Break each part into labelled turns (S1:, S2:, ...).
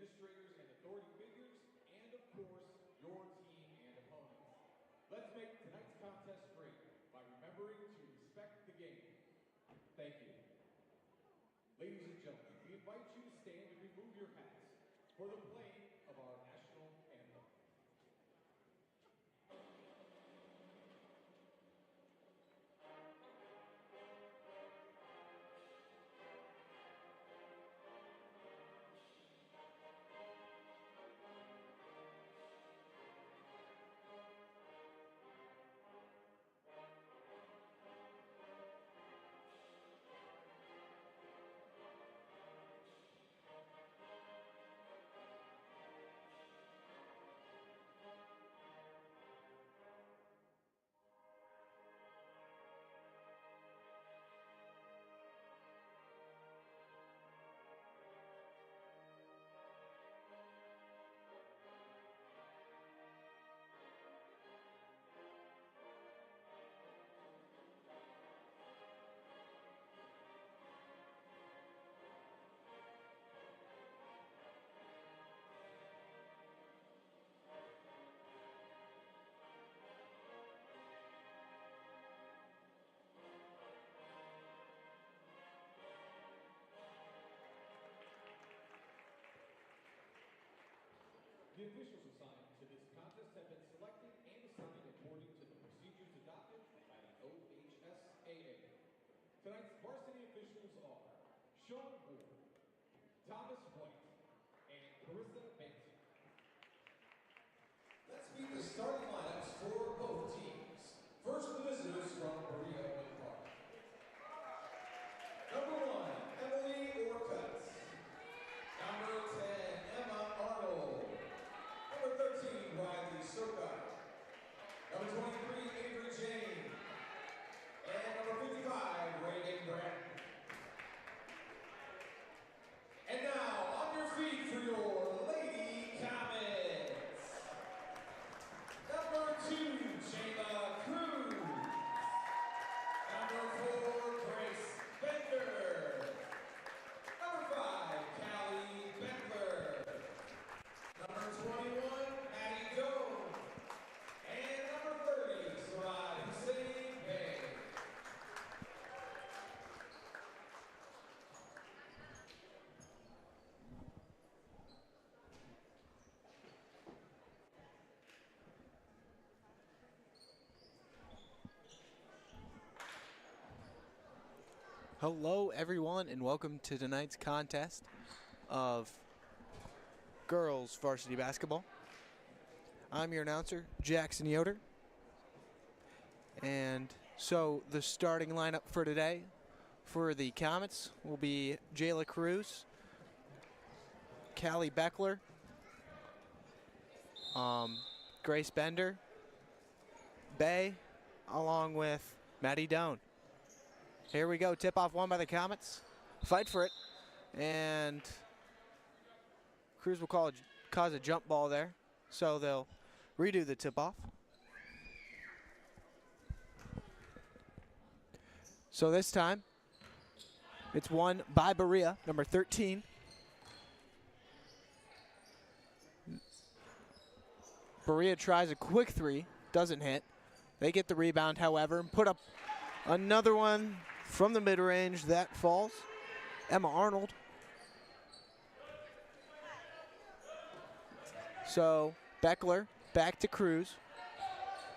S1: administrators and authority figures, and of course, your team and opponents. Let's make tonight's contest great by remembering to respect the game. Thank you. Ladies and gentlemen, we invite you to stand and remove your hats for the playing of our national anthem. The officials assigned to this contest have been selected and assigned according to the procedures adopted by the OHSAA. Tonight's varsity officials are Sean Ward, Thomas White, and Carissa Benson. Let's meet the starting lineups for both teams. First, the visitors from Berea-Midpark. Number 1, Emily Orcutt. Number 10, Emma Arnold. Number 13, Riley Soka. Number 23, Avery Jane. And number 55, Reagan Brett. And now, on your feet for your Lady Comets. Number 2, Shayla Cruz. Number 4, Grace Bender. Number 5, Callie Beckler. Number 21, Maddie Doe. And number 30, Sarad Hussein Bey.
S2: Hello everyone and welcome to tonight's contest of girls varsity basketball. I'm your announcer, Jackson Yoder. And so the starting lineup for today for the Comets will be Jayla Cruz, Callie Beckler, Grace Bender, Bay, along with Maddie Doan. Here we go, tip-off won by the Comets. Fight for it. And Cruz will cause a jump ball there. So they'll redo the tip-off. So this time, it's won by Berea, number 13. Berea tries a quick three, doesn't hit. They get the rebound, however, and put up another one from the mid-range that falls. Emma Arnold. So Beckler back to Cruz.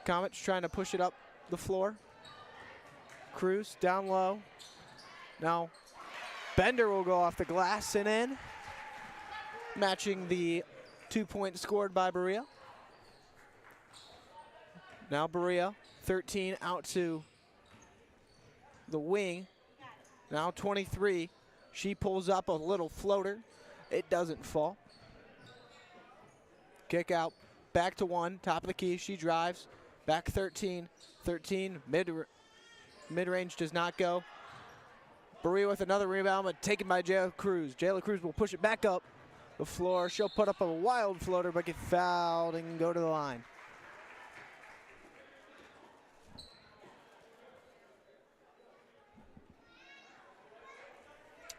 S2: Comets trying to push it up the floor. Cruz down low. Now Bender will go off the glass and in, matching the 2 points scored by Berea. Now Berea, 13 out to the wing. Now 23. She pulls up a little floater. It doesn't fall. Kick out. Back to 1. Top of the key. She drives. Back 13. 13. Mid-range does not go. Berea with another rebound, but taken by Jayla Cruz. Jayla Cruz will push it back up the floor. She'll put up a wild floater, but get fouled and go to the line.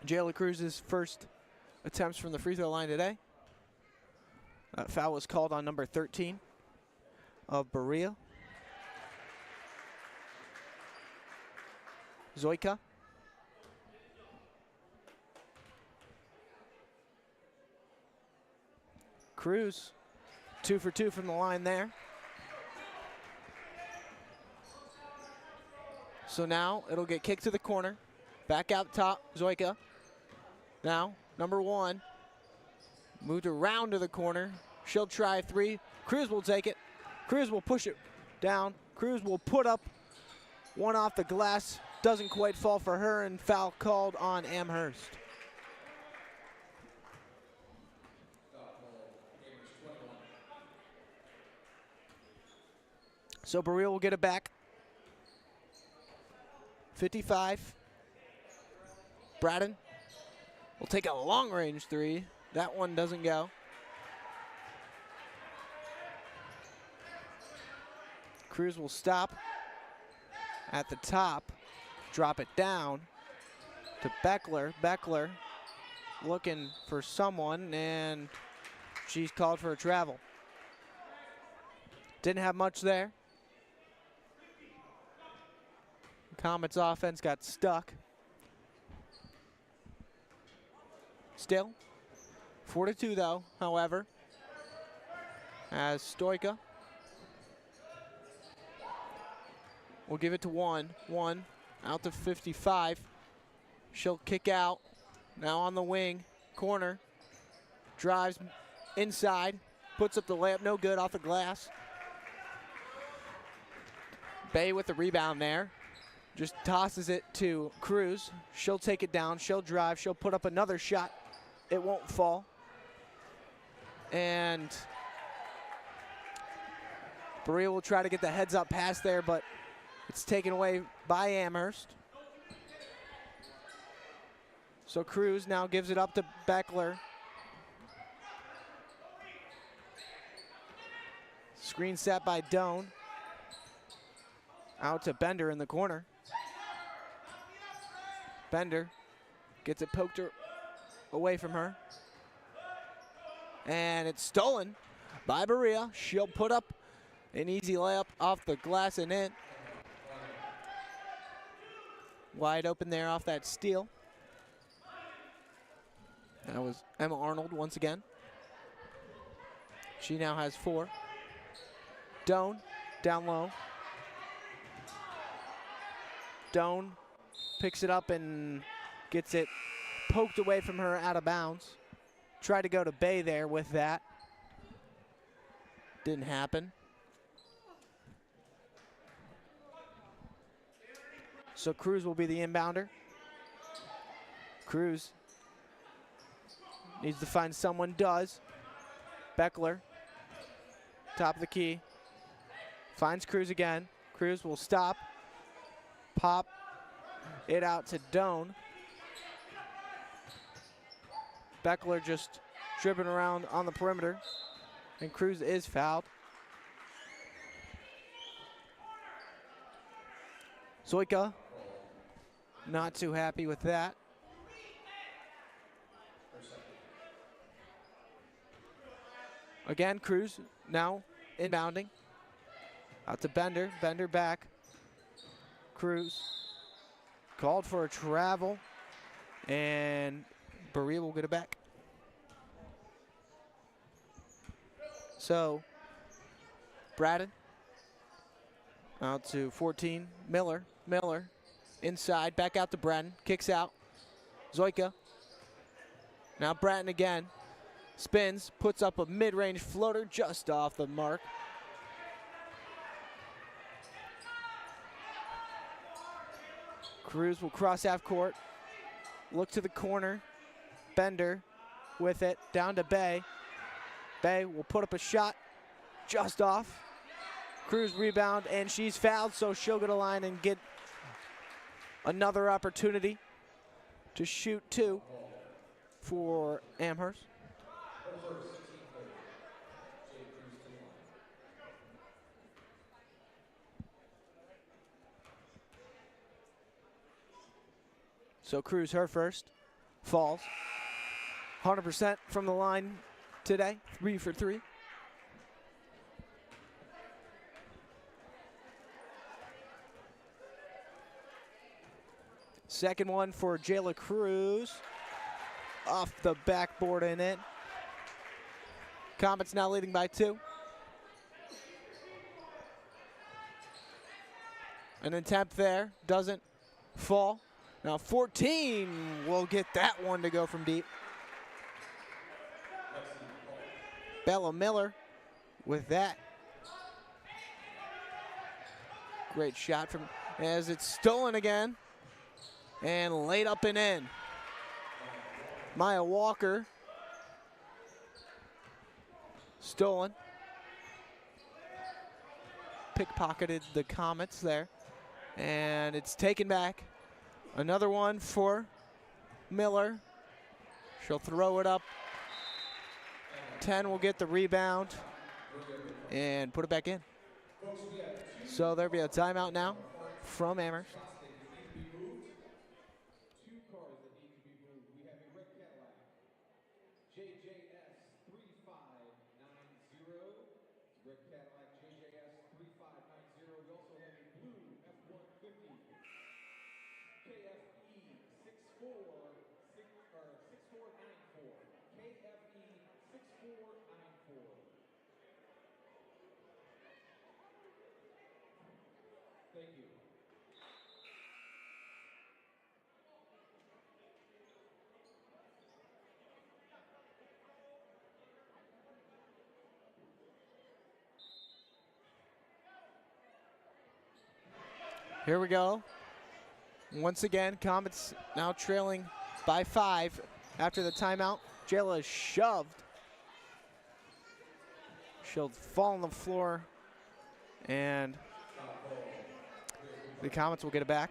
S2: Jayla Cruz's first attempts from the free throw line today. Foul was called on number 13 of Berea. Zoika. Cruz, 2 for 2 from the line there. So now it'll get kicked to the corner. Back out top, Zoika. Now, number 1. Moved around to the corner. She'll try 3. Cruz will take it. Cruz will push it down. Cruz will put up one off the glass. Doesn't quite fall for her, and foul called on Amherst. So Berea will get it back. 55. Braden will take a long-range 3. That one doesn't go. Cruz will stop at the top, drop it down to Beckler. Beckler looking for someone, and she's called for a travel. Didn't have much there. Comets offense got stuck. Still 4-2 though, however, as Stoika will give it to 1 out to 55. She'll kick out, now on the wing, corner, drives inside, puts up the layup, no good, off the glass. Bay with the rebound there, just tosses it to Cruz. She'll take it down, she'll drive, she'll put up another shot. It won't fall. And Berea will try to get the heads-up pass there, but it's taken away by Amherst. So Cruz now gives it up to Beckler. Screen set by Doan. Out to Bender in the corner. Bender gets it poked away from her. And it's stolen by Berea. She'll put up an easy layup off the glass and in. Wide open there off that steal. That was Emma Arnold once again. She now has 4. Doan down low. Doan picks it up and gets it poked away from her out of bounds. Tried to go to Bay there with that. Didn't happen. So Cruz will be the inbounder. Cruz needs to find someone, does. Beckler, top of the key. Finds Cruz again. Cruz will stop, pop it out to Doan. Beckler just dribbling around on the perimeter, and Cruz is fouled. Zoika not too happy with that. Again, Cruz now inbounding. Out to Bender, Bender back. Cruz called for a travel, and Berea will get it back. So, Braden out to 14, Miller, inside, back out to Braden, kicks out, Zoika. Now Braden again, spins, puts up a mid-range floater just off the mark. Cruz will cross half court, look to the corner, Bender with it, down to Bay. Bay will put up a shot just off. Cruz rebound, and she's fouled, so she'll get a line and get another opportunity to shoot 2 for Amherst. So Cruz, her first, falls. 100% from the line today, 3 for 3. Second one for Jayla Cruz. Off the backboard and in. Comets now leading by 2. An attempt there, doesn't fall. Now 14 will get that one to go from deep. Bella Miller with that. Great shot from, as it's stolen again. And laid up and in. Maya Walker. Stolen. Pickpocketed the Comets there. And it's taken back. Another one for Miller. She'll throw it up. 10 will get the rebound and put it back in. So there'll be a timeout now from Amherst. Here we go. Once again, Comets now trailing by 5 after the timeout. Jayla is shoved. She'll fall on the floor, and the Comets will get it back.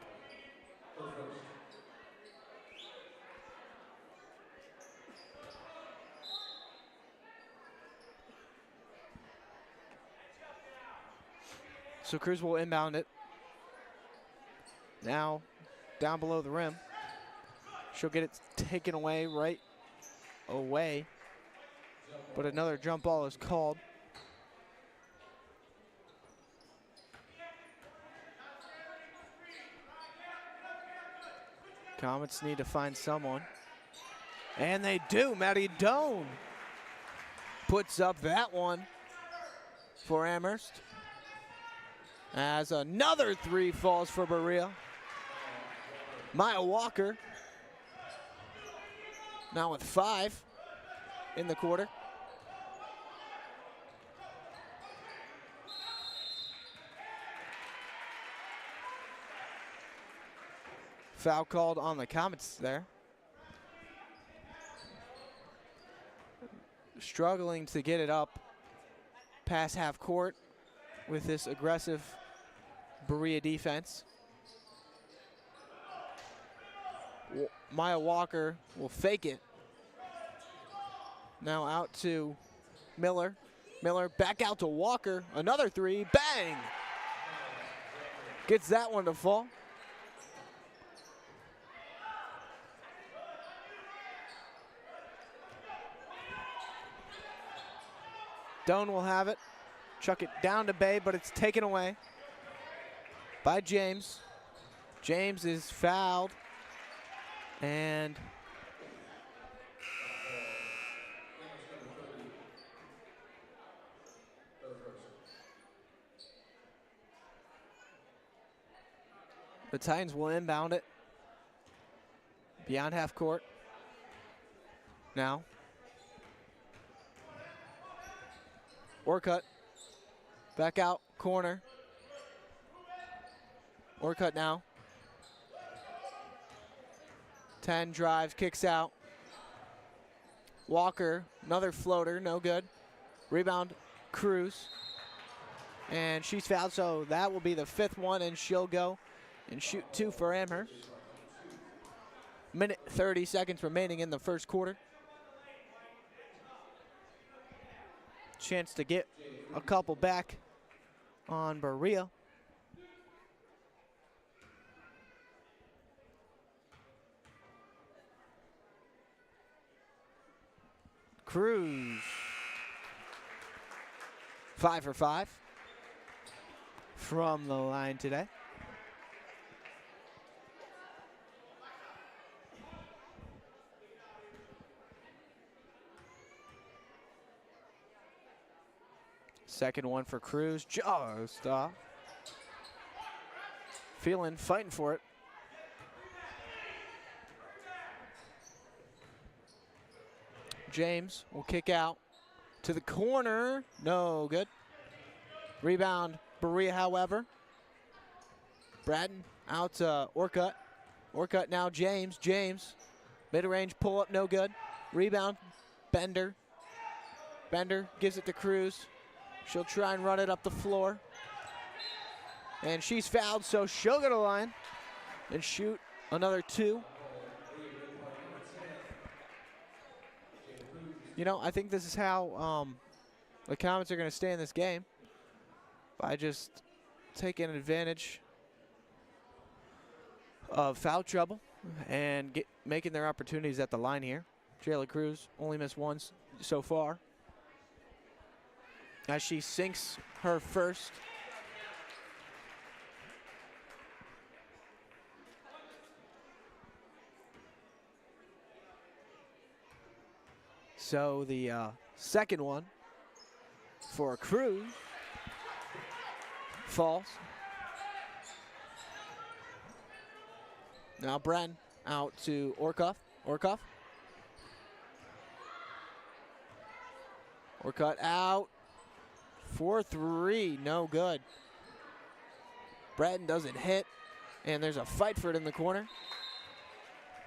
S2: So Cruz will inbound it. Now down below the rim. She'll get it taken away right away. But another jump ball is called. Comets need to find someone. And they do. Maddie Doan puts up that one for Amherst. As another 3 falls for Berea. Maya Walker now with 5 in the quarter. Foul called on the Comets there. Struggling to get it up past half court with this aggressive Berea defense. Maya Walker will fake it. Now out to Miller. Miller back out to Walker. Another 3. Bang! Gets that one to fall. Doan will have it. Chuck it down to Bay, but it's taken away by James. James is fouled. And the Titans will inbound it beyond half court. Now Orcutt back out corner. Orcutt now. 10 drives, kicks out. Walker, another floater, no good. Rebound, Cruz. And she's fouled, so that will be the 5th one, and she'll go and shoot 2 for Amherst. Minute 30 seconds remaining in the first quarter. Chance to get a couple back on Berea. Cruz, 5 for 5 from the line today. Second one for Cruz, just off. Feeling, fighting for it. James will kick out to the corner. No good. Rebound, Berea, however. Bratton out to Orcutt. Orcutt now James. James, mid-range pull-up, no good. Rebound, Bender. Bender gives it to Cruz. She'll try and run it up the floor. And she's fouled, so she'll go to the line and shoot another 2. You know, I think this is how the Comets are going to stay in this game, by just taking advantage of foul trouble and making their opportunities at the line here. Jayla Cruz only missed once so far, as she sinks her first. So the second one for Cruz falls. Now Bratton out to Orcutt. Orcutt out for 3, no good. Bratton doesn't hit, and there's a fight for it in the corner.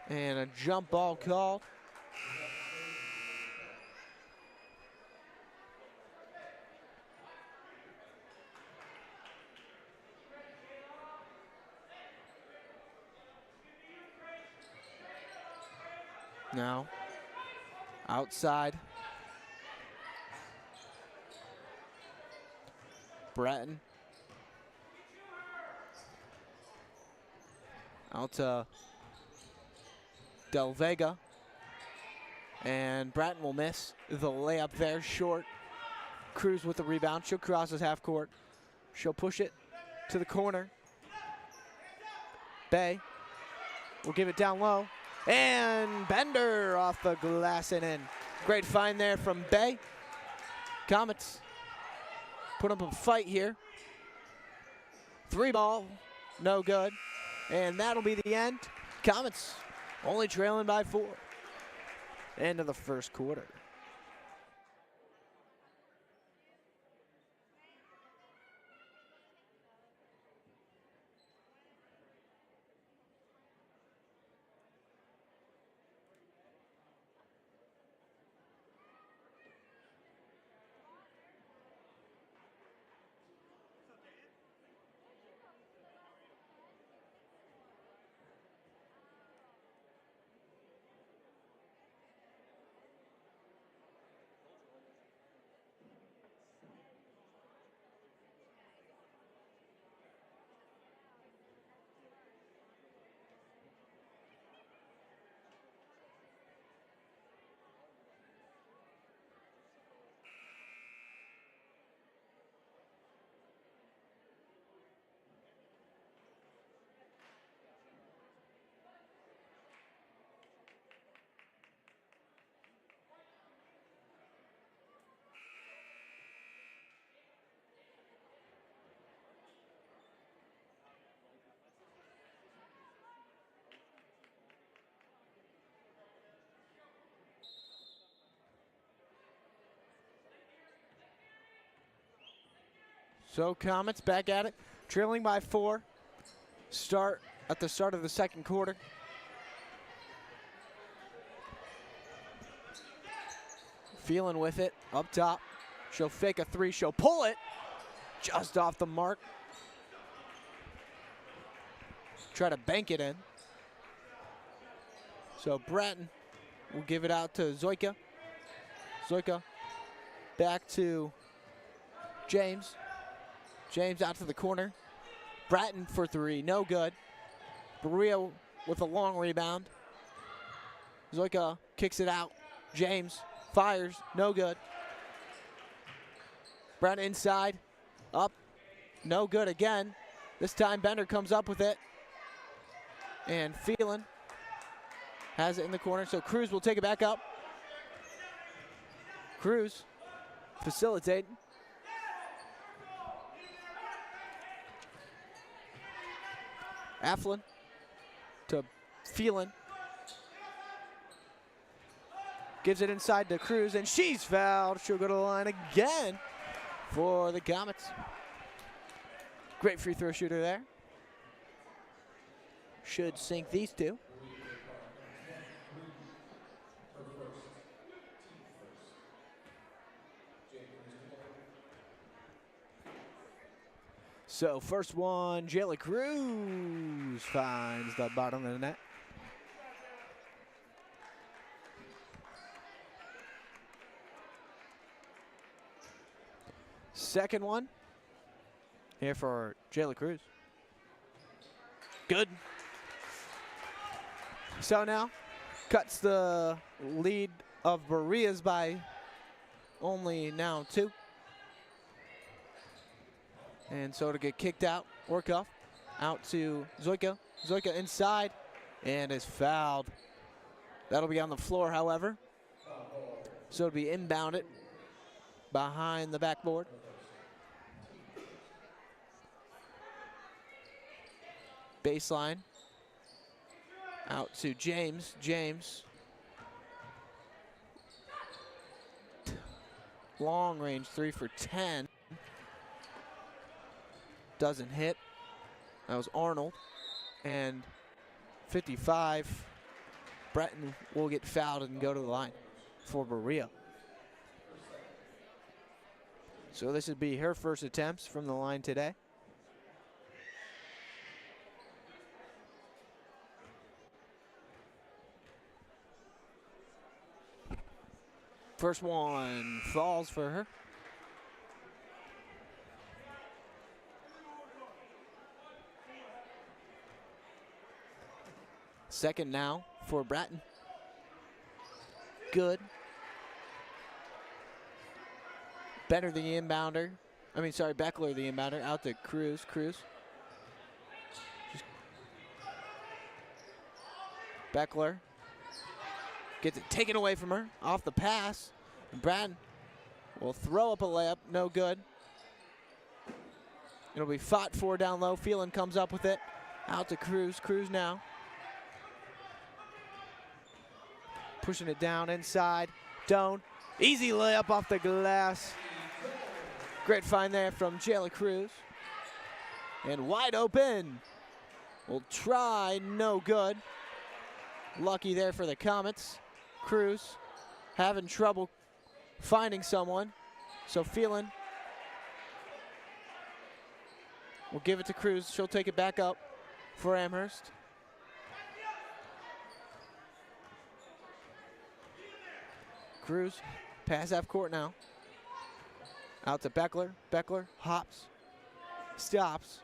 S2: And a jump ball called. Now, outside. Bratton. Out to Del Vega. And Bratton will miss the layup there, short. Cruz with the rebound. She'll cross his half court. She'll push it to the corner. Bay will give it down low. And Bender off the glass and in. Great find there from Bay. Comets put up a fight here. 3 ball, no good. And that'll be the end. Comets only trailing by 4. End of the first quarter. So Comets back at it, trailing by 4. Start at the start of the second quarter. Feeling with it, up top. She'll fake a 3, she'll pull it. Just off the mark. Try to bank it in. So Bratton will give it out to Zoika. Zoika back to James. James out to the corner. Bratton for 3, no good. Berea with a long rebound. Zoika kicks it out. James fires, no good. Bratton inside, up, no good again. This time Bender comes up with it. And Phelan has it in the corner, so Cruz will take it back up. Cruz facilitating. Afflin to Phelan. Gives it inside to Cruz, and she's fouled. She'll go to the line again for the Comets. Great free throw shooter there. Should sink these two. So first one, Jayla Cruz finds the bottom of the net. Second one here for Jayla Cruz. Good. So now cuts the lead of Berea's by only now 2. And so to get kicked out, work off, out to Zoika. Zoika inside and is fouled. That'll be on the floor, however. So it'll be inbounded behind the backboard. Baseline. Out to James. James. Long range 3 for 10. Doesn't hit. That was Arnold. And 55. Breton will get fouled and go to the line for Berea. So this would be her first attempts from the line today. First one falls for her. Second now for Bratton. Good. Better the inbounder. Beckler the inbounder. Out to Cruz. Beckler gets it taken away from her. Off the pass. Bratton will throw up a layup. No good. It'll be fought for down low. Phelan comes up with it. Out to Cruz. Cruz now. Pushing it down inside. Doan. Easy layup off the glass. Great find there from Jayla Cruz. And wide open. Will try. No good. Lucky there for the Comets. Cruz having trouble finding someone. So Phelan will give it to Cruz. She'll take it back up for Amherst. Cruz, pass half court now. Out to Beckler. Beckler hops, stops,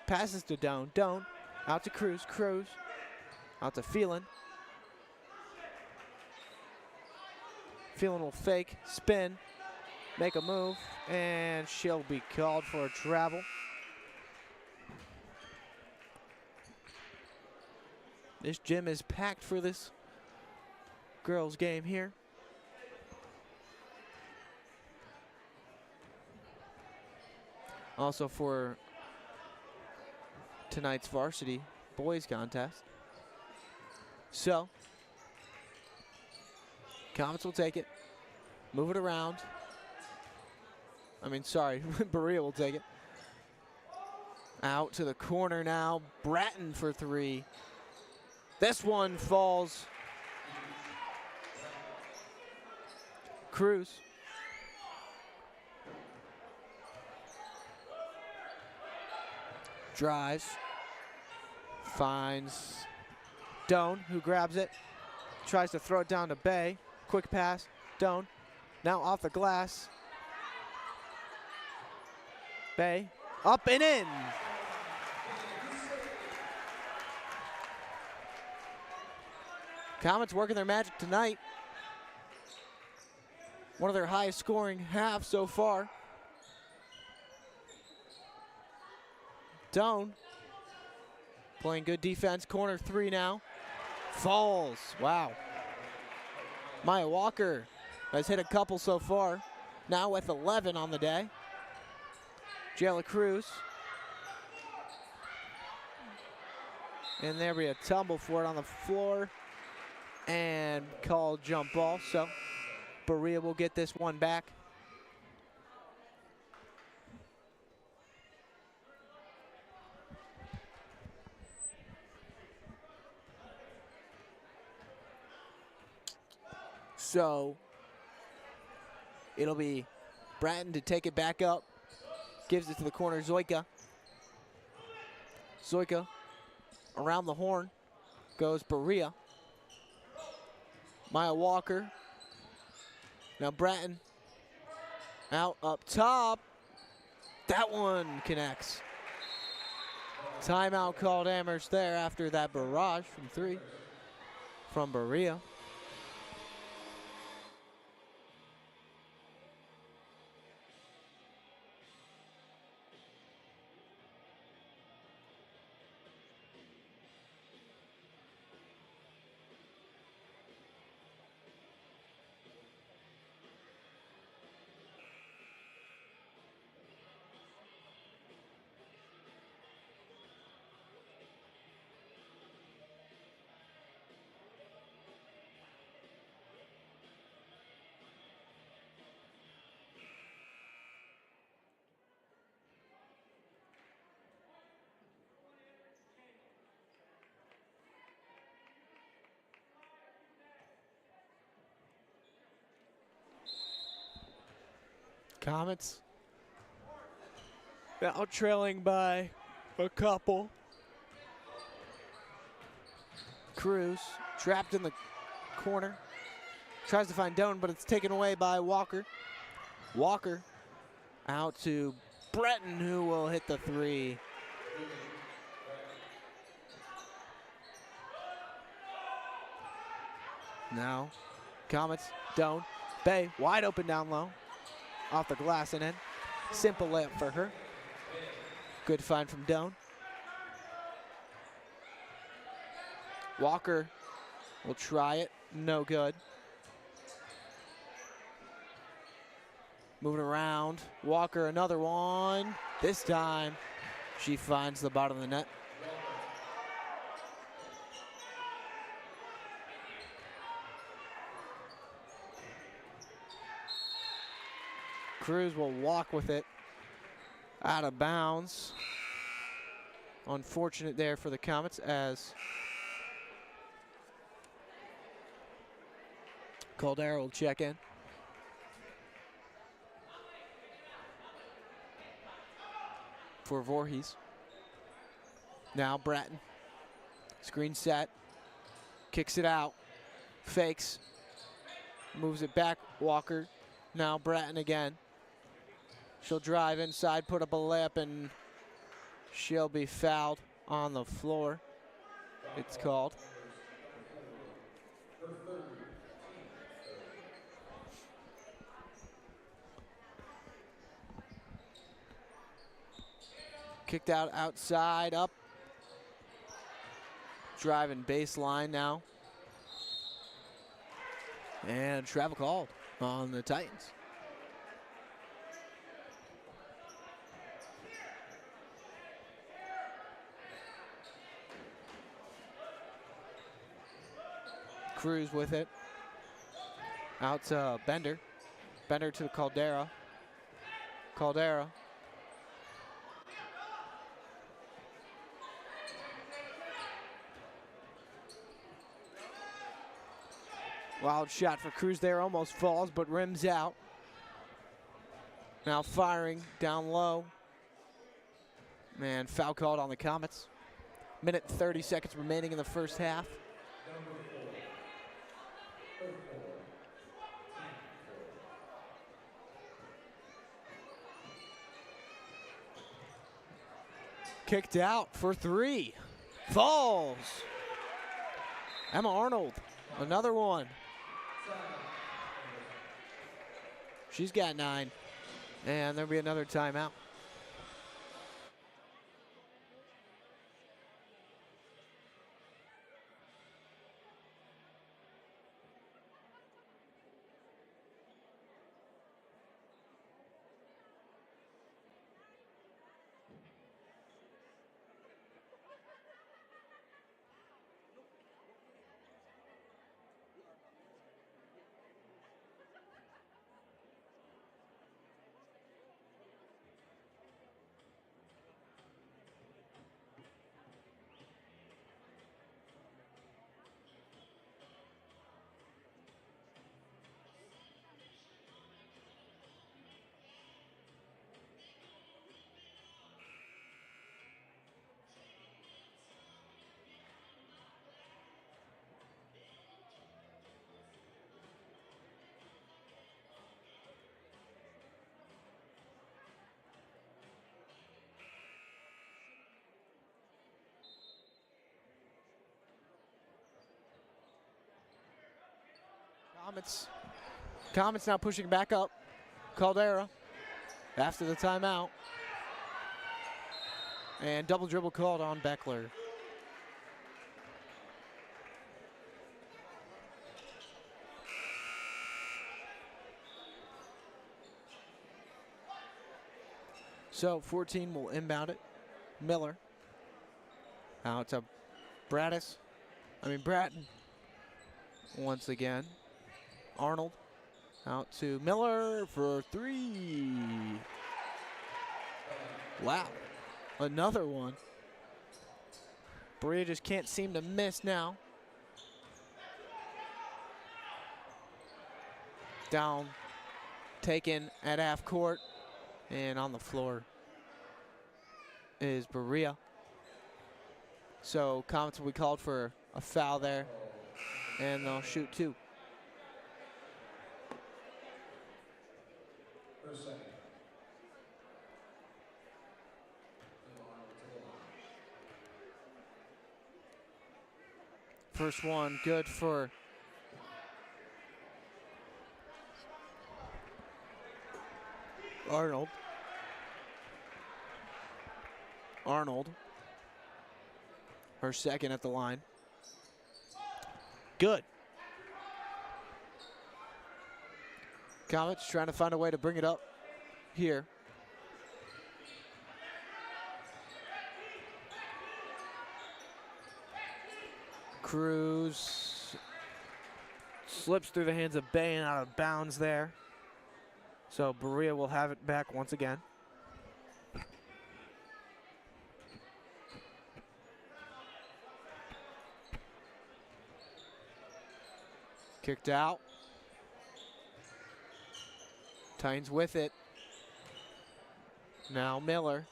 S2: passes to Doan. Doan out to Cruz. Cruz out to Phelan. Phelan will fake, spin, make a move, and she'll be called for a travel. This gym is packed for this girls' game here. Also for tonight's varsity boys contest. So, Comets will take it, move it around. Berea will take it. Out to the corner now, Bratton for 3. This one falls. Cruz. Drives. Finds Doan, who grabs it. Tries to throw it down to Bay. Quick pass. Doan. Now off the glass. Bay. Up and in. Comets working their magic tonight. One of their highest scoring halves so far. Doan playing good defense. Corner 3 now. Falls. Wow. Maya Walker has hit a couple so far. Now with 11 on the day. Jayla Cruz. And there be a tumble for it on the floor and called jump ball. So Berea will get this one back. So it'll be Bratton to take it back up. Gives it to the corner, Zoika. Zoika around the horn goes Berea. Maya Walker. Now Bratton out up top. That one connects. Timeout called Amherst there after that barrage from 3 from Berea. Comets now trailing by a couple. Cruz trapped in the corner. Tries to find Doan, but it's taken away by Walker. Walker out to Breton, who will hit the 3. Now, Comets, Doan, Bay, wide open down low. Off the glass and in. Simple layup for her. Good find from Doan. Walker will try it. No good. Moving around. Walker, another one. This time, she finds the bottom of the net. Cruz will walk with it out of bounds. Unfortunate there for the Comets as Caldera will check in. For Voorhees. Now Bratton. Screen set. Kicks it out. Fakes. Moves it back. Walker. Now Bratton again. She'll drive inside, put up a layup, and she'll be fouled on the floor. It's called. Kicked out outside, up. Driving baseline now. And travel called on the Titans. Cruz with it. Out to Bender. Bender to Caldera. Caldera. Wild shot for Cruz there, almost falls, but rims out. Now firing down low. Man, foul called on the Comets. Minute 30 seconds remaining in the first half. Kicked out for 3. Falls. Emma Arnold, another one. She's got 9. And there'll be another timeout. Comets. Comets now pushing back up. Caldera after the timeout. And double dribble called on Beckler. So 14 will inbound it. Miller. Out to Bratton. Once again. Arnold. Out to Miller for three. Wow. Another one. Berea just can't seem to miss now. Down. Taken at half court. And on the floor is Berea. So Comets will be called for a foul there. And they'll shoot two. First one good for Arnold. Her second at the line. Good. Comets trying to find a way to bring it up here. Cruz slips through the hands of Bay and out of bounds there. So Berea will have it back once again. Kicked out. Titans with it. Now Miller.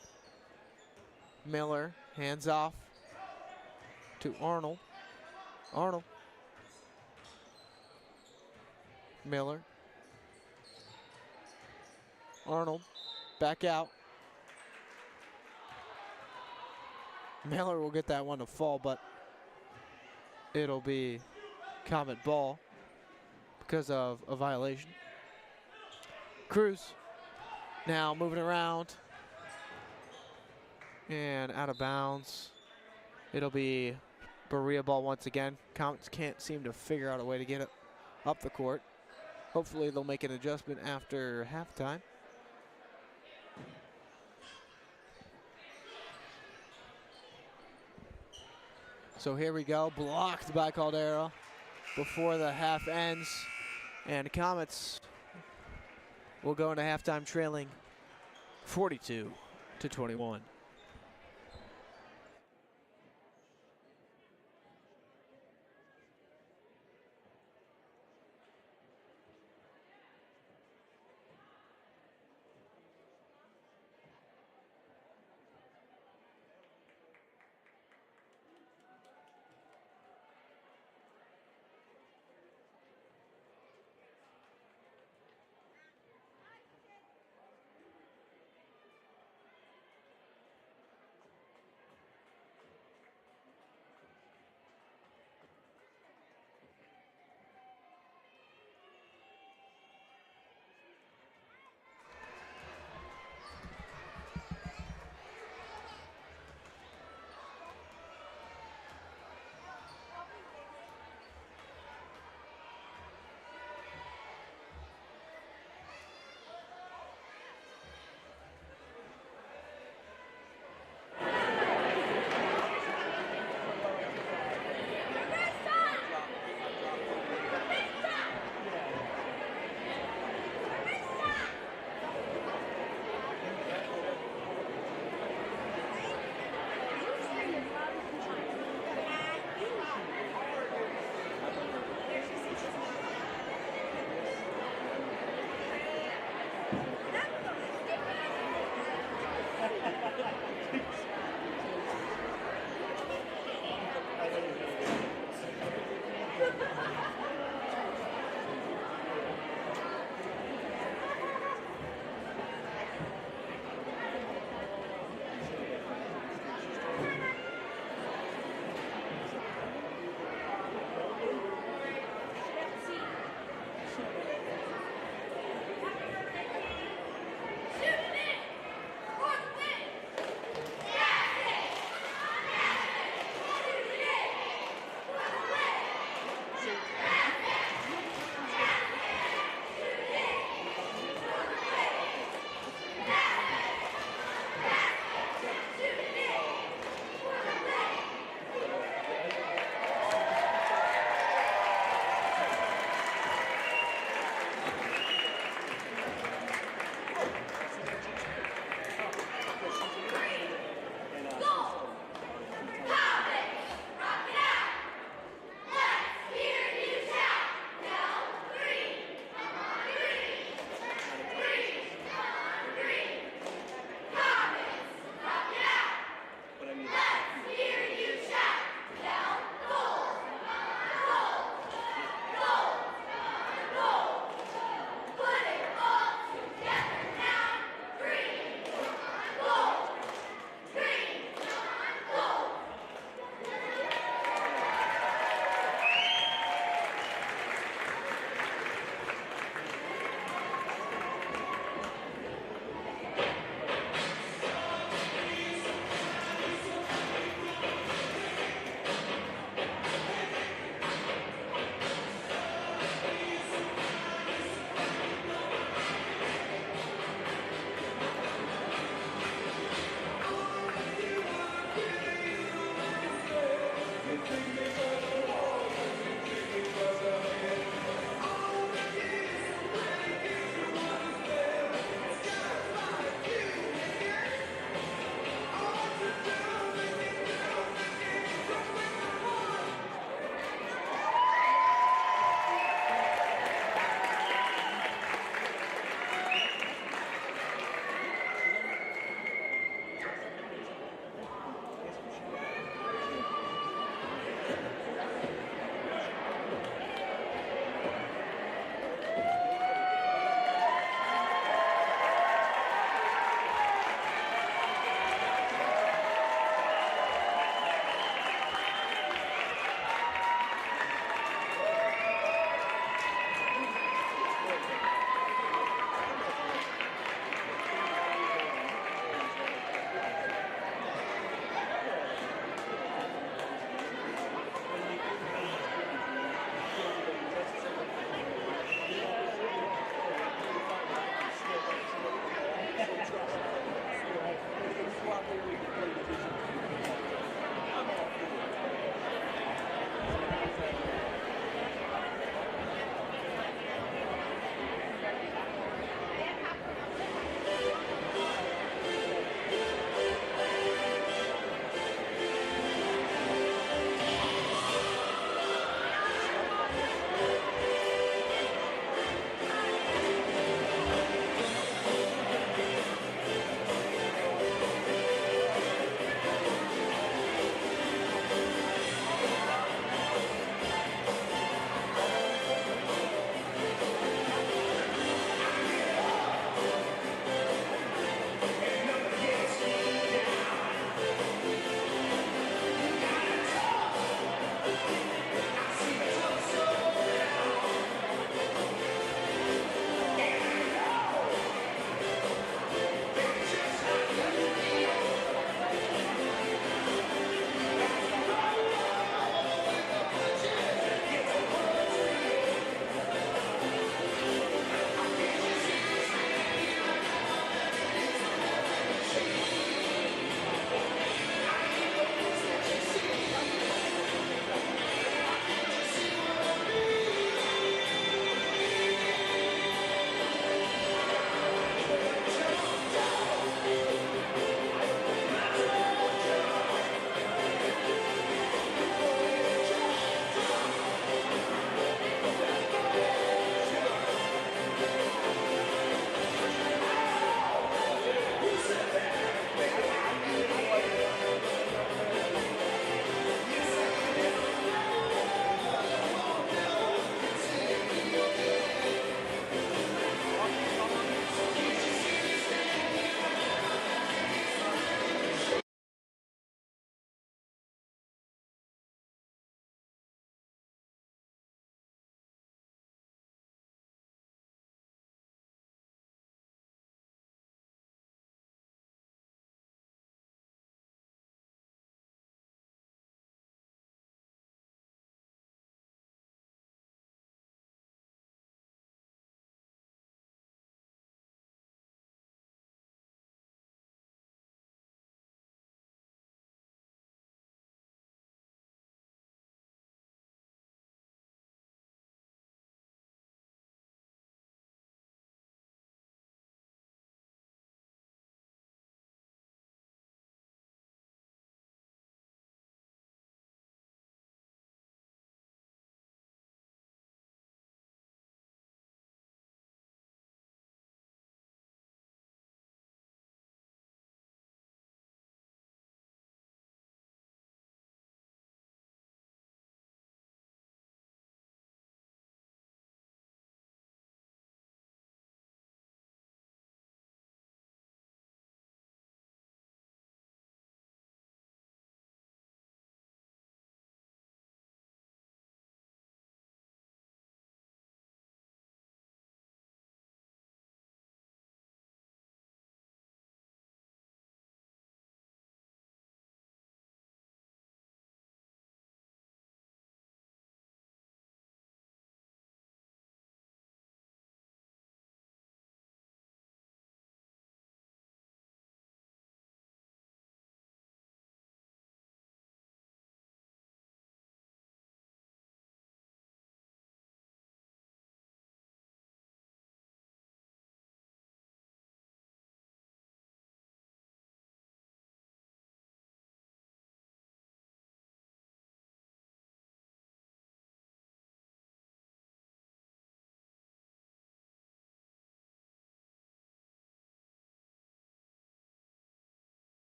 S2: Miller hands off to Arnold. Miller. Arnold back out. Miller will get that one to fall, but it'll be Comet ball because of a violation. Cruz now moving around and out of bounds. It'll be Berea ball once again. Comets can't seem to figure out a way to get it up the court. Hopefully they'll make an adjustment after halftime. So here we go, blocked by Caldera before the half ends. And Comets will go into halftime trailing 42-21.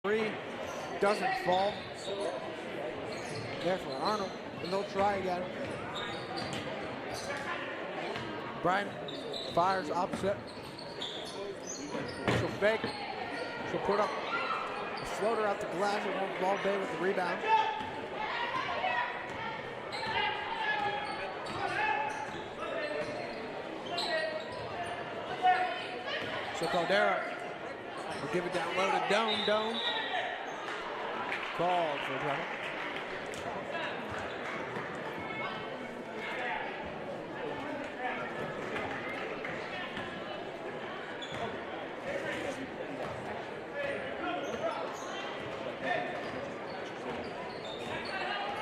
S2: Three doesn't fall. There for Arnold, and they'll try again. Bryant fires opposite. She'll fake. She'll put up a floater out the glass. It won't ball Bay with the rebound. So Caldera will give it down low to Doan. Doan called for trouble.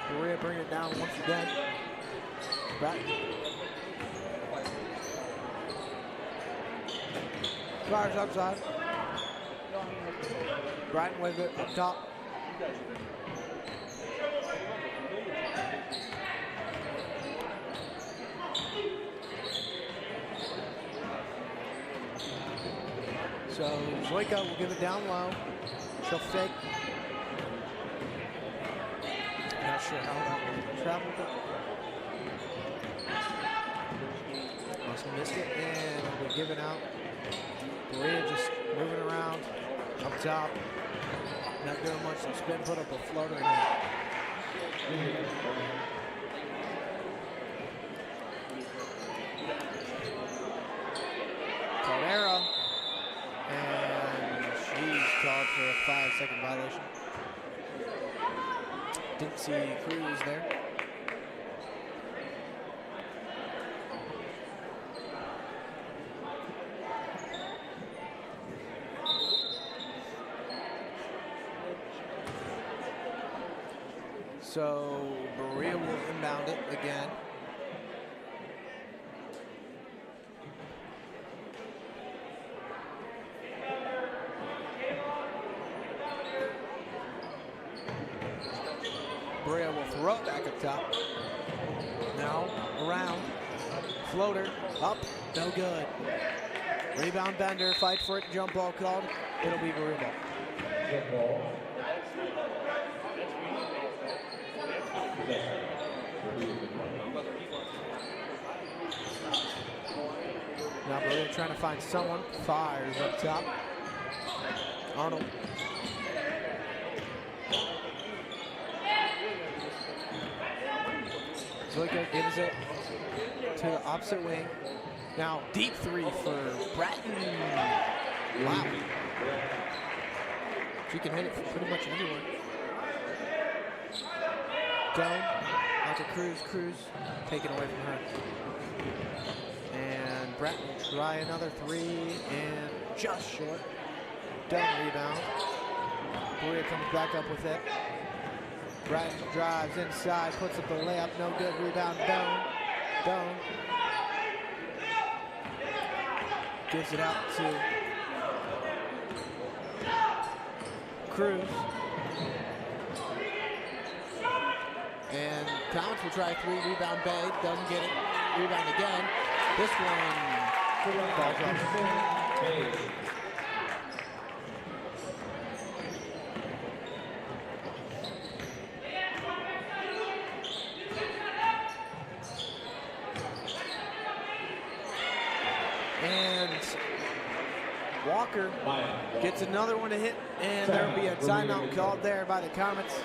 S2: Berea bring it down once again. Back. Fires upside. Brighton with it up top. So Zoika will give it down low. She'll fake. Not sure how that will travel, but must have missed it, and it'll be given out. Berea just moving around up top, not doing much. Some spin, put up a floater in there. Caldera, and she's called for a 5-second violation. Didn't see Cruz there. So Berea will inbound it again. Berea will throw it back up top. Now around. Floater up. No good. Rebound Bender. Fight for it. Jump ball called. It'll be Berea ball.
S1: Jump ball.
S2: Now Berea trying to find someone. Fires up top. Arnold. Zoika gives it to the opposite wing. Now deep three for Bratton. Wow. She can hit it from pretty much anywhere. Down. Out to Cruz. Cruz taken away from her. And Bratton will try another three and just short. Down rebound. Berea comes back up with it. Bratton drives inside, puts up the layup, no good. Rebound, Doan. Gives it out to Cruz. And Collins will try three, rebound Bay, doesn't get it. Rebound again. This one falls off. And Walker gets another one to hit, and there'll be a timeout called there by the Comets.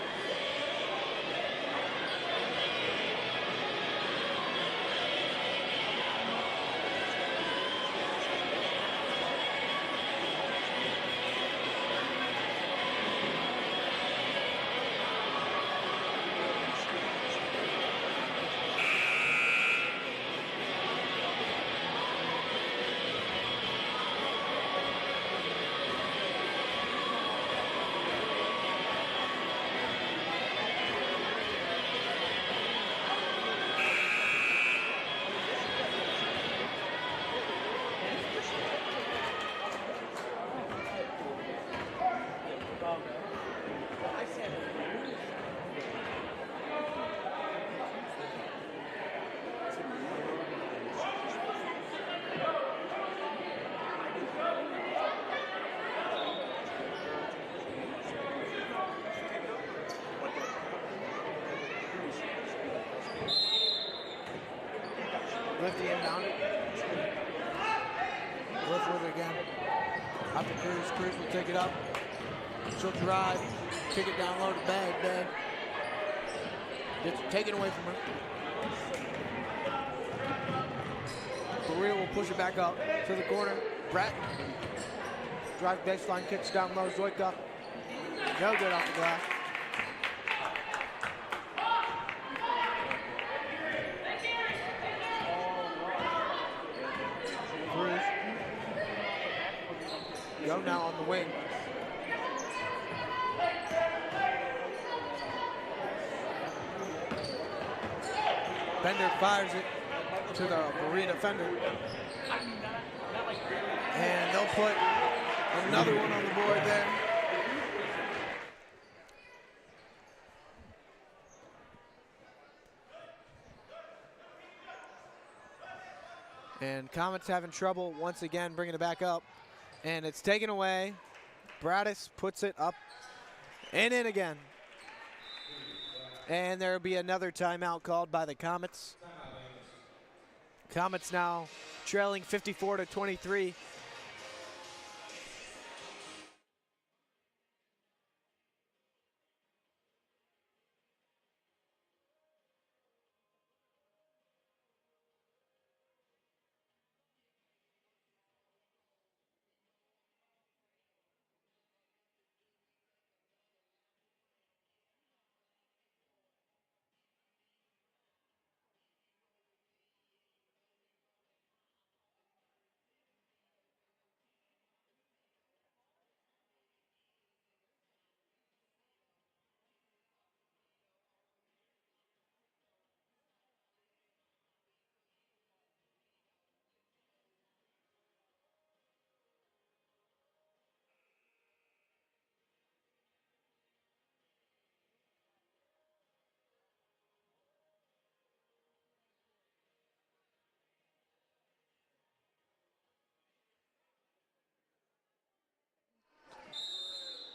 S2: Lift the inbound. Lift with it again. Up to Cruz. Cruz will take it up. She'll drive. Kick it down low to Bay. Bay. Gets it taken away from her. Berea will push it back up to the corner. Brett. Drive baseline, kicks down low. Zoika. No good off the glass. Cruz. Go now on the wing. Bender fires it to the Berea defender. And they'll put another one on the board there. And Comets having trouble once again bringing it back up. And it's taken away. Bradis puts it up and in again. And there will be another timeout called by the Comets. Comets now trailing 54-23.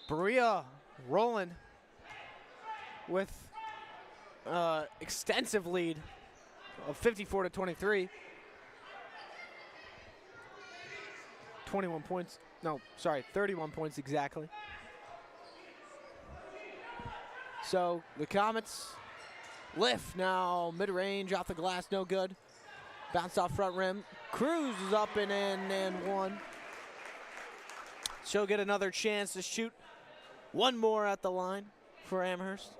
S2: Berea rolling with extensive lead of 54-23. 21 points. No, sorry, 31 points exactly. So the Comets lift now, mid-range off the glass, no good. Bounce off front rim. Cruz is up and in and one. She'll get another chance to shoot one more at the line for Amherst.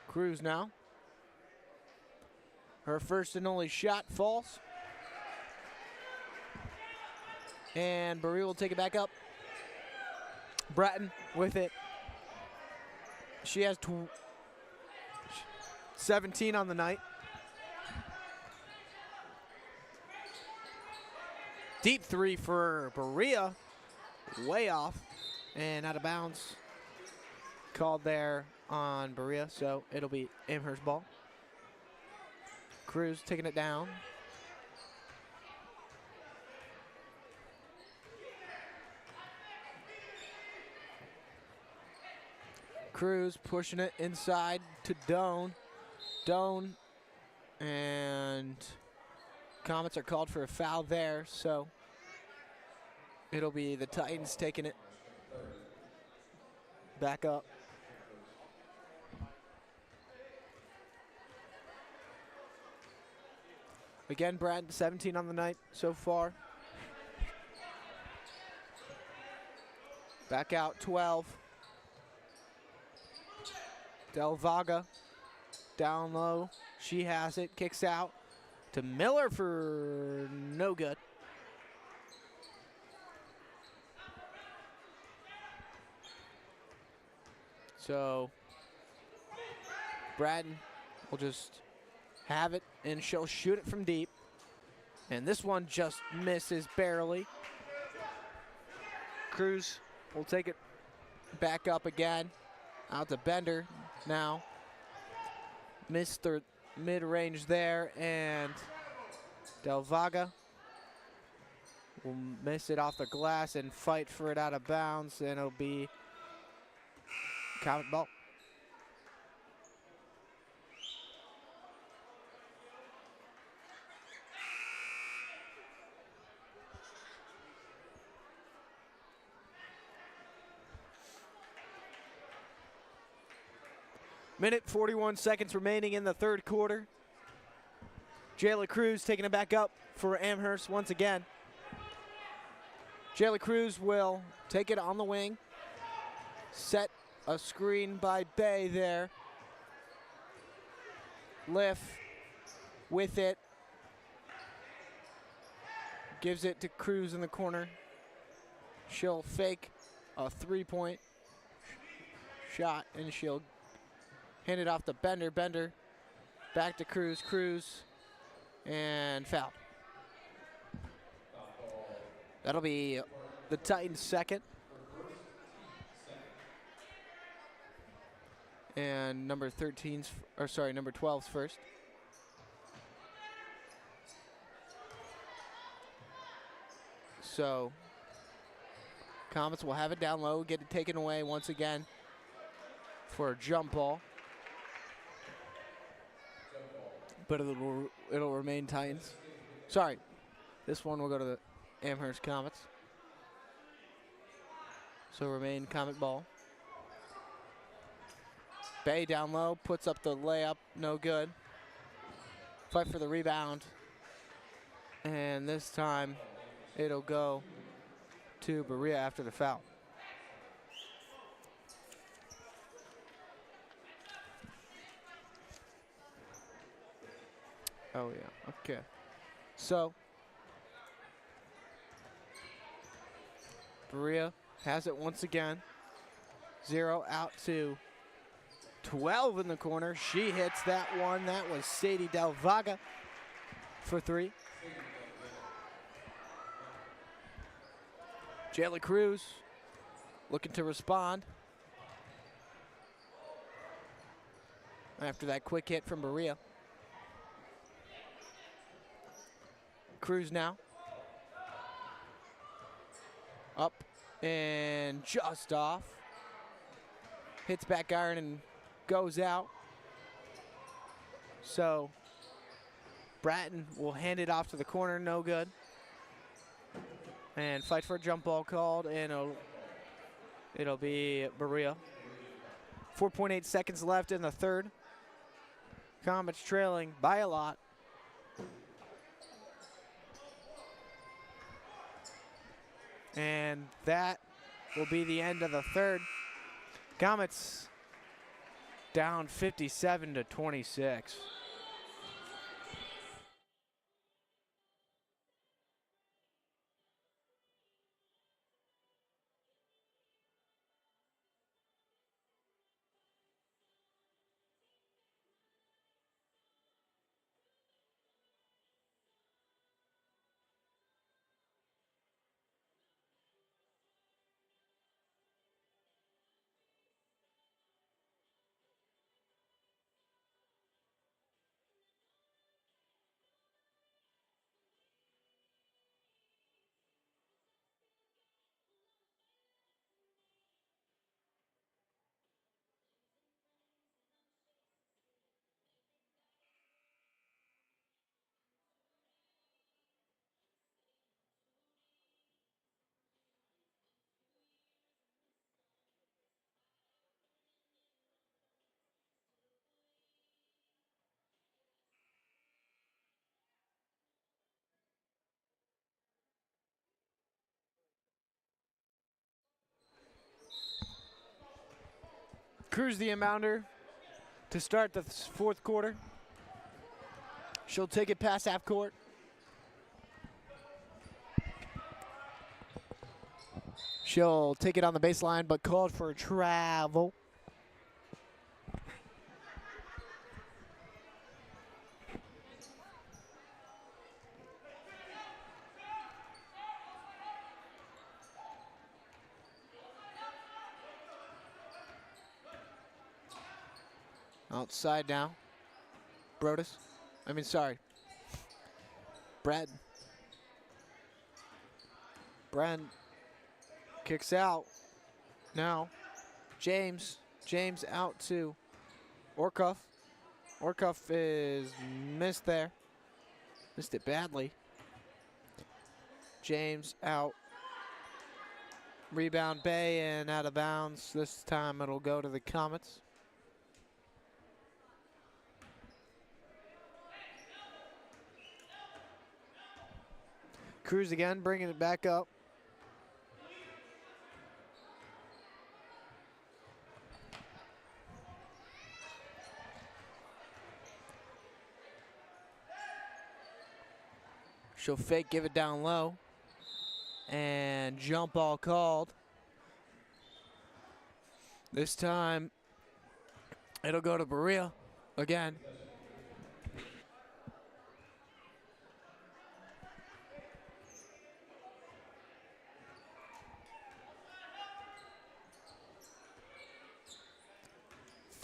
S2: Cruz now. Her first and only shot falls. And Berea will take it back up. Bratton with it. She has 17 on the night. Deep three for Berea. Way off and out of bounds. Called there on Berea, so it'll be Amherst ball. Cruz taking it down. Cruz pushing it inside to Doan. Doan, and Comets are called for a foul there, so it'll be the Titans taking it back up. Again, Brad, 17 on the night so far. Back out, 12. Del Vaga down low. She has it, kicks out to Miller for no good. So Braden will just have it, and she'll shoot it from deep. And this one just misses barely. Cruz will take it back up again. Out to Bender now. Missed the mid-range there, and Del Vaga will miss it off the glass and fight for it out of bounds, and it'll be Comet ball. Minute 41 seconds remaining in the third quarter. Jayla Cruz taking it back up for Amherst once again. Jayla Cruz will take it on the wing. Set a screen by Bay there. Lift with it. Gives it to Cruz in the corner. She'll fake a three-point shot, and she'll hand it off to Bender. Bender back to Cruz. Cruz and foul. That'll be the Titans' second. And number 12's first. So Comets will have it down low, get it taken away once again for a jump ball. But it'll remain Titans. Sorry, this one will go to the Amherst Comets. So remain Comet ball. Bay down low, puts up the layup, no good. Fight for the rebound. And this time it'll go to Berea after the foul. Oh yeah, okay. So Berea has it once again. 0 out to 12 in the corner. She hits that one. That was Sadie Del Vaga for three. Jayla Cruz looking to respond after that quick hit from Berea. Cruz now. Up and just off. Hits back iron and goes out. So Bratton will hand it off to the corner, no good. And fight for a jump ball called, and it'll be Berea. 4.8 seconds left in the third. Comets trailing by a lot. And that will be the end of the third. Comets down 57-26. Cruz the inbounder to start the fourth quarter. She'll take it past half court. She'll take it on the baseline, but called for a travel. Outside now. Bratton. Brent kicks out. Now, James out to Orcuff. Orcuff is missed there. Missed it badly. James out. Rebound Bay and out of bounds. This time it'll go to the Comets. Cruz again, bringing it back up. She'll fake, give it down low. And jump ball called. This time, it'll go to Berea again.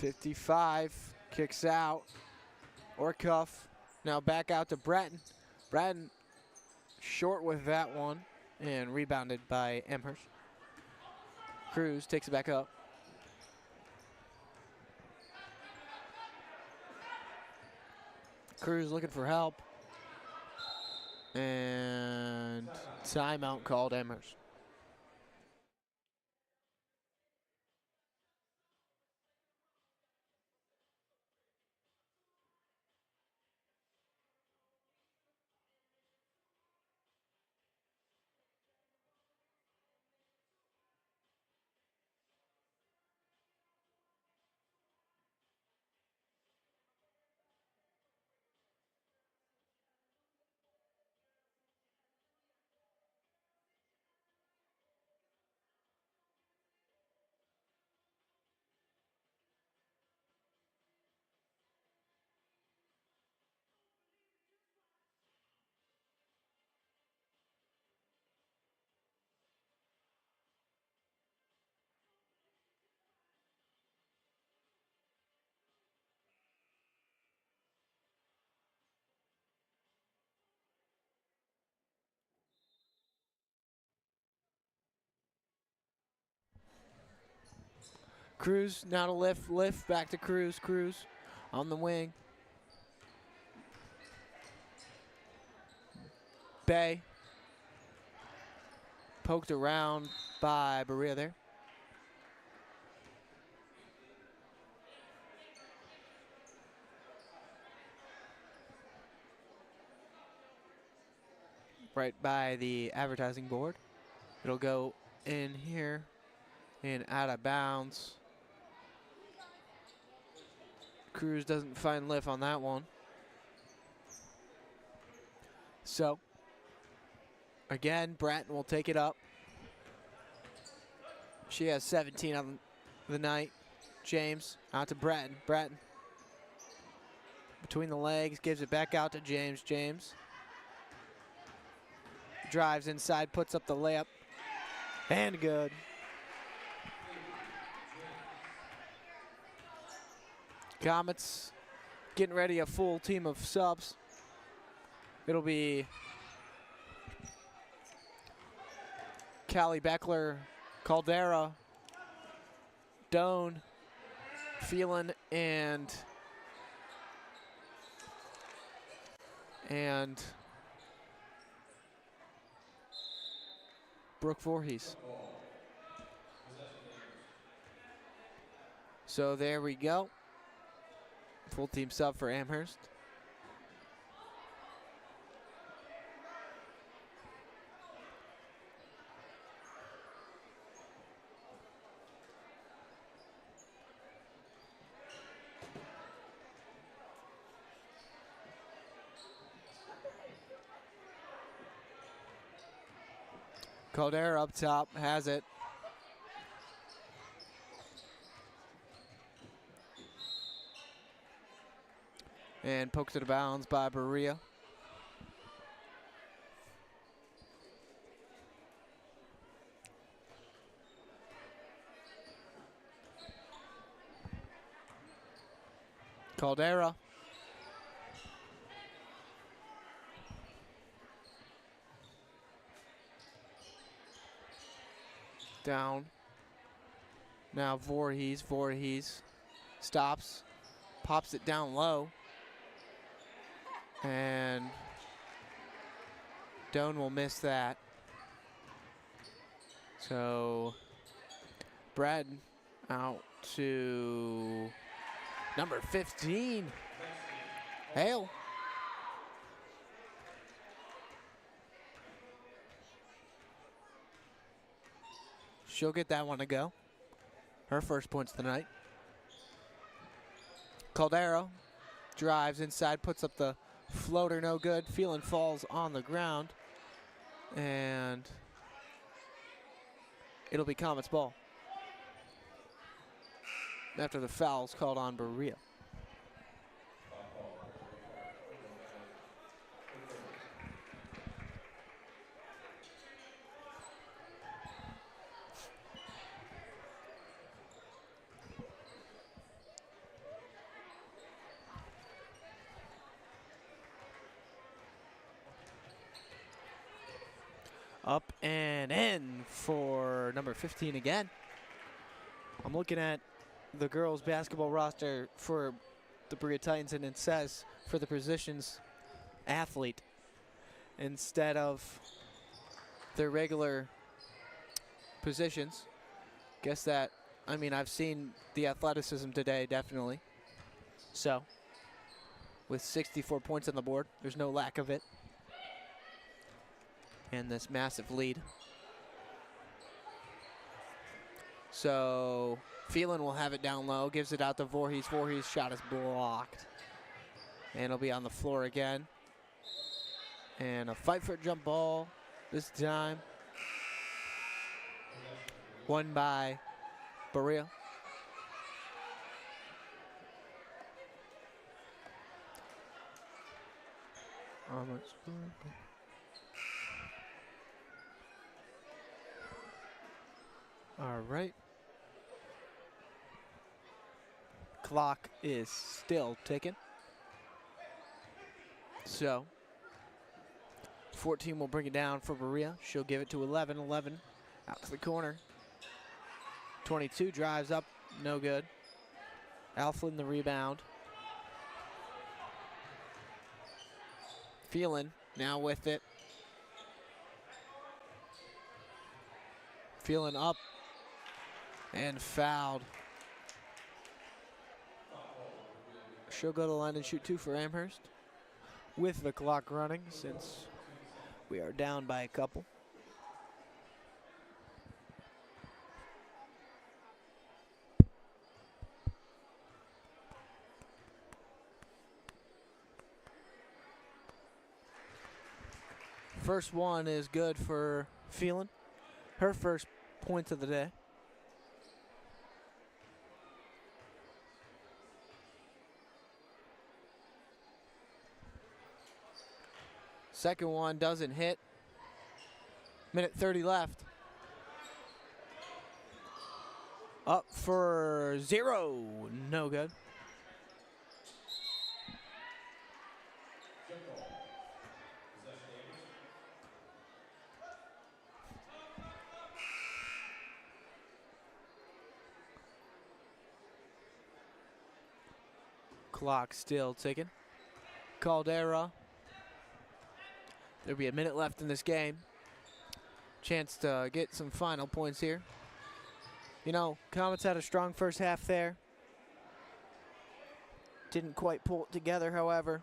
S2: .55, kicks out. Orcuff, now back out to Bratton. Bratton short with that one and rebounded by Amherst. Cruz takes it back up. Cruz looking for help. And timeout called Amherst. Cruz now to lift back to Cruz. Cruz on the wing. Bay poked around by Berea there. Right by the advertising board. It'll go in here and out of bounds. Cruz doesn't find lift on that one. So, again, Bratton will take it up. She has 17 on the night. James out to Bratton. Bratton between the legs, gives it back out to James. James drives inside, puts up the layup, and good. Comets getting ready, a full team of subs. It'll be Callie Beckler, Caldera, Doan, Phelan, and Brooke Voorhees. So there we go. Full team sub for Amherst. Caldera up top, has it. And pokes it out of bounds by Berea. Caldera. Down. Now Voorhees. Voorhees stops. Pops it down low. And Doan will miss that. So Brad out to number 15. Hale. She'll get that one to go. Her first points of the night. Caldero drives inside, puts up the floater, no good. Phelan falls on the ground. And it'll be Comet's ball after the foul's called on Berea. Up and in for number 15 again. I'm looking at the girls' basketball roster for the Berea Titans, and it says for the positions athlete instead of their regular positions. Guess that, I mean, I've seen the athleticism today, definitely. So, with 64 points on the board, there's no lack of it. And this massive lead. So Phelan will have it down low, gives it out to Voorhees. Voorhees' shot is blocked. And it'll be on the floor again. And a fight for a jump ball this time. Won by Berea. All right. Clock is still ticking. So 14 will bring it down for Berea. She'll give it to 11. 11 out to the corner. 22 drives up, no good. Alflin the rebound. Phelan now with it. Phelan up and fouled. She'll go to the line and shoot 2 for Amherst with the clock running since we are down by a couple. First one is good for Phelan. Her first points of the day. Second one doesn't hit. Minute 30 left. Up for 0. No good. Clock still ticking. Caldera. There'll be a minute left in this game. Chance to get some final points here. You know, Comets had a strong first half there. Didn't quite pull it together, however.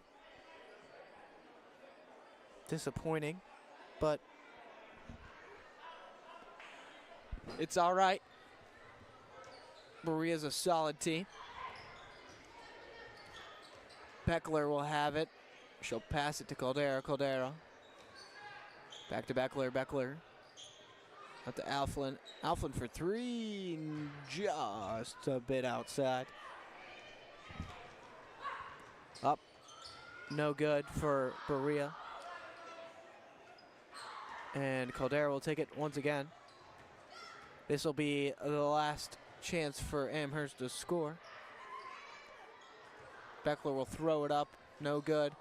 S2: Disappointing, but it's all right. Berea's a solid team. Beckler will have it. She'll pass it to Caldera. Caldera. Back to Beckler. Beckler. Out to Alflin. Alflin for 3. Just a bit outside. Up. No good for Berea. And Caldera will take it once again. This will be the last chance for Amherst to score. Beckler will throw it up. No good.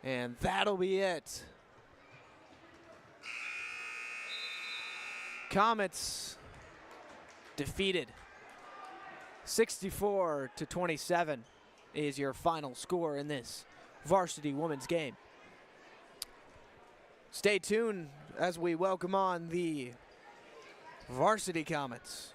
S2: And that'll be it. Comets defeated. 64-27 is your final score in this varsity women's game. Stay tuned as we welcome on the varsity Comets.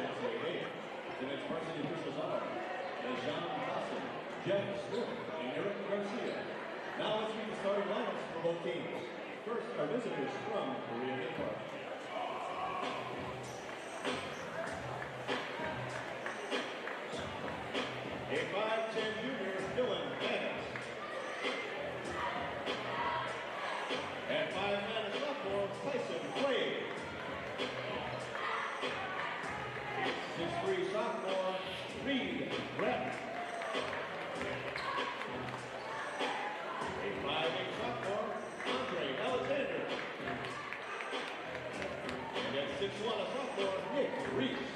S1: NCAA. Tonight's varsity officials are John Dawson, Jeff Smith, and Eric Garcia. Now let's meet the starting lineups for both teams. First, our visitors from Berea-Midpark. A 5'10" junior, Dylan Adams. At 5'9", a sophomore, Tyson Clay. 6'3" sophomore, Reed Brett. A 5'8" sophomore, Andre Alexander. And at 6'1", a sophomore, Nick Reese.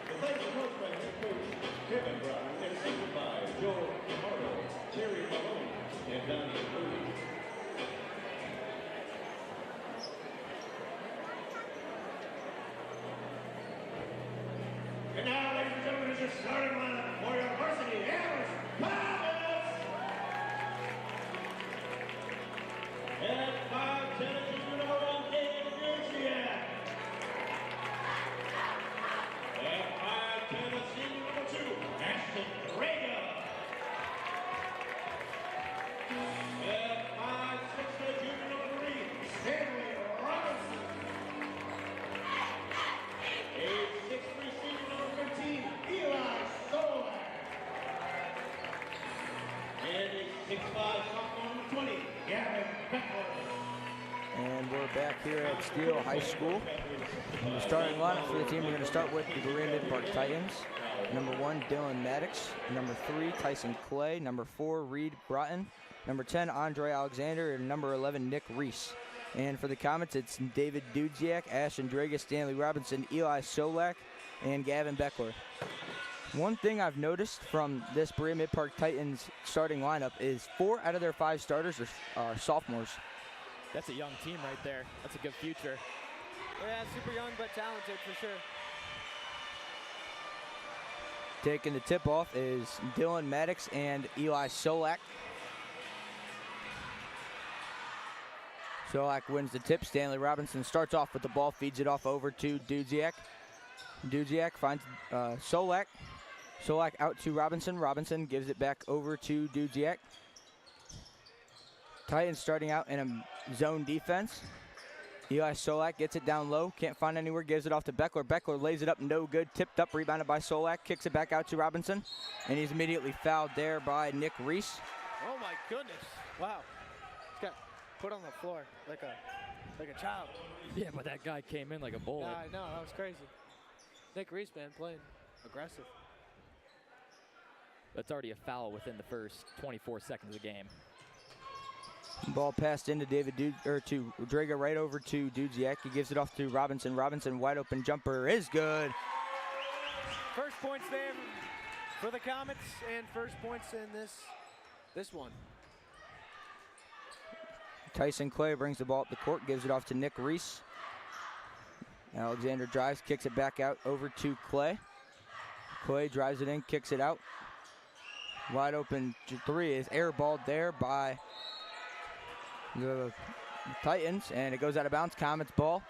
S1: The Titans are coached by head coach Kevin Brown and assisted by Joe Camardo, Terry Malone, and Donnie Moody. And now, ladies and gentlemen, is your starting lineup for your varsity Amherst Pirates. At 5'10", junior number 1, David Duziak. At 5'10", senior number 2, Ashton Draga. At 5'6", junior number 3, Stanley Robinson. A 6'3", senior number 13, Eli Solak. And a 6'5", sophomore number 20, Gavin Beckler.
S3: And we're back here at Steele High School. And the starting lineup for the team, we're going to start with the Berea-Midpark Titans. Number 1, Dylan Maddox. Number 3, Tyson Clay. Number 4, Reed Broughton. Number 10, Andre Alexander. And number 11, Nick Reese. And for the Comets, it's David Duziak, Ashton Draga, Stanley Robinson, Eli Solak, and Gavin Beckler. One thing I've noticed from this Berea-Midpark Titans starting lineup is 4 out of their 5 starters are sophomores.
S4: That's a young team right there. That's a good future.
S2: Yeah, super young but talented for sure.
S3: Taking the tip-off is Dylan Maddox and Eli Solak. Solak wins the tip. Stanley Robinson starts off with the ball, feeds it off over to Duziak. Duziak finds Solak. Solak out to Robinson. Robinson gives it back over to Duziak. Titans starting out in a zone defense. Eli Solak gets it down low, can't find anywhere, gives it off to Beckler. Beckler lays it up, no good, tipped up, rebounded by Solak, kicks it back out to Robinson, and he's immediately fouled there by Nick Reese.
S2: Oh my goodness! Wow, he's got put on the floor like a child.
S4: Yeah, but that guy came in like a bullet.
S2: Yeah, I know, that was crazy. Nick Reese, man, playing aggressive.
S4: That's already a foul within the first 24 seconds of the game.
S3: Ball passed into to Draga, right over to Duziak. He gives it off to Robinson. Robinson, wide open jumper is good.
S2: First points there for the Comets, and first points in this one.
S3: Tyson Clay brings the ball up the court, gives it off to Nick Reese. Alexander drives, kicks it back out over to Clay. Clay drives it in, kicks it out. Wide open 3 is airballed there by the Titans, and it goes out of bounds. Comets ball.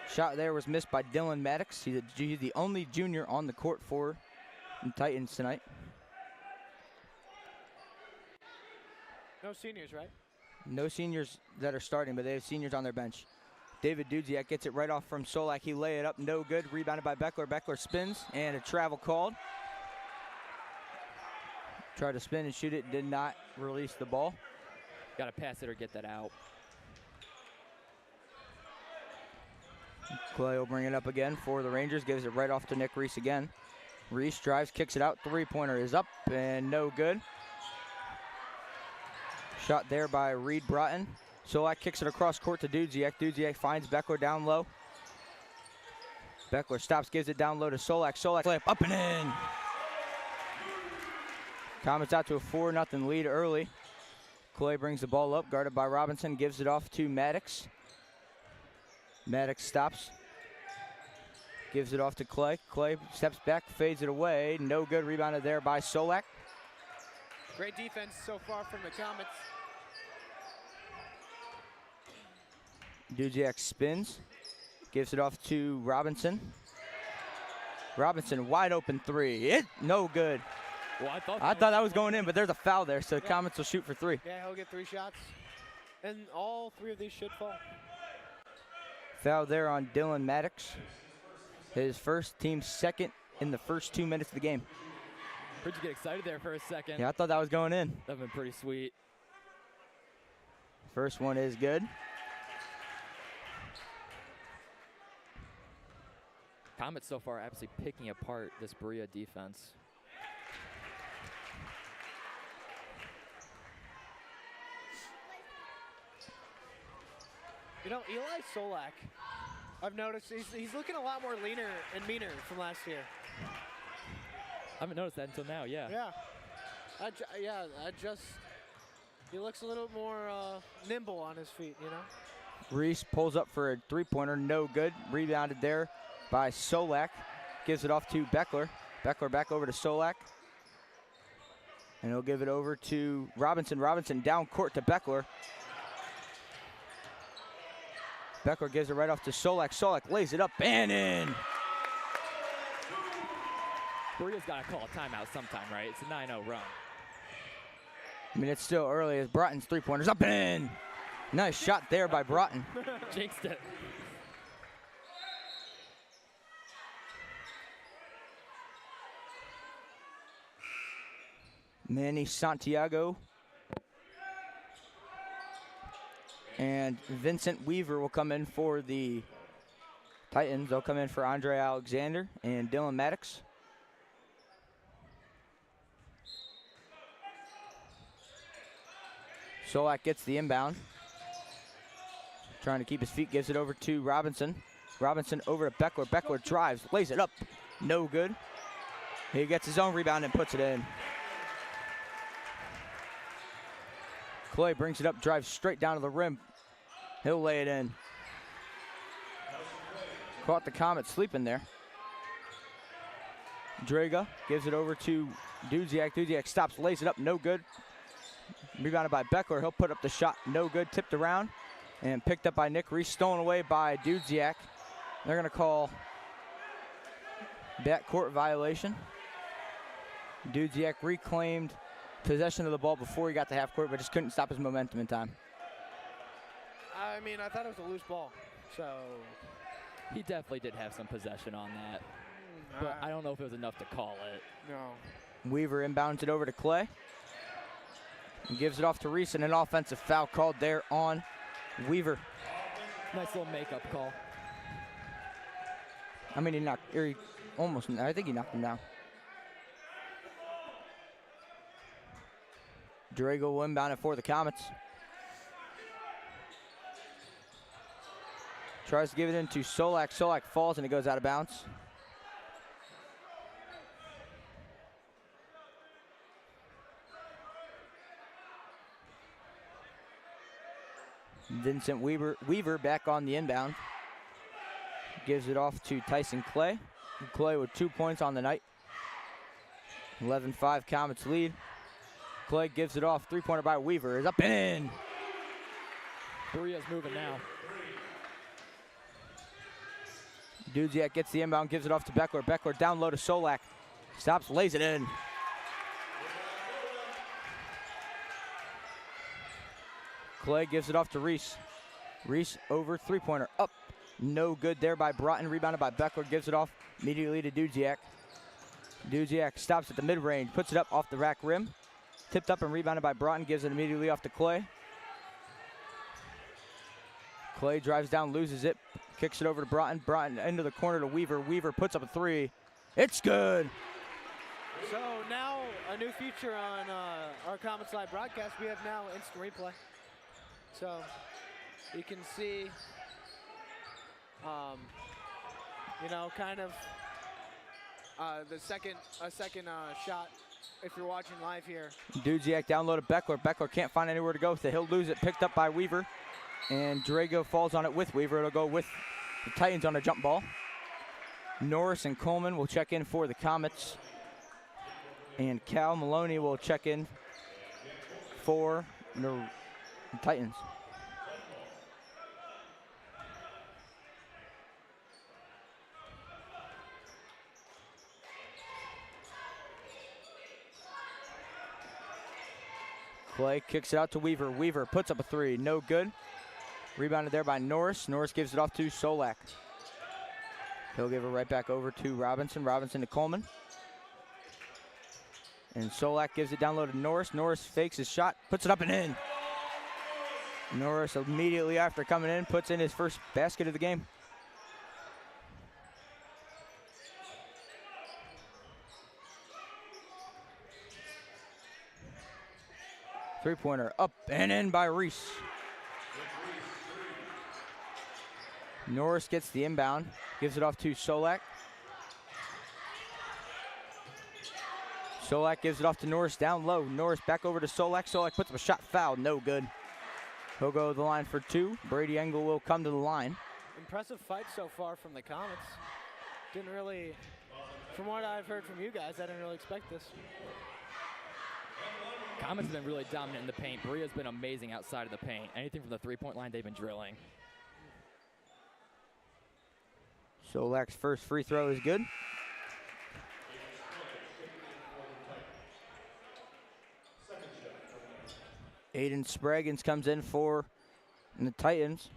S3: Shot there was missed by Dylan Maddox. He's the only junior on the court for the Titans tonight.
S2: No seniors, right?
S3: No seniors that are starting, but they have seniors on their bench. David Duziak gets it right off from Solak. He lay it up, no good. Rebounded by Beckler. Beckler spins, and a travel called. Tried to spin and shoot it, did not release the ball.
S4: Got to pass it or get that out.
S3: Clay will bring it up again for the Rangers. Gives it right off to Nick Reese again. Reese drives, kicks it out. Three-pointer is up and no good. Shot there by Reed Broughton. Solak kicks it across court to Duziak. Duziak finds Beckler down low. Beckler stops, gives it down low to Solak. Solak layup up and in. Comets out to a 4-0 lead early. Clay brings the ball up, guarded by Robinson, gives it off to Maddox. Maddox stops, gives it off to Clay. Clay steps back, fades it away. No good, rebounded there by Solak.
S2: Great defense so far from the Comets.
S3: Duziak spins, gives it off to Robinson. Robinson, wide open three. No good.
S4: Well, I thought
S3: that was going in, but there's a foul there, so the Comets will shoot for 3.
S2: Yeah, he'll get 3 shots. And all 3 of these should fall.
S3: Foul there on Dylan Maddox. His first, team second in the first 2 minutes of the game.
S4: Heard you get excited there for a second.
S3: Yeah, I thought that was going in.
S4: That would have been pretty sweet.
S3: First one is good.
S4: Comets so far absolutely picking apart this Berea defense.
S2: You know, Eli Solak, I've noticed he's looking a lot more leaner and meaner from last year.
S4: I haven't noticed that until now, yeah.
S2: Yeah. He looks a little more nimble on his feet, you know?
S3: Reese pulls up for a 3-pointer, no good. Rebounded there by Solak. Gives it off to Beckler. Beckler back over to Solak. And he'll give it over to Robinson. Robinson down court to Beckler. Beckler gives it right off to Solak. Solak lays it up and in.
S4: Berea's got to call a timeout sometime, right? It's a 9-0 run.
S3: I mean, it's still early as Broughton's 3-pointer's up and in. Nice shot there by Broughton.
S4: Jinxed it.
S3: Manny Santiago and Vincent Weaver will come in for the Titans. They'll come in for Andre Alexander and Dylan Maddox. Solak gets the inbound. Trying to keep his feet, gives it over to Robinson. Robinson over to Beckler. Beckler drives, lays it up. No good. He gets his own rebound and puts it in. Clay brings it up, drives straight down to the rim. He'll lay it in. Caught the Comet sleeping there. Draga gives it over to Dudziak. Dudziak stops, lays it up, no good. Rebounded by Beckler. He'll put up the shot, no good. Tipped around and picked up by Nick Reese. Stolen away by Dudziak. They're going to call backcourt violation. Dudziak reclaimed possession of the ball before he got to half court, but just couldn't stop his momentum in time.
S2: I mean, I thought it was a loose ball, so.
S4: He definitely did have some possession on that, but I don't know if it was enough to call it.
S2: No.
S3: Weaver inbounds it over to Clay. And gives it off to Reese, and an offensive foul called there on Weaver.
S4: Nice little makeup call.
S3: I mean, I think he knocked him down. Drago will inbound it for the Comets. Tries to give it into Solak. Solak falls and it goes out of bounds. Vincent Weaver back on the inbound. Gives it off to Tyson Clay. Clay with 2 points on the night. 11-5 Comets lead. Clay gives it off. 3-pointer by Weaver is up and in.
S4: Berea's moving now.
S3: Dudziak gets the inbound, gives it off to Beckler. Beckler down low to Solak. Stops, lays it in. Clay gives it off to Reese. Reese over, 3-pointer up. No good there by Broughton. Rebounded by Beckler. Gives it off immediately to Dudziak. Dudziak stops at the mid-range, puts it up off the rack rim. Tipped up and rebounded by Broughton. Gives it immediately off to Clay. Clay drives down, loses it. Kicks it over to Broughton. Broughton into the corner to Weaver. Weaver puts up a 3. It's good.
S2: So now a new feature on our Comets Live broadcast. We have now instant replay. So you can see, kind of a second shot if you're watching live here.
S3: Dudziak down low to Beckler. Beckler can't find anywhere to go with it. He'll lose it. Picked up by Weaver. And Drago falls on it with Weaver. It'll go with the Titans on a jump ball. Norris and Coleman will check in for the Comets. And Cal Maloney will check in for the Titans. Clay kicks it out to Weaver. Weaver puts up a three. No good. Rebounded there by Norris. Norris gives it off to Solak. He'll give it right back over to Robinson. Robinson to Coleman. And Solak gives it down low to Norris. Norris fakes his shot, puts it up and in. Norris immediately after coming in puts in his first basket of the game. Three-pointer up and in by Reese. Norris gets the inbound, gives it off to Solak. Solak gives it off to Norris down low. Norris back over to Solak. Solak puts up a shot, foul, no good. He'll go to the line for two. Brady Engel will come to the line.
S2: Impressive fight so far from the Comets. Didn't really, from what I've heard from you guys, I didn't really expect this.
S4: Comets have been really dominant in the paint. Berea's been amazing outside of the paint. Anything from the three-point line, they've been drilling.
S3: Solak's first free throw is good. Aiden Spraggins comes in for the Titans.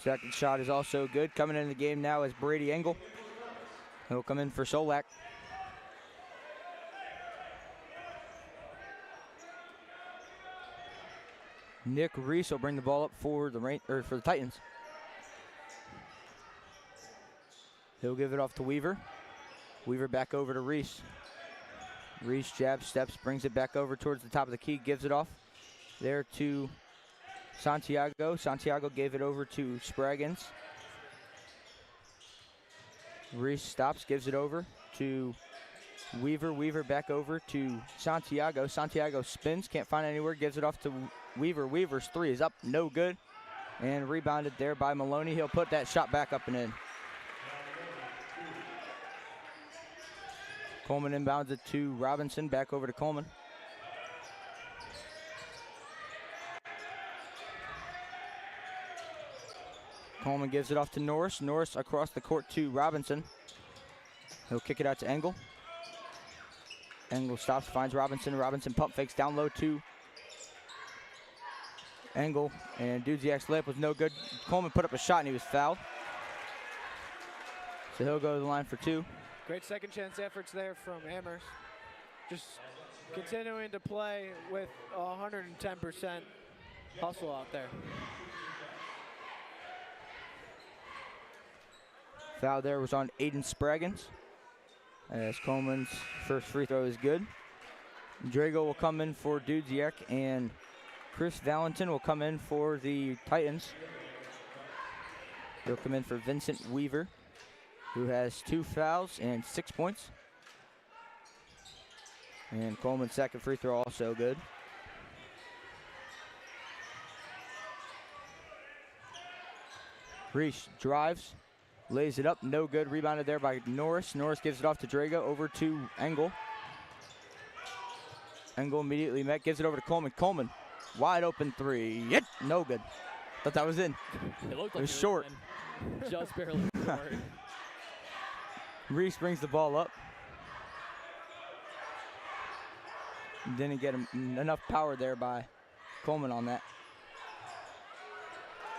S3: Second shot is also good. Coming into the game now is Brady Engel. He'll come in for Solak. Nick Reese will bring the ball up for the Titans. He'll give it off to Weaver. Weaver back over to Reese. Reese jab steps, brings it back over towards the top of the key, gives it off there to Santiago. Santiago gave it over to Spraggins. Reese stops, gives it over to Weaver. Weaver back over to Santiago. Santiago spins, can't find it anywhere, gives it off to Weaver. Weaver's three is up, no good. And rebounded there by Maloney. He'll put that shot back up and in. Coleman inbounds it to Robinson, back over to Coleman. Coleman gives it off to Norris. Norris across the court to Robinson. He'll kick it out to Engel. Engel stops, finds Robinson. Robinson pump fakes down low to Engel. And Dudziak's layup was no good. Coleman put up a shot and he was fouled. So he'll go to the line for two.
S2: Great second chance efforts there from Amherst. Just continuing to play with 110% hustle out there.
S3: Foul there was on Aiden Spraggins. As Coleman's first free throw is good. Drago will come in for Dudziak, and Chris Valentin will come in for the Titans. He'll come in for Vincent Weaver, who has 2 fouls and 6 points. And Coleman's second free throw also good. Reese drives, lays it up, no good. Rebounded there by Norris. Norris gives it off to Drago, over to Engel. Engel immediately met, gives it over to Coleman. Coleman, wide open three. Yep, no good. Thought that was in.
S4: It looked like
S3: it was short.
S4: Just barely short.
S3: Reese brings the ball up. Didn't get enough power there by Coleman on that.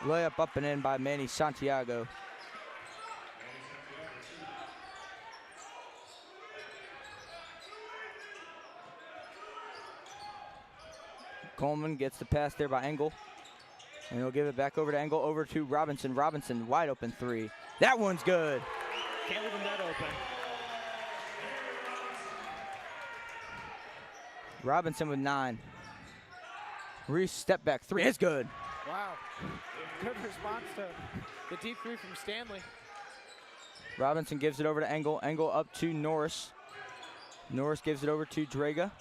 S3: Layup up and in by Manny Santiago. Coleman gets the pass there by Engel. And he'll give it back over to Engel, over to Robinson. Robinson, wide open three. That one's good.
S2: Can't leave him that open.
S3: Robinson with 9. Reese step back three. It's good.
S2: Wow. Good response to the deep three from Stanley.
S3: Robinson gives it over to Engel. Engel up to Norris. Norris gives it over to Drago.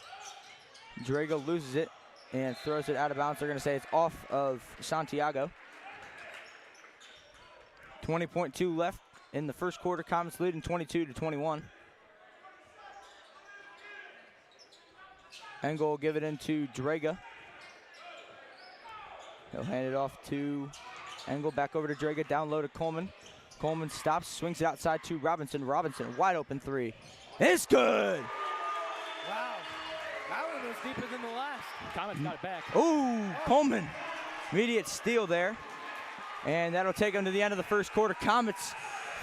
S3: Drago loses it and throws it out of bounds. They're going to say it's off of Santiago. 20.2 left in the first quarter. Comets leading 22-21. Engel will give it into Drago. He'll hand it off to Engel back over to Draga, down low to Coleman. Coleman stops, swings it outside to Robinson. Robinson, wide open three. It's good!
S4: Wow. That one was deeper than the last. Comets got it back.
S3: Ooh, Coleman. Immediate steal there. And that'll take them to the end of the first quarter. Comets,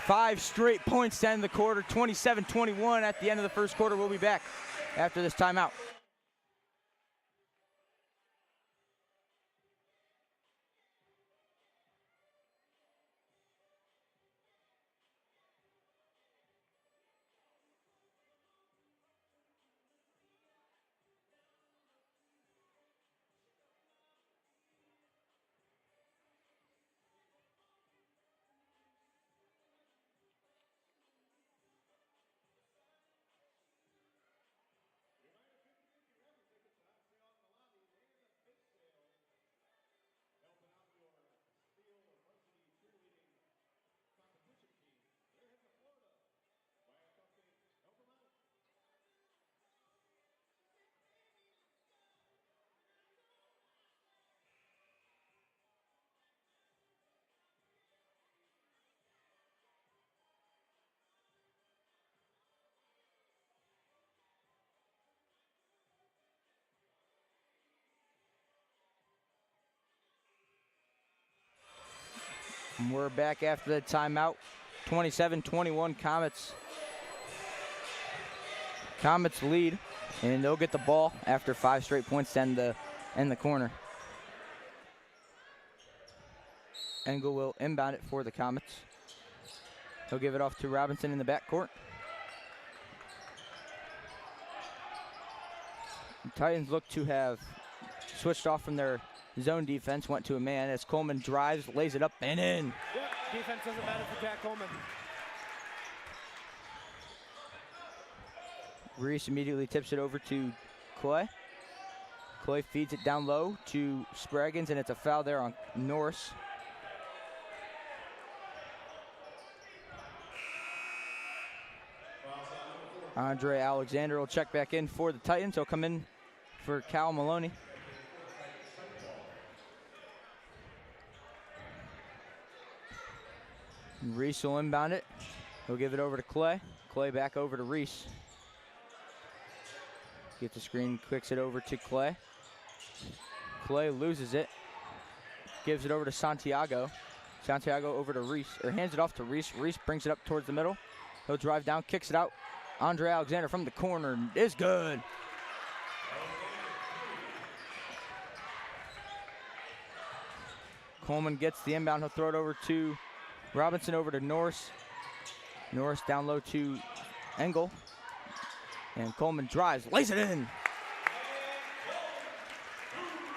S3: 5 straight points to end the quarter, 27-21 at the end of the first quarter. We'll be back after this timeout. And we're back after the timeout. 27-21 Comets. Comets lead, and they'll get the ball after 5 straight points to end the corner. Engel will inbound it for the Comets. He'll give it off to Robinson in the backcourt. The Titans look to have switched off from their zone defense, went to a man as Coleman drives, lays it up and in.
S4: Yep, defense doesn't matter for Jack Coleman.
S3: Reese immediately tips it over to Clay. Clay feeds it down low to Spraggins, and it's a foul there on Norris. Andre Alexander will check back in for the Titans. He'll come in for Cal Maloney. Reese will inbound it. He'll give it over to Clay. Clay back over to Reese. Gets the screen, clicks it over to Clay. Clay loses it. Gives it over to Santiago. Santiago over to Reese, or hands it off to Reese. Reese brings it up towards the middle. He'll drive down, kicks it out. Andre Alexander from the corner is good. Coleman gets the inbound. He'll throw it over to Robinson, over to Norris. Norris down low to Engel. And Coleman drives, lays it in.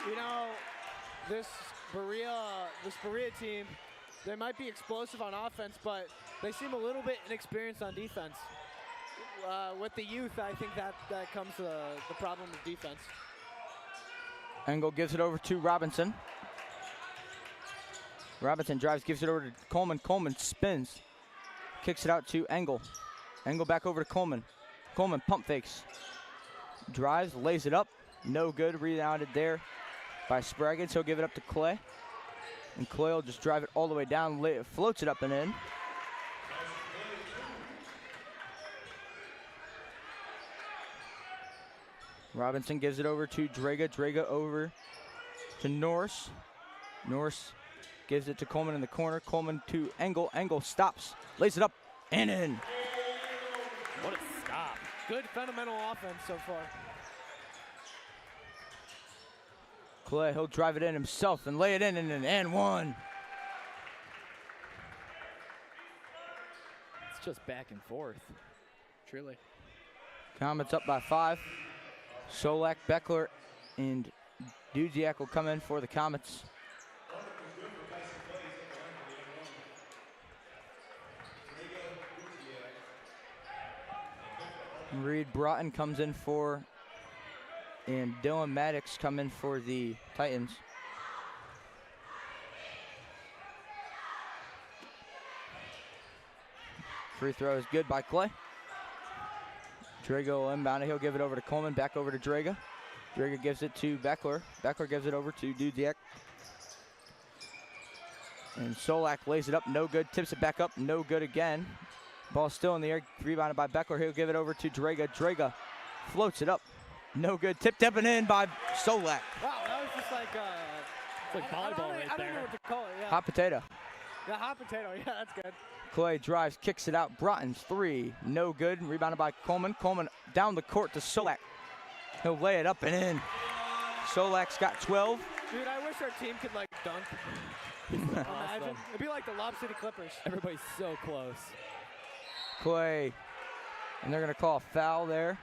S5: You know, this Berea team, they might be explosive on offense, but they seem a little bit inexperienced on defense. With the youth, I think that comes the problem with defense.
S3: Engel gives it over to Robinson. Robinson drives, gives it over to Coleman. Coleman spins, kicks it out to Engel. Engel back over to Coleman. Coleman pump fakes, drives, lays it up. No good, rebounded there by Spraggins. He'll give it up to Clay. And Clay will just drive it all the way down, floats it up and in. Robinson gives it over to Draga. Draga over to Norris. Norris gives it to Coleman in the corner. Coleman to Engel. Engel stops, lays it up and in.
S4: What a stop.
S5: Good fundamental offense so far.
S3: Clay, he'll drive it in himself and lay it in and one.
S4: It's just back and forth.
S5: Truly.
S3: Comets up by 5. Solak, Beckler, and Dudziak will come in for the Comets. Reed Broughton comes in for, and Dylan Maddox come in for the Titans. Free throw is good by Clay. Draga will inbound it. He'll give it over to Coleman, back over to Draga. Draga gives it to Beckler. Beckler gives it over to Dudziak. And Solak lays it up, no good. Tips it back up, no good again. Ball still in the air, rebounded by Beckler. He'll give it over to Draga. Draga floats it up, no good. Tipped up and in by Solak.
S5: Wow, that was just like
S4: It's like volleyball right
S5: I
S4: there.
S5: don't know what to call it. Yeah.
S3: Hot potato.
S5: Yeah, hot potato. Yeah, that's good.
S3: Clay drives, kicks it out. Broughton's three, no good. Rebounded by Coleman. Coleman down the court to Solak. He'll lay it up and in. Solak's got 12.
S5: Dude, I wish our team could like dunk. Imagine. It'd be like the Lob City Clippers.
S4: Everybody's so close.
S3: Clay, and they're gonna call a foul there.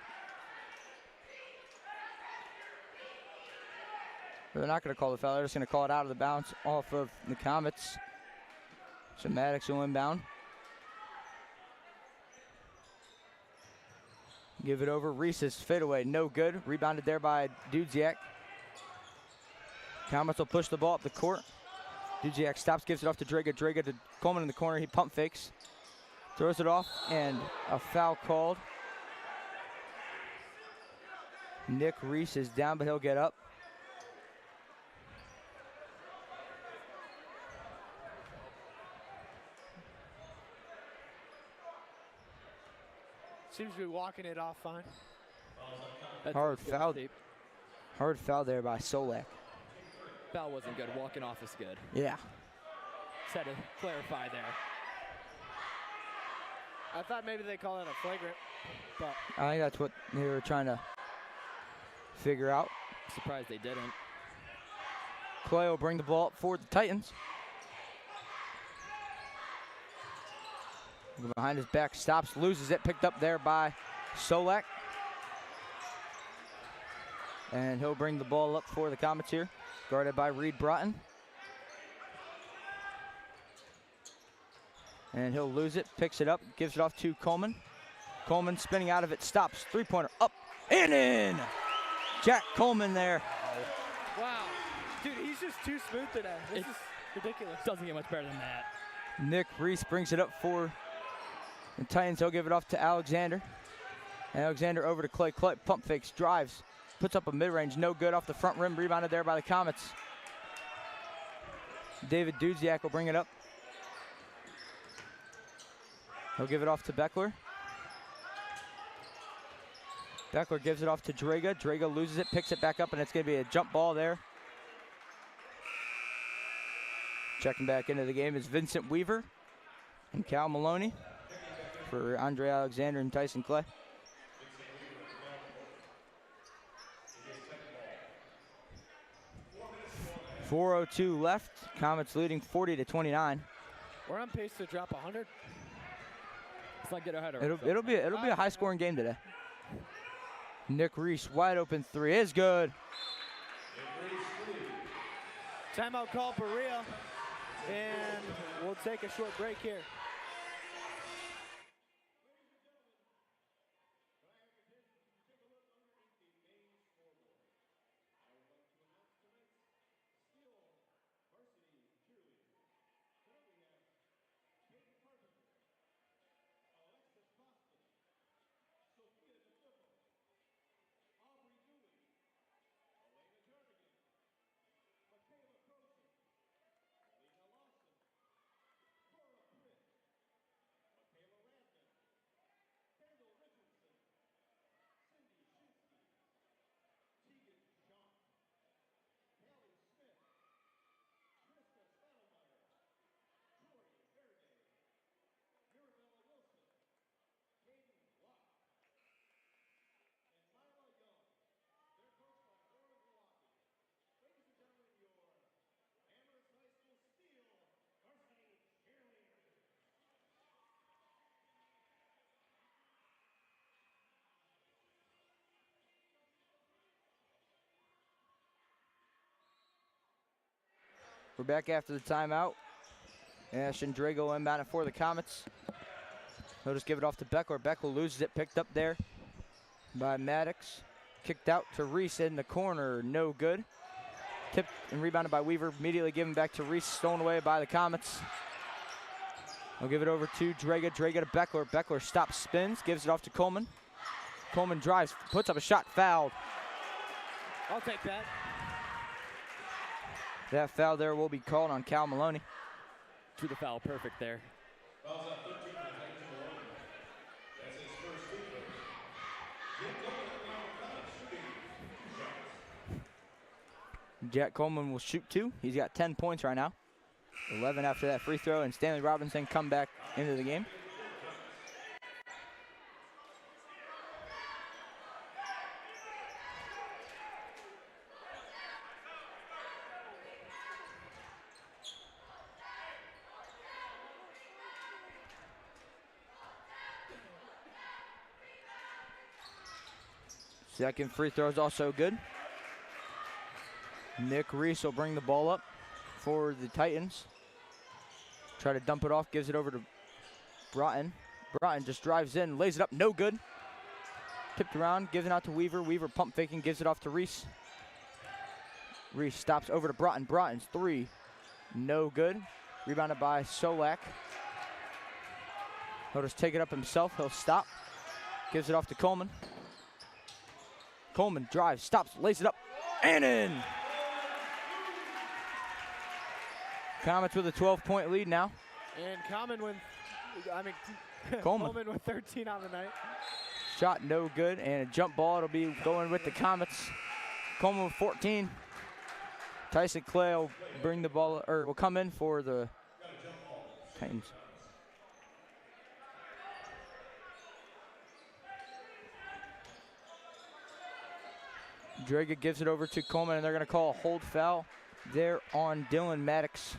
S3: They're not gonna call the foul, they're just gonna call it out of the bounce off of the Comets. So Maddox will inbound. Give it over, Reese's fadeaway, no good. Rebounded there by Dudziak. Comets will push the ball up the court. Dudziak stops, gives it off to Draga. Draga to Coleman in the corner, he pump fakes. Throws it off, and a foul called. Nick Reese is down, but he'll get up.
S5: Seems to be walking it off fine.
S3: Hard foul there by Solak.
S4: Foul wasn't good. Walking off is good.
S3: Yeah.
S4: Just had to clarify there.
S5: I thought maybe they call it a flagrant, but
S3: I think that's what they were trying to figure out.
S4: Surprised they didn't.
S3: Clay will bring the ball up for the Titans. Behind his back, stops, loses it, picked up there by Solak. And he'll bring the ball up for the Comets here, guarded by Reed Broughton. And he'll lose it, picks it up, gives it off to Coleman. Coleman spinning out of it, stops, three-pointer, up and in! Jack Coleman there.
S5: wow. Dude, he's just too smooth today. This is ridiculous.
S4: Doesn't get much better than that.
S3: Nick Reese brings it up for the Titans. He'll give it off to Alexander. Alexander over to Clay. Clay pump fakes, drives, puts up a mid-range, no good off the front rim, rebounded there by the Comets. David Dudziak will bring it up. He'll give it off to Beckler. Beckler gives it off to Draga. Draga loses it, picks it back up, and it's going to be a jump ball there. Checking back into the game is Vincent Weaver and Cal Maloney for Andre Alexander and Tyson Clay. .402 left. Comets leading 40-29.
S5: We're on pace to drop 100.
S4: Let's not get ahead of
S3: It'll be a high-scoring game today. Nick Reese, wide open three is good.
S5: Timeout call, Berea. And we'll take a short break here.
S3: We're back after the timeout. Ashton Drago inbound for the Comets. He'll just give it off to Beckler. Beckler loses it, picked up there by Maddox. Kicked out to Reese in the corner, no good. Tipped and rebounded by Weaver, immediately given back to Reese, stolen away by the Comets. We'll give it over to Draga. Draga to Beckler. Beckler stops, spins, gives it off to Coleman. Coleman drives, puts up a shot, fouled.
S5: I'll take that.
S3: That foul there will be called on Cal Maloney.
S4: drew the foul perfect there.
S1: Fouls out 13 for the Titans in Oregon. That's his first free throw. Jim Coleman now shooting 2 shots.
S3: Jack Coleman will shoot 2. He's got 10 points right now. 11 after that free throw, and Stanley Robinson come back into the game. Second free throw is also good. Nick Reese will bring the ball up for the Titans. Try to dump it off, gives it over to Broughton. Broughton just drives in, lays it up, no good. Tipped around, gives it out to Weaver. Weaver pump faking, gives it off to Reese. Reese stops over to Broughton. Broughton's 3, no good. Rebounded by Solak. He'll just take it up himself, he'll stop. Gives it off to Coleman. Coleman drives, stops, lays it up, and in. Comets with a 12-point lead now.
S5: And Coleman with 13 on the night.
S3: Shot no good, and a jump ball. It'll be going with the Comets. Coleman with 14. Tyson Clay will bring the ball, or will come in for the Titans. Draga gives it over to Coleman, and they're going to call a hold foul there on Dylan Maddox.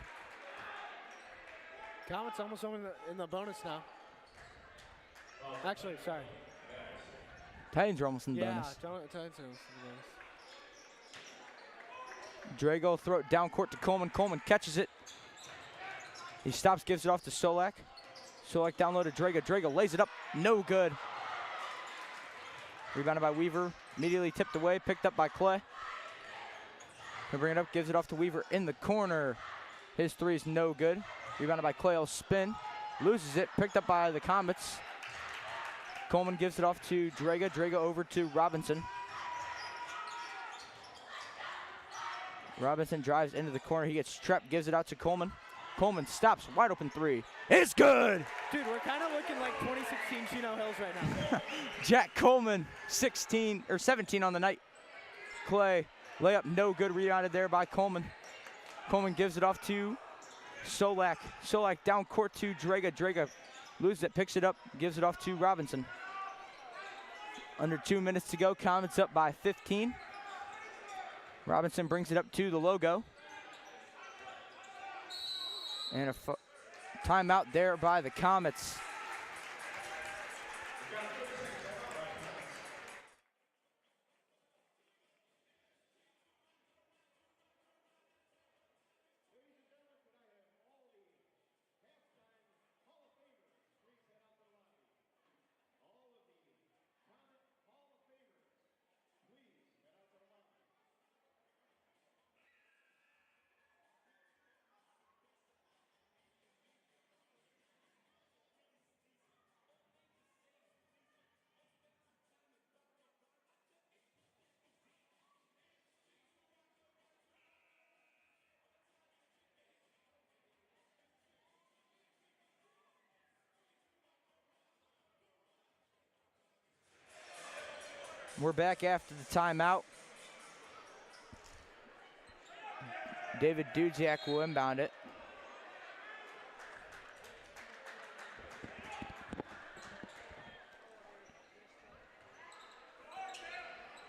S5: Comets almost in the bonus now. Actually, sorry.
S3: Titans are almost in the bonus.
S5: Yeah, Titans are almost in the bonus.
S3: Drago will throw it down court to Coleman. Coleman catches it. He stops, gives it off to Solak. Solak down low to Drago. Drago lays it up, no good. Rebounded by Weaver. Immediately tipped away, picked up by Clay. He'll bring it up, gives it off to Weaver in the corner. His 3 is no good. Rebounded by Clay, he'll spin. Loses it, picked up by the Comets. Coleman gives it off to Draga. Draga over to Robinson. Robinson drives into the corner. He gets trapped, gives it out to Coleman. Coleman stops, wide open 3. It's good!
S5: Dude, we're kind of looking like 2016 Chino Hills right now.
S3: Jack Coleman, 17 on the night. Clay, layup no good, rebounded there by Coleman. Coleman gives it off to Solak. Solak down court to Draga. Draga loses it, picks it up, gives it off to Robinson. Under 2 minutes to go, Comets up by 15. Robinson brings it up to the logo. And a timeout there by the Comets. We're back after the timeout. David Dudziak will inbound it.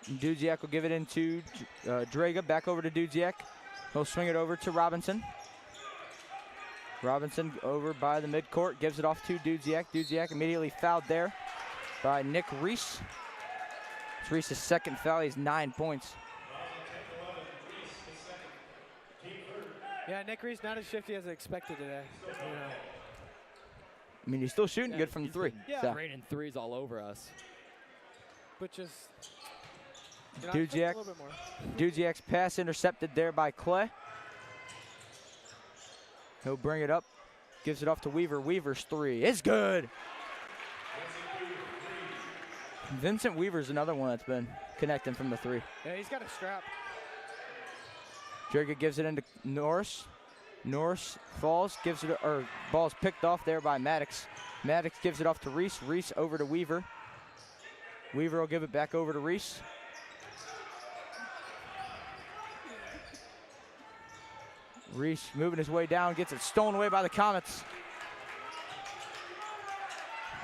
S3: Dudziak will give it into Draga, back over to Dudziak. He'll swing it over to Robinson. Robinson over by the midcourt, gives it off to Dudziak. Dudziak immediately fouled there by Nick Reese. It's Reese's second foul. He's 9 points.
S5: Yeah, Nick Reese not as shifty as expected today.
S3: I mean, he's still shooting good from the 3.
S5: Yeah.
S3: So.
S4: Raining 3s all over us.
S5: But just
S3: Dudziak.
S5: a little bit more.
S3: Dudziak's pass intercepted there by Clay. He'll bring it up, gives it off to Weaver. Weaver's 3 is good. Vincent Weaver's another one that's been connecting from the 3.
S5: Yeah, he's got a strap.
S3: Draga gives it into Norris. Norris falls, gives it, or ball's picked off there by Maddox. Maddox gives it off to Reese. Reese over to Weaver. Weaver will give it back over to Reese. Reese moving his way down, gets it stolen away by the Comets.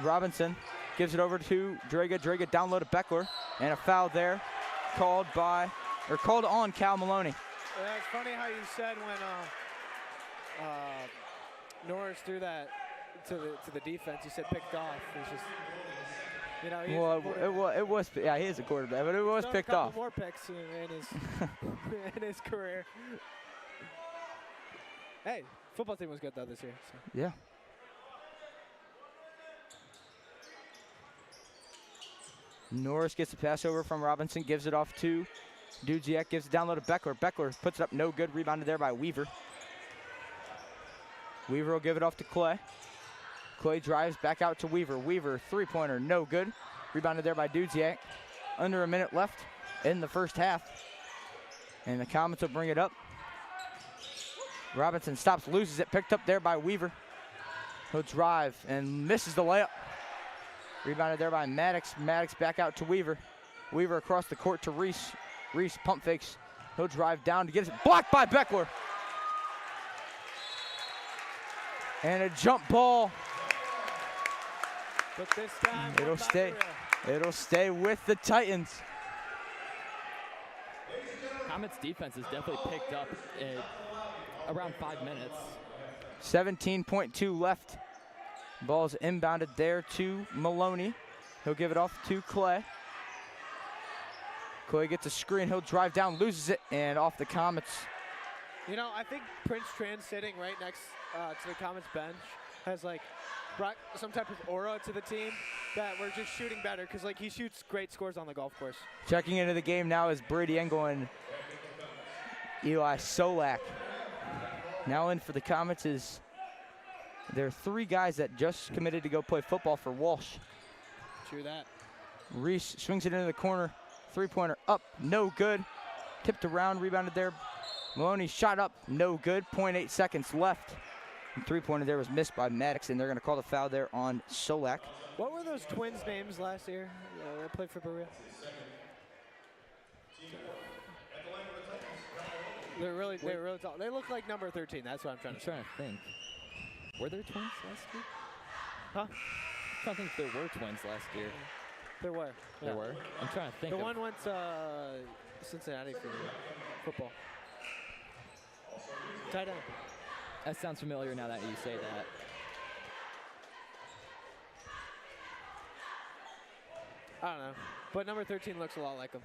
S3: Robinson gives it over to Draga. Draga down low to Beckler, and a foul there called on Cal Maloney.
S5: Yeah, it's funny how you said when Norris threw that to the defense, you said picked off. It's just, you know,
S3: well, it was, yeah, he is a quarterback, but it was picked off.
S5: More picks in his in his career. Hey, football team was good though this year. So.
S3: Yeah. Norris gets the pass over from Robinson, gives it off to Dudziak, gives it down low to Beckler. Beckler puts it up, no good, rebounded there by Weaver. Weaver will give it off to Clay. Clay drives back out to Weaver. Weaver, three-pointer, no good. Rebounded there by Dudziak. Under a minute left in the first half. And the Comets will bring it up. Robinson stops, loses it, picked up there by Weaver. He'll drive and misses the layup. Rebounded there by Maddox. Maddox back out to Weaver. Weaver across the court to Reese. Reese pump fakes. He'll drive down to get it. Blocked by Beckler. And a jump ball.
S5: But this time
S3: It'll stay with the Titans.
S4: Comets defense has definitely picked up around 5 minutes.
S3: 17.2 left. Ball's inbounded there to Maloney. He'll give it off to Clay. Clay gets a screen. He'll drive down, loses it, and off the Comets.
S5: You know, I think Prince Tran sitting right next to the Comets bench has like brought some type of aura to the team that we're just shooting better because like he shoots great scores on the golf course.
S3: Checking into the game now is Brady Engel and Eli Solak. Now in for the Comets is there are 3 guys that just committed to go play football for Walsh.
S5: True that.
S3: Reese swings it into the corner. Three-pointer up, no good. Tipped around, rebounded there. Maloney shot up, no good. 0.8 seconds left. And three-pointer there was missed by Maddox, and they're going to call the foul there on Solak.
S5: What were those twins' names last year? They played for Berea. They're really tall. They look like number 13. That's what I'm trying to say.
S4: I'm trying to think. Were there twins last year?
S5: Huh?
S4: I'm trying to think if there were twins last year.
S5: There were.
S4: There were? I'm trying to think.
S5: The one went to Cincinnati for football. Tight end.
S4: That sounds familiar now that you say that.
S5: I don't know. But number 13 looks a lot like him.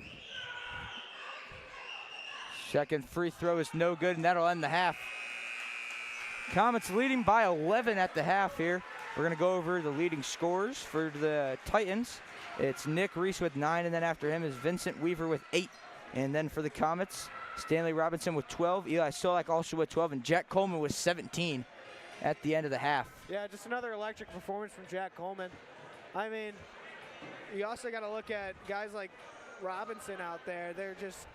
S3: Second free throw is no good, and that'll end the half. Comets leading by 11 at the half here. We're going to go over the leading scorers for the Titans. It's Nick Reese with 9, and then after him is Vincent Weaver with 8. And then for the Comets, Stanley Robinson with 12, Eli Solak also with 12, and Jack Coleman with 17 at the end of the half.
S5: Yeah, just another electric performance from Jack Coleman. I mean, you also got to look at guys like Robinson out there. They're just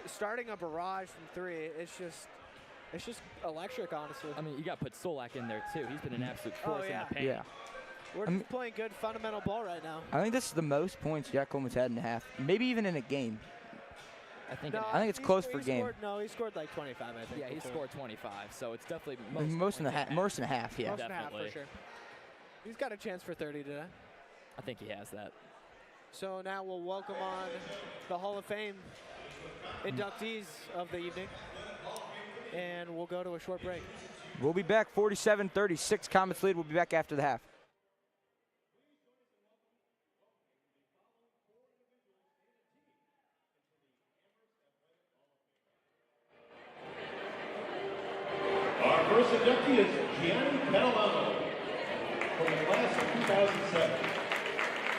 S5: starting a barrage from 3. It's just electric, honestly.
S4: I mean, you got to put Solak in there, too. He's been an absolute force in the paint.
S3: Yeah.
S5: We're just playing good fundamental ball right now.
S3: I think this is the most points Jack Coleman's had in a half, maybe even in a game.
S4: I think
S3: it's close for game.
S5: He scored like 25, I think.
S4: Yeah, he scored 25, so it's definitely
S3: most in a half. Most in a half, yeah.
S5: Most in a half, for sure. He's got a chance for 30 today.
S4: I think he has that.
S5: So now we'll welcome on the Hall of Fame inductees of the evening, and we'll go to a short break.
S3: We'll be back. 47-36, Comets lead. We'll be back after the half.
S1: Our first inductee is Gianni Catalano from the class of 2007.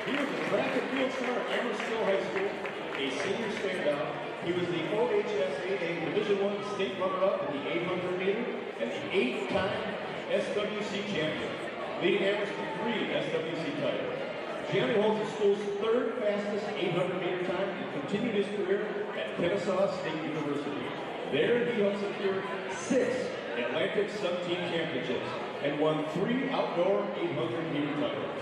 S1: He was a track and field star at Amherst High School, a senior standout. He was the OHSAA Division I state runner-up in the 800 meter and the 8-time SWC champion, leading Amherst to 3 SWC titles. Gianni holds the school's 3rd fastest 800 meter time and continued his career at Kennesaw State University. There he helped secure 6 Atlantic Sub-Team Championships and won 3 outdoor 800-meter titles.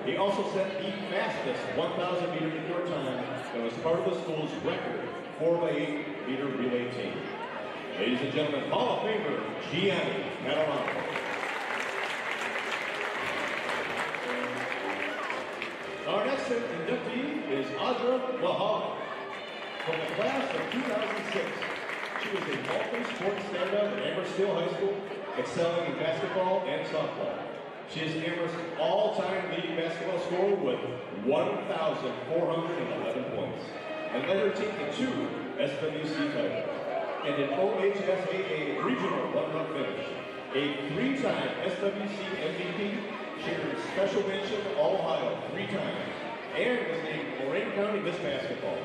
S1: He also set the fastest 1,000-meter indoor time and was part of the school's record 4x8-meter relay team. Ladies and gentlemen, Hall of Famer Gianni Catalano. Our next inductee is Audra Wahal. From the class of 2006, she was a multi-sport standout at Amherst High School, excelling in basketball and softball. She is Amherst's all-time leading basketball scorer with 1,411 points, and led her team to 2 SWC titles, and an OHSAA regional runner-up finish. A 3-time SWC MVP, she earned special mention All-Ohio 3 times, and was named Lorain County Miss Basketball.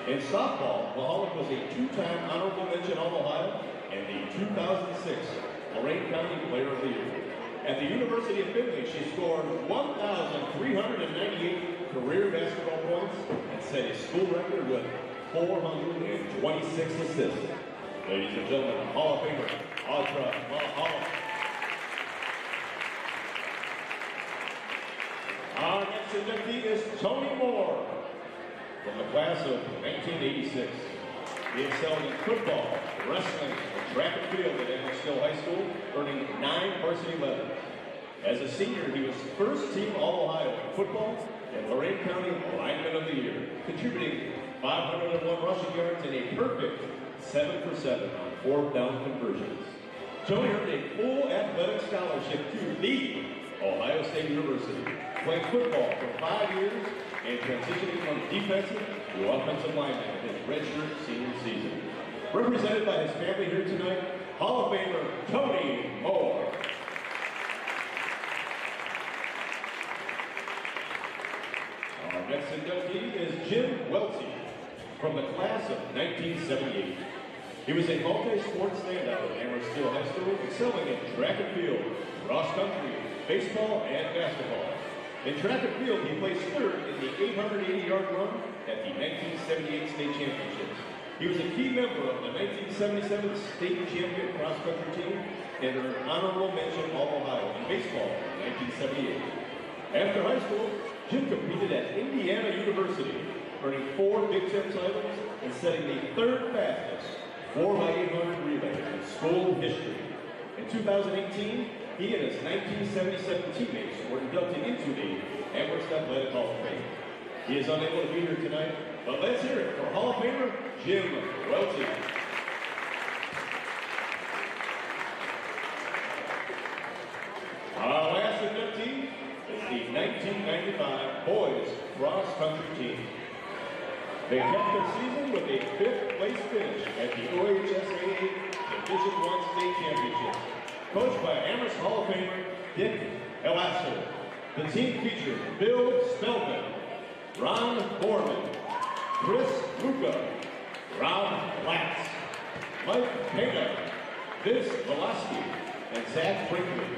S1: In softball, Mahalik was a 2-time honorable mention All-Ohio and the 2006 Lorain County Player of the Year. At the University of Findlay, she scored 1,398 career basketball points and set a school record with 426 assists. Ladies and gentlemen, Hall of Famer Audra Mahal. Our next inductee is Tony Moore. From the class of 1986, he excelled in football, wrestling, and track and field at Amherst High School, earning 9 varsity letters. As a senior, he was first team All-Ohio in football and Lorain County Lineman of the Year, contributing 501 rushing yards and a perfect 7 for 7 on 4th down conversions. Tony earned a full athletic scholarship to the Ohio State University, playing football for 5 years and transitioning from defensive to offensive lineman in his redshirt senior season. Represented by his family here tonight, Hall of Famer Tony Moore. Our next inductee is Jim Welty, from the class of 1978. He was a multi-sport standout at Amherst High School, excelling in track and field, cross country, baseball, and basketball. In track and field, he placed 3rd in the 880-yard run at the 1978 state championships. He was a key member of the 1977 state champion cross-country team and earned honorable mention All-Ohio in baseball in 1978. After high school, Jim competed at Indiana University, earning 4 Big Ten titles and setting the 3rd fastest 4x800 relay in school history. In 2018, he and his 1977 teammates were inducted into the Amherst Athletic Hall of Fame. He is unable to be here tonight, but let's hear it for Hall of Famer Jim Welty. Our last inductee is the 1995 boys cross-country team. They kept their season with a 5th place finish at the OHSAA Division I State Championship. Coached by Amherst Hall of Famer Dick Elasser. The team featured Bill Spelman, Ron Borman, Chris Luca, Rob Latz, Mike Pena, Vince Velasquez, and Zach Brinkley.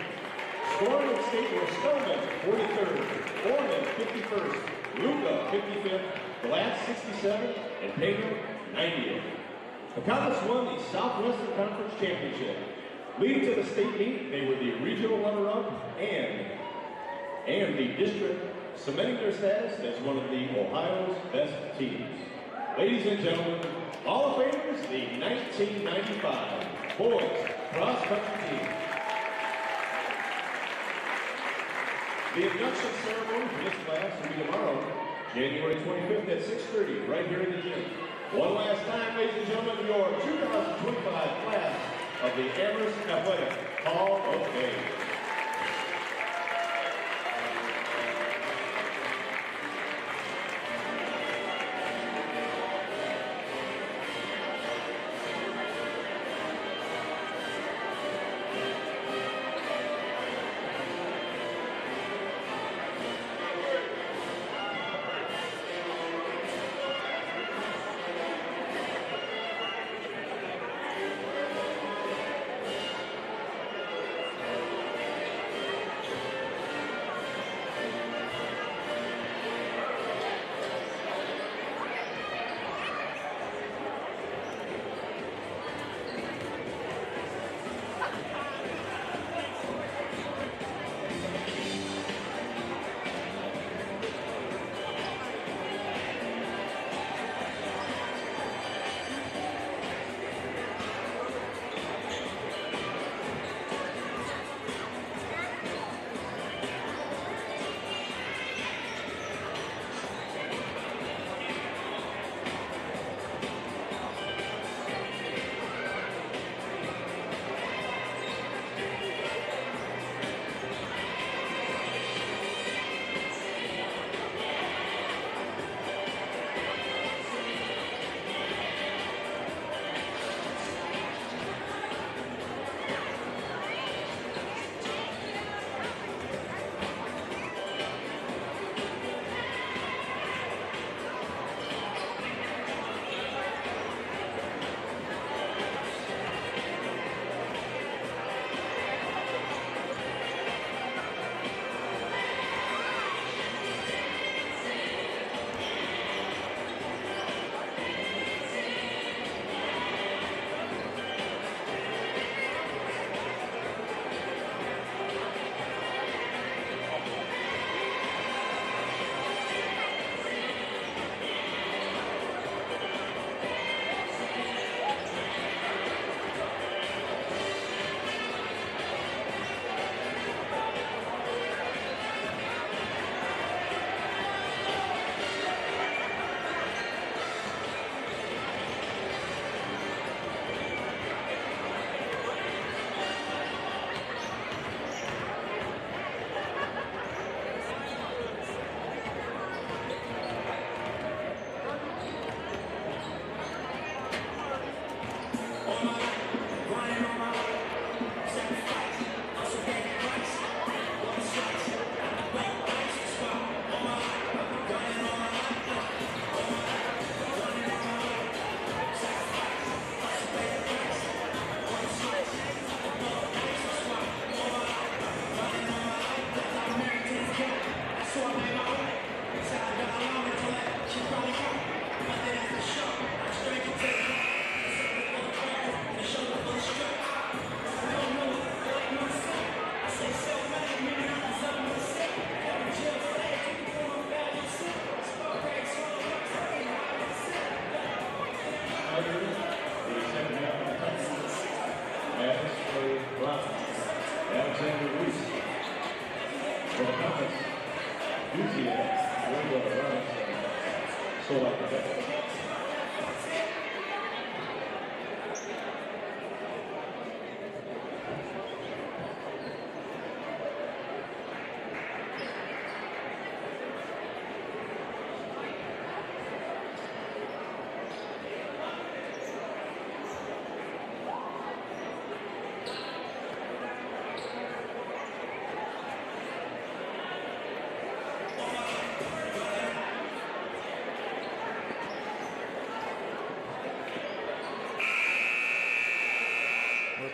S1: Scoring in state were Spelman 43rd, Borman 51st, Luca 55th, Latz 67, and Pena 90th. The Comets won the Southwestern Conference Championship. Leading to the state meet, they were the regional runner-up and the district, cementing their status as one of the Ohio's best teams. Ladies and gentlemen, Hall of Famers, the 1995 boys cross-country team. The induction ceremony for this class will be tomorrow, January 25th at 6:30, right here in the gym. One last time, ladies and gentlemen, your 2025 class of the Amherst Athletic Hall of Fame.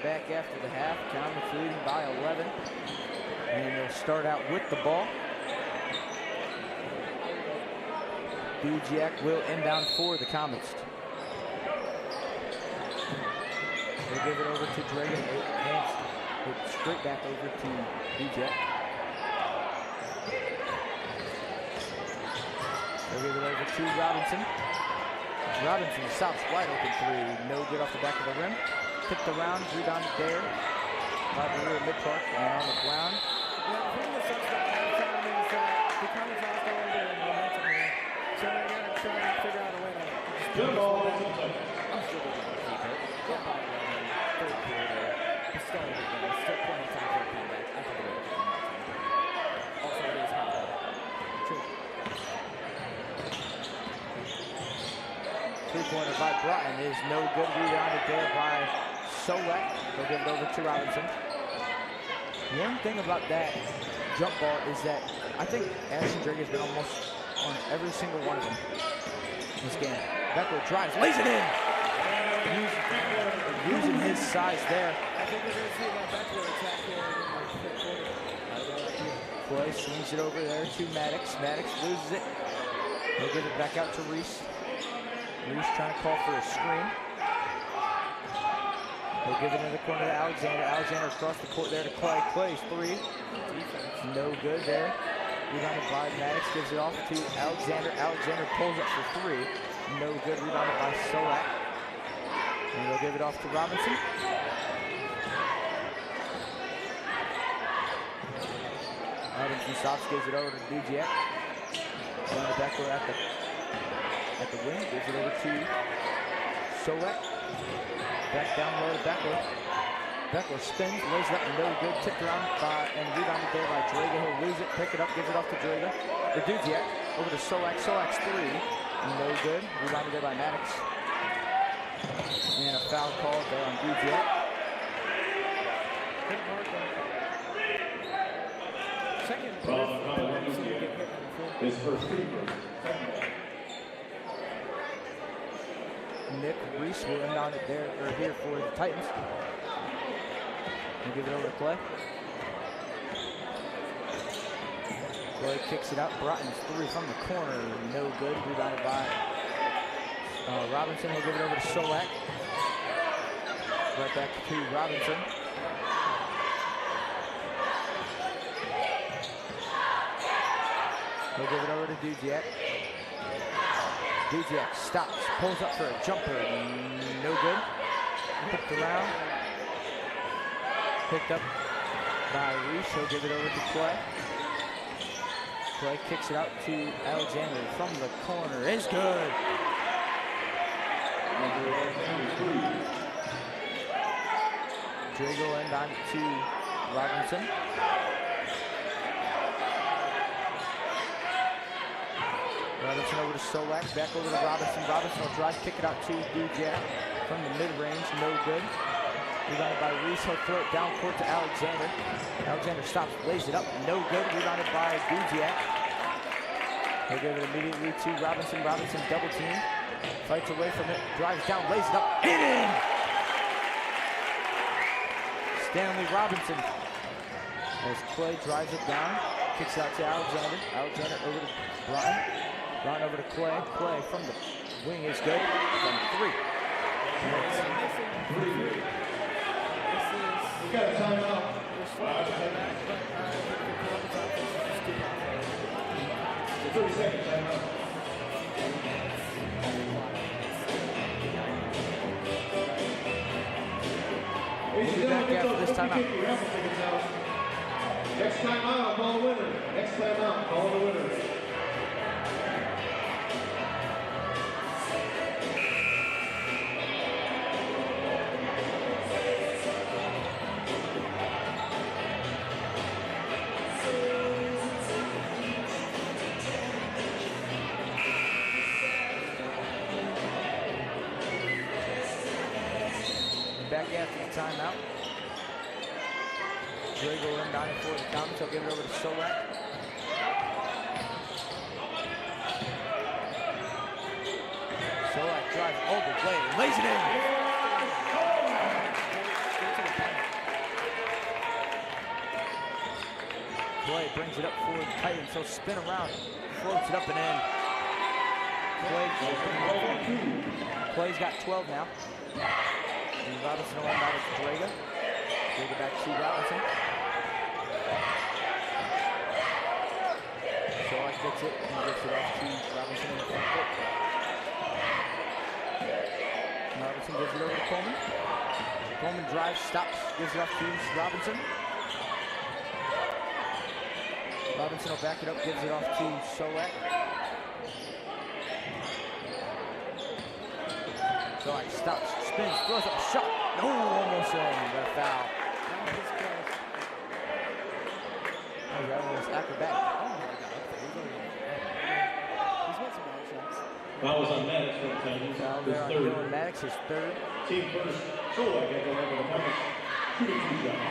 S3: Back after the half, Comets leading by 11, and they'll start out with the ball. Dudziak will inbound for the Comets. They'll give it over to Dragan. Straight back over to Dudziak. They'll give it over to Robinson. Robinson stops wide open three. No good off the back of the rim. Picked around, rebounded there by Berea-Midpark, and on the ground.
S5: Yeah, I think the sucks about halftime is that the Comets lost a little bit of momentum here. So they're going to try and figure out a way to
S1: Good ball.
S4: I'm sure they're going to keep it. Get by 11, third quarter. The start of the game. Still plenty of time for a comeback. I think they're going to keep momentum. Also, it is hot. True.
S3: Three-pointer by Broughton is no good. Rebounded there by Solek. They'll give it over to Robinson. One thing about that jump ball is that I think Ashton Drake has been almost on every single one of them in this game. Beckler drives, lays it in. Using his size there.
S5: I think we're going to see that Beckler attack here in the fifth quarter.
S3: Clay swings it over there to Maddox. Maddox loses it. He'll give it back out to Reese. Reese trying to call for a screen. He'll give it in the corner to Alexander. Alexander across the court there to Clay. Clay's three. No good there. Rebounded by Maddox. Gives it off to Alexander. Alexander pulls it for three. No good. Rebounded by Solak. And they'll give it off to Robinson. Robinson stops, gives it over to Dudziak. And the Beckler at the wing. Gives it over to Solak. Back down low to Beckler. Beckler spins, lays it up, no good. Tipped around and rebounded there by Draga. He'll lose it, pick it up, gives it off to Draga. Or Dudziak, over to Solak. Solak's three, no good. Rebounded there by Maddox. And a foul called there on Dudziak.
S5: Second.
S1: His first free throw.
S3: Nick Reese will end on it there, or here for the Titans. We'll give it over to Clay. Clay kicks it out. Broughton's three from the corner, no good. Rebounded by Robinson. He'll give it over to Solak. Right back to Robinson. He'll give it over to Dudziak. Dudziak stops, pulls up for a jumper, no good. Picked around. Picked up by Reese. He'll give it over to Clay. Clay kicks it out to Alexander from the corner. Is good. Drago end on to Robinson. Robinson over to Solak, back over to Robinson. Robinson will drive, kick it out to Dudziak from the mid-range, no good. Rebounded by Reese, he'll throw it down court to Alexander. Alexander stops, lays it up, no good. Rebounded by Dudziak. He'll give it immediately to Robinson. Robinson double team, fights away from it, drives down, lays it up, and in! Stanley Robinson. As Clay drives it down, kicks it out to Alexander. Alexander over to Broughton. Broughton over to Clay. Clay from the wing is good. From three.
S1: We got a timeout. 30-second timeout.
S3: We'll be back after this timeout.
S1: Next timeout, ball winner. Next timeout, call the winners.
S3: Back after the timeout. Drago inbounding for the Comets. He'll give it over to Solak. Solak drives all the way, lays it in. Clay brings it up for the Titans. He'll spin around, floats it up and in. Clay's got 12 now. And Robinson will inbound it to Drago. Drago back to Robinson. Solak gets it and gets it off to Robinson in the front court. Robinson gives it over to Coleman. Coleman drives, stops, gives it off to Robinson. Robinson will back it up, gives it off to Solak. Solak stops, spins, throws up a shot. No, almost in. Got a foul. That was acrobatic.
S6: That was on Maddox for the Titans.
S3: Foul
S6: His
S3: there on
S6: third.
S3: Dylan Maddox, his third.
S6: Team first. Solak at the line of the Comets. Shooting 2 shots.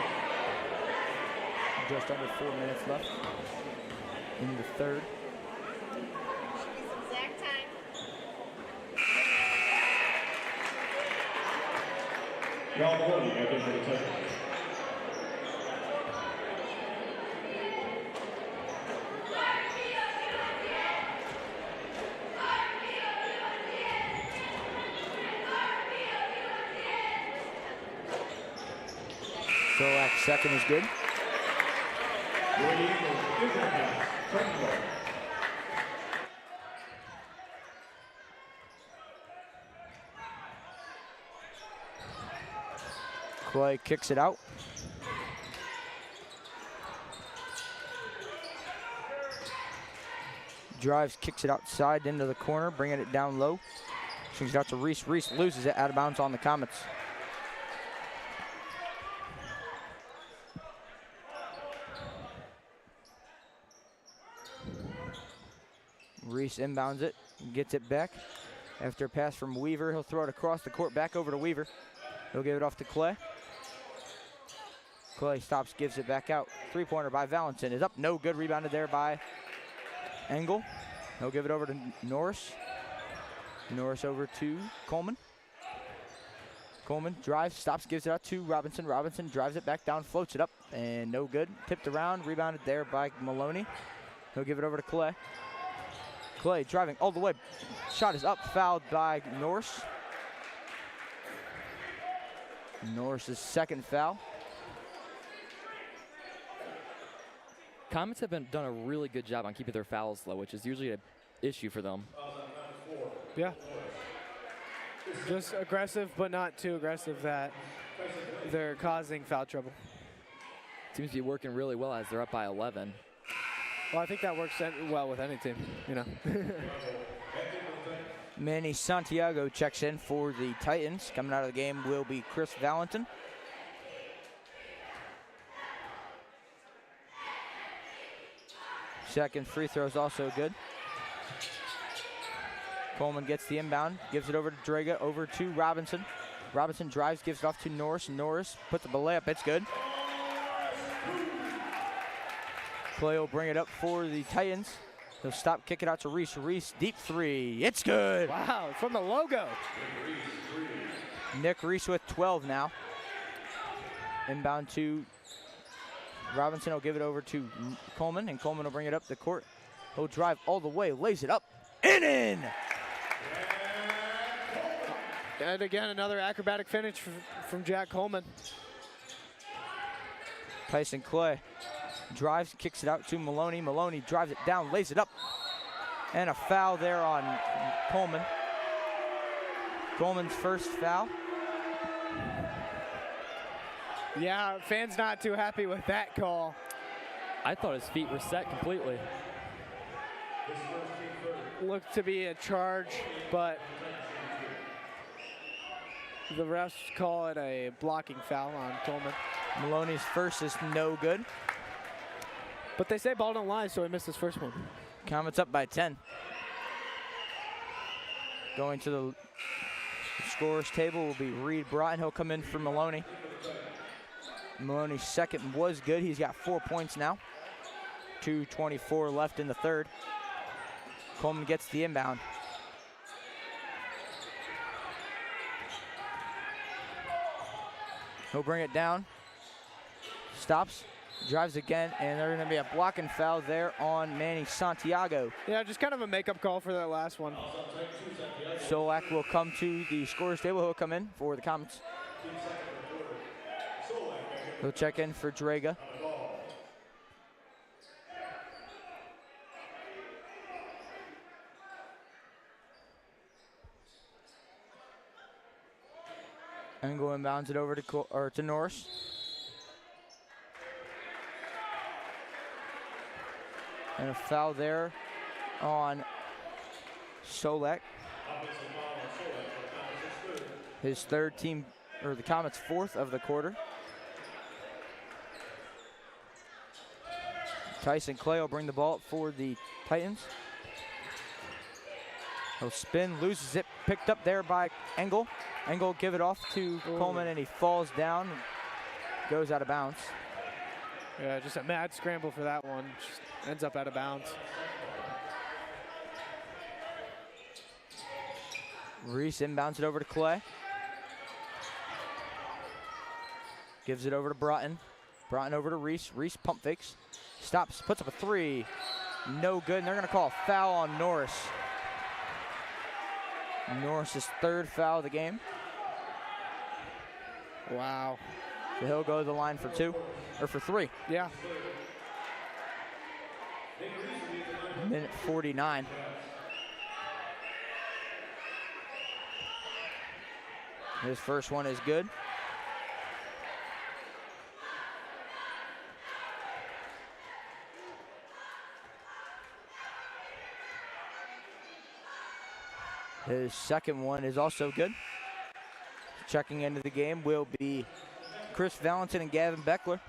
S3: Just under 4 minutes left in the third.
S7: Exact time.
S6: Cal Wardy back in for the Titans.
S3: Solak's second is good.
S6: Wardy is second goal.
S3: Clay kicks it out. Drives, kicks it outside into the corner, bringing it down low. Swings it out to Reese. Reese loses it out of bounds on the Comets. Reese inbounds it, gets it back. After a pass from Weaver, he'll throw it across the court, back over to Weaver. He'll give it off to Clay. Clay stops, gives it back out. Three-pointer by Valentin is up, no good. Rebounded there by Engel. He'll give it over to Norris. Norris over to Coleman. Coleman drives, stops, gives it out to Robinson. Robinson drives it back down, floats it up, and no good. Tipped around, rebounded there by Maloney. He'll give it over to Clay. Clay driving all the way. Shot is up, fouled by Norris. Norris's second foul.
S4: Comets have done a really good job on keeping their fouls low, which is usually an issue for them.
S5: Yeah. Just aggressive, but not too aggressive that they're causing foul trouble.
S4: Seems to be working really well as they're up by 11.
S5: Well, I think that works well with any team, you know.
S3: Manny Santiago checks in for the Titans. Coming out of the game will be Chris Valentin. Second free throw is also good. Coleman gets the inbound, gives it over to Draga, over to Robinson. Robinson drives, gives it off to Norris. Norris puts the layup, it's good. Clay will bring it up for the Titans. He'll stop, kick it out to Reese. Reese, deep three, it's good.
S5: Wow, from the logo.
S3: Nick Reese with 12 now. Inbound to Robinson will give it over to Coleman, and Coleman will bring it up the court. He'll drive all the way, lays it up, and in!
S5: And again, another acrobatic finish from Jack Coleman.
S3: Tyson Clay drives, kicks it out to Maloney. Maloney drives it down, lays it up, and a foul there on Coleman. Coleman's first foul.
S5: Yeah, fans not too happy with that call.
S4: I thought his feet were set completely.
S5: Looked to be a charge, but the refs call it a blocking foul on Coleman.
S3: Maloney's first is no good.
S5: But they say ball don't lie, so he missed his first one.
S3: Comets up by 10. Going to the scorers table will be Reed Broughton. He'll come in for Maloney. Maloney's second was good. He's got 4 points now. 2:24 left in the third. Coleman gets the inbound. He'll bring it down. Stops. Drives again, and there's going to be a blocking foul there on Manny Santiago.
S5: Yeah, just kind of a makeup call for that last one.
S3: Solak will come to the scorers table. He'll come in for the Comets. He'll check in for Draga. Engel inbounds it over to Norris. And a foul there on Solak. His third team, or the Comets' fourth of the quarter. Tyson Clay will bring the ball up for the Titans. He'll spin, loses it, picked up there by Engel. Engel will give it off to Coleman, and he falls down and goes out of bounds.
S5: Yeah, just a mad scramble for that one. Just ends up out of bounds.
S3: Reese inbounds it over to Clay. Gives it over to Broughton. Broughton over to Reese. Reese pump fakes. Stops, puts up a three. No good, and they're going to call a foul on Norris. Norris's third foul of the game.
S5: Wow.
S3: So he'll go to the line for three.
S5: Yeah.
S3: Minute 49. His first one is good. His second one is also good. Checking into the game will be Chris Valentin and Gavin Beckler.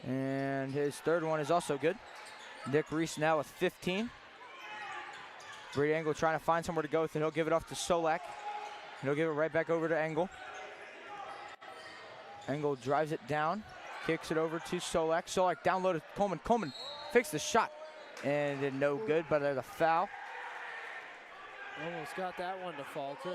S3: And his third one is also good. Nick Reese now with 15. Brady Engel trying to find somewhere to go with it. He'll give it off to Solak. He'll give it right back over to Engel. Engel drives it down, kicks it over to Solak. Solak down low to Coleman. Coleman fakes the shot, and then no good, but there's a foul.
S5: Almost got that one to fall, too.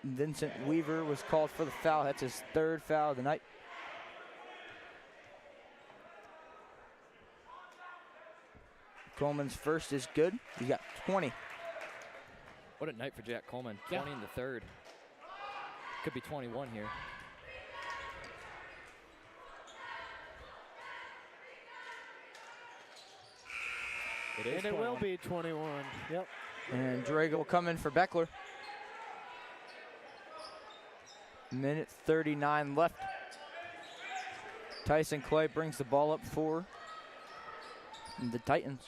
S3: Vincent Weaver was called for the foul. That's his third foul of the night. Coleman's first is good. He's got 20.
S4: What a night for Jack Coleman.
S5: Yeah.
S4: 20 in the third. Could be 21 here. It is.
S5: And it
S4: 21.
S5: will be 21. Yep.
S3: And Drago will come in for Beckler. Minute 39 left. Tyson Clay brings the ball up for the Titans.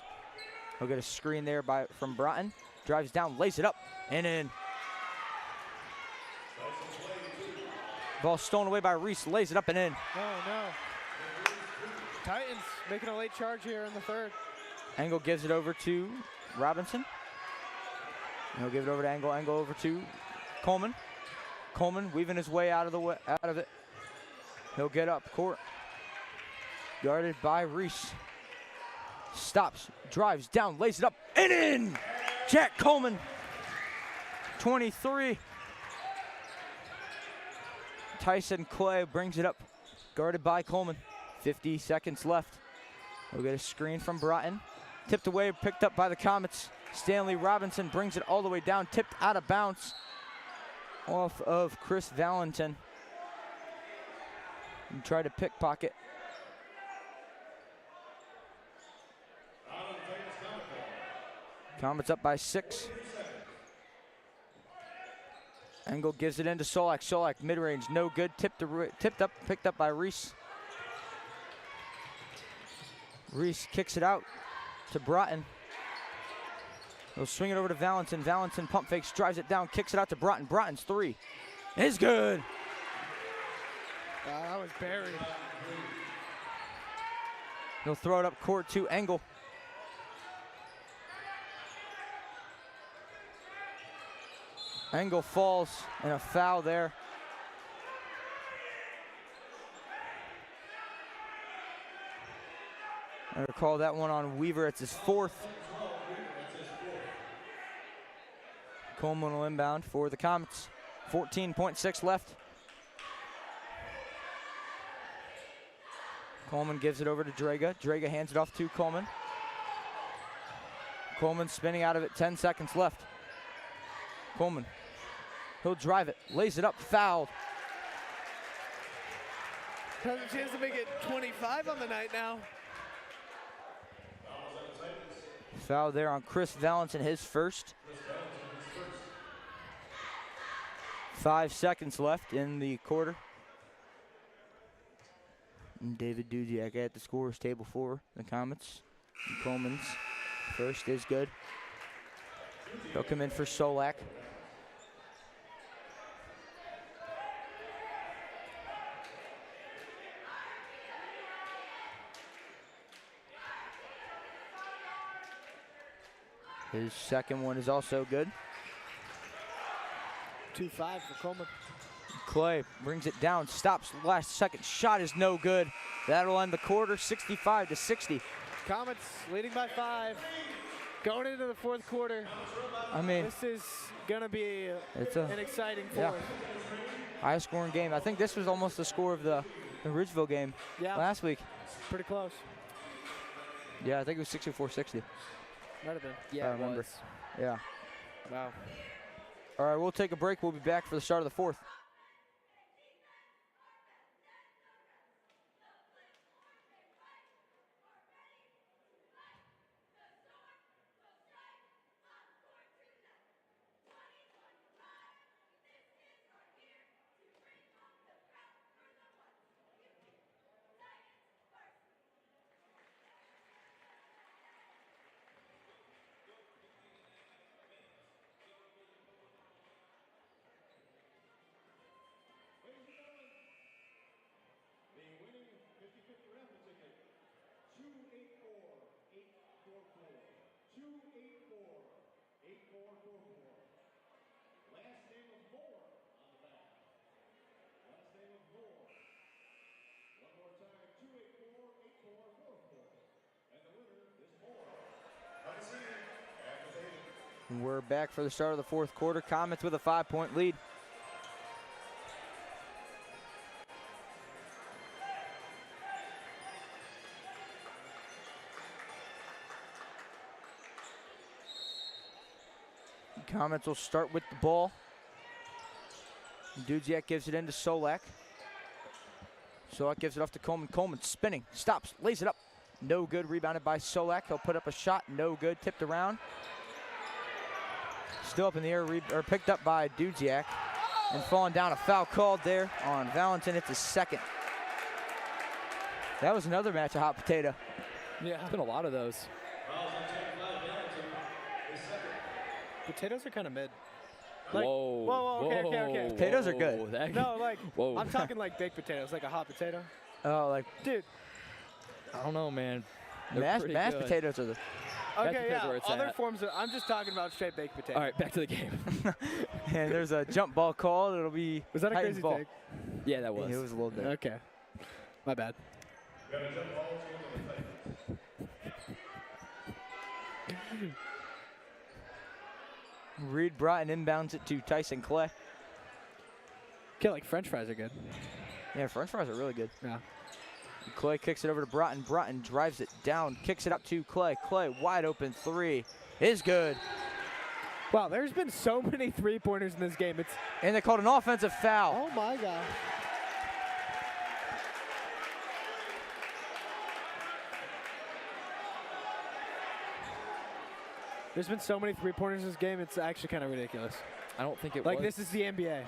S3: He'll get a screen there from Broughton. Drives down, lays it up, and in. Ball stolen away by Reese, lays it up and in.
S5: Oh, no. Titans making a late charge here in the third.
S3: Engel gives it over to Robinson. And he'll give it over to Engel. Engel over to Coleman. Coleman weaving his way out of it. He'll get up court. Guarded by Reese. Stops, drives down, lays it up, and in! Jack Coleman, 23. Tyson Clay brings it up, guarded by Coleman. 50 seconds left. We'll get a screen from Broughton. Tipped away, picked up by the Comets. Stanley Robinson brings it all the way down, tipped out of bounds off of Chris Valentin. And tried to pickpocket. Comets up by 6. Engel gives it into Solak. Solak mid-range, no good. Tipped up, picked up by Reese. Reese kicks it out to Broughton. He'll swing it over to Valentin. Valentin pump fakes, drives it down, kicks it out to Broughton. Broughton's 3 is good.
S5: That was buried.
S3: He'll throw it up court to Engel. Engel falls and a foul there. I recall that one on Weaver. It's his 4th. Coleman will inbound for the Comets. 14.6 left. Coleman gives it over to Draga. Draga hands it off to Coleman. Coleman spinning out of it, 10 seconds left. Coleman, he'll drive it, lays it up, fouled.
S5: Has a chance to make it 25 on the night now.
S3: Foul there on Chris Valentin, his first. 5 seconds left in the quarter. And David Duziak at the scorer's table for the Comets. And Coleman's first is good. He'll come in for Solak. His second one is also good.
S5: 2-5 for Coleman.
S3: Clay brings it down, stops, last second shot is no good. That'll end the quarter, 65-60.
S5: Comets leading by 5. Going into the 4th quarter.
S3: I mean,
S5: This is going to be an exciting 4th.
S3: Yeah. High scoring game. I think this was almost the score of the Ridgeville game last week.
S5: Pretty close.
S3: Yeah, I think it was 64-60.
S5: Might have been.
S4: Yeah,
S3: I remember.
S4: was.
S3: Yeah.
S5: Wow.
S3: All right, we'll take a break. We'll be back for the start of the 4th. We're back for the start of the 4th quarter. Comets with a 5-point lead. Comets will start with the ball. Dudziak gives it into Solak. Solak gives it off to Coleman. Coleman spinning, stops, lays it up. No good, rebounded by Solak. He'll put up a shot, no good, tipped around. Still up in the air, picked up by Dudziak. And falling down, a foul called there on Valentin. It's his 2nd. That was another match of hot potato.
S4: Yeah, it's been a lot of those.
S5: Potatoes are kind of mid.
S4: Like,
S5: whoa, okay.
S3: Potatoes are good.
S5: No, like,
S4: whoa.
S5: I'm talking like baked potatoes, like a hot potato.
S3: Oh, like,
S5: dude.
S4: I don't know, man.
S3: Mashed potatoes are the...
S5: Okay, yeah, other forms of, I'm just talking about straight baked potatoes.
S4: All right, back to the game.
S3: And there's a jump ball call. It'll be
S5: Was that a
S3: Titans
S5: crazy
S3: ball.
S5: take?
S4: Yeah, that was.
S3: It was a little bit.
S5: Okay. My bad.
S3: Reed Broughton inbounds it to Tyson Clay.
S5: Okay, like French fries are good.
S3: Yeah, French fries are really good.
S5: Yeah.
S3: Clay kicks it over to Broughton. Broughton drives it down, kicks it up to Clay. Clay, wide open 3 is good.
S5: Wow, there's been so many three-pointers in this game.
S3: And they called an offensive foul.
S5: Oh my gosh. There's been so many three-pointers in this game, it's actually kind of ridiculous.
S4: I don't think it
S5: Like,
S4: was.
S5: this is the NBA.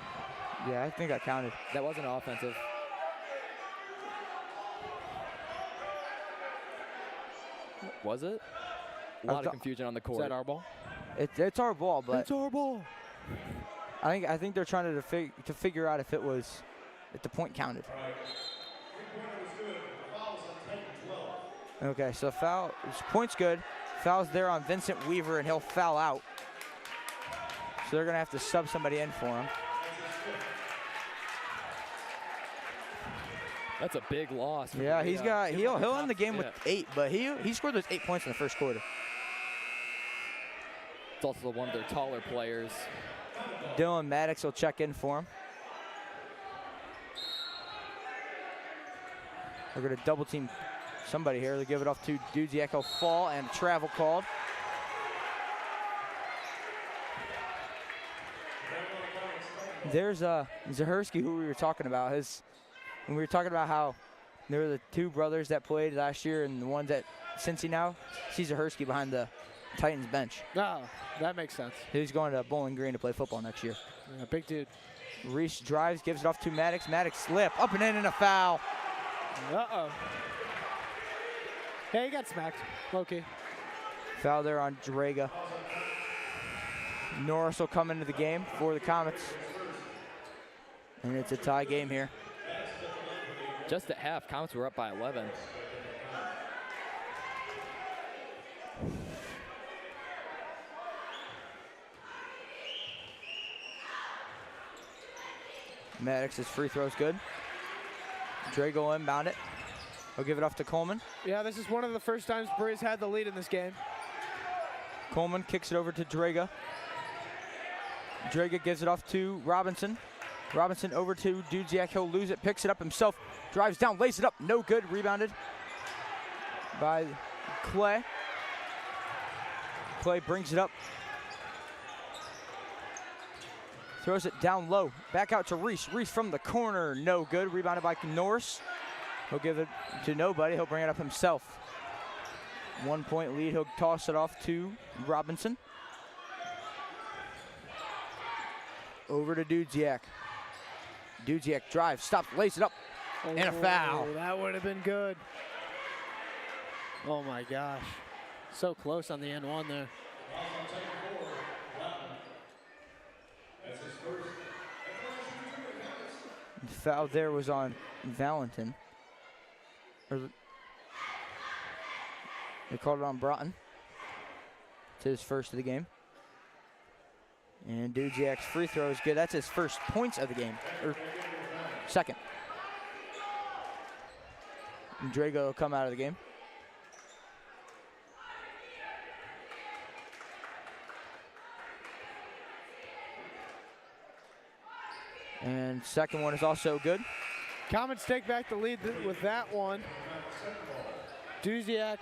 S3: Yeah, I think that counted.
S4: That wasn't offensive. Was it? A lot of confusion on the
S5: Is
S4: court.
S5: that our ball?
S3: It's our ball, but
S5: It's our ball.
S3: I think they're trying to figure out if the point counted. Okay, so foul. Point's good. Foul's there on Vincent Weaver, and he'll foul out. So they're gonna have to sub somebody in for him.
S4: That's a big loss. for
S3: Yeah,
S4: Berea.
S3: he'll end the game with
S4: Yeah.
S3: 8, but he scored those 8 points in the first quarter.
S4: It's also one of their taller players.
S3: Dylan Maddox will check in for him. We're gonna double team somebody here. They'll give it off to Dudziak. He'll fall and travel called. There's Zahersky, who we were talking about. When we were talking about how they were the two brothers that played last year and the ones at Cincy now, see Zahersky behind the Titans bench.
S5: No, that makes sense.
S3: He's going to Bowling Green to play football next year.
S5: Yeah, big dude.
S3: Reese drives, gives it off to Maddox. Maddox slip, up and in, and a foul.
S5: Uh-oh. Hey, he got smacked. Low-key.
S3: Foul there on Draga. Norris will come into the game for the Comets. And it's a tie game here.
S4: Just at half, Comets were up by 11.
S3: Maddox's free throw's good. Drago will inbound it. He'll give it off to Coleman.
S5: Yeah, this is one of the first times Berea's had the lead in this game.
S3: Coleman kicks it over to Draga. Draga gives it off to Robinson. Robinson over to Dudziak. He'll lose it, picks it up himself, drives down, lays it up. No good. Rebounded by Clay. Clay brings it up. Throws it down low. Back out to Reese. Reese from the corner. No good. Rebounded by Norris. He'll give it to nobody. He'll bring it up himself. 1 point lead. He'll toss it off to Robinson. Over to Dudziak. Dudziak drives, stops, lays it up, and a foul.
S5: That would have been good. Oh my gosh. So close on the end one there.
S3: The foul there was on Valentin. They called it on Broughton. It's his first of the game. And Dudziak's free throw is good. That's his first points of the game, or second. And Drago will come out of the game. And second one is also good.
S5: Comets take back the lead with that one. Dudziak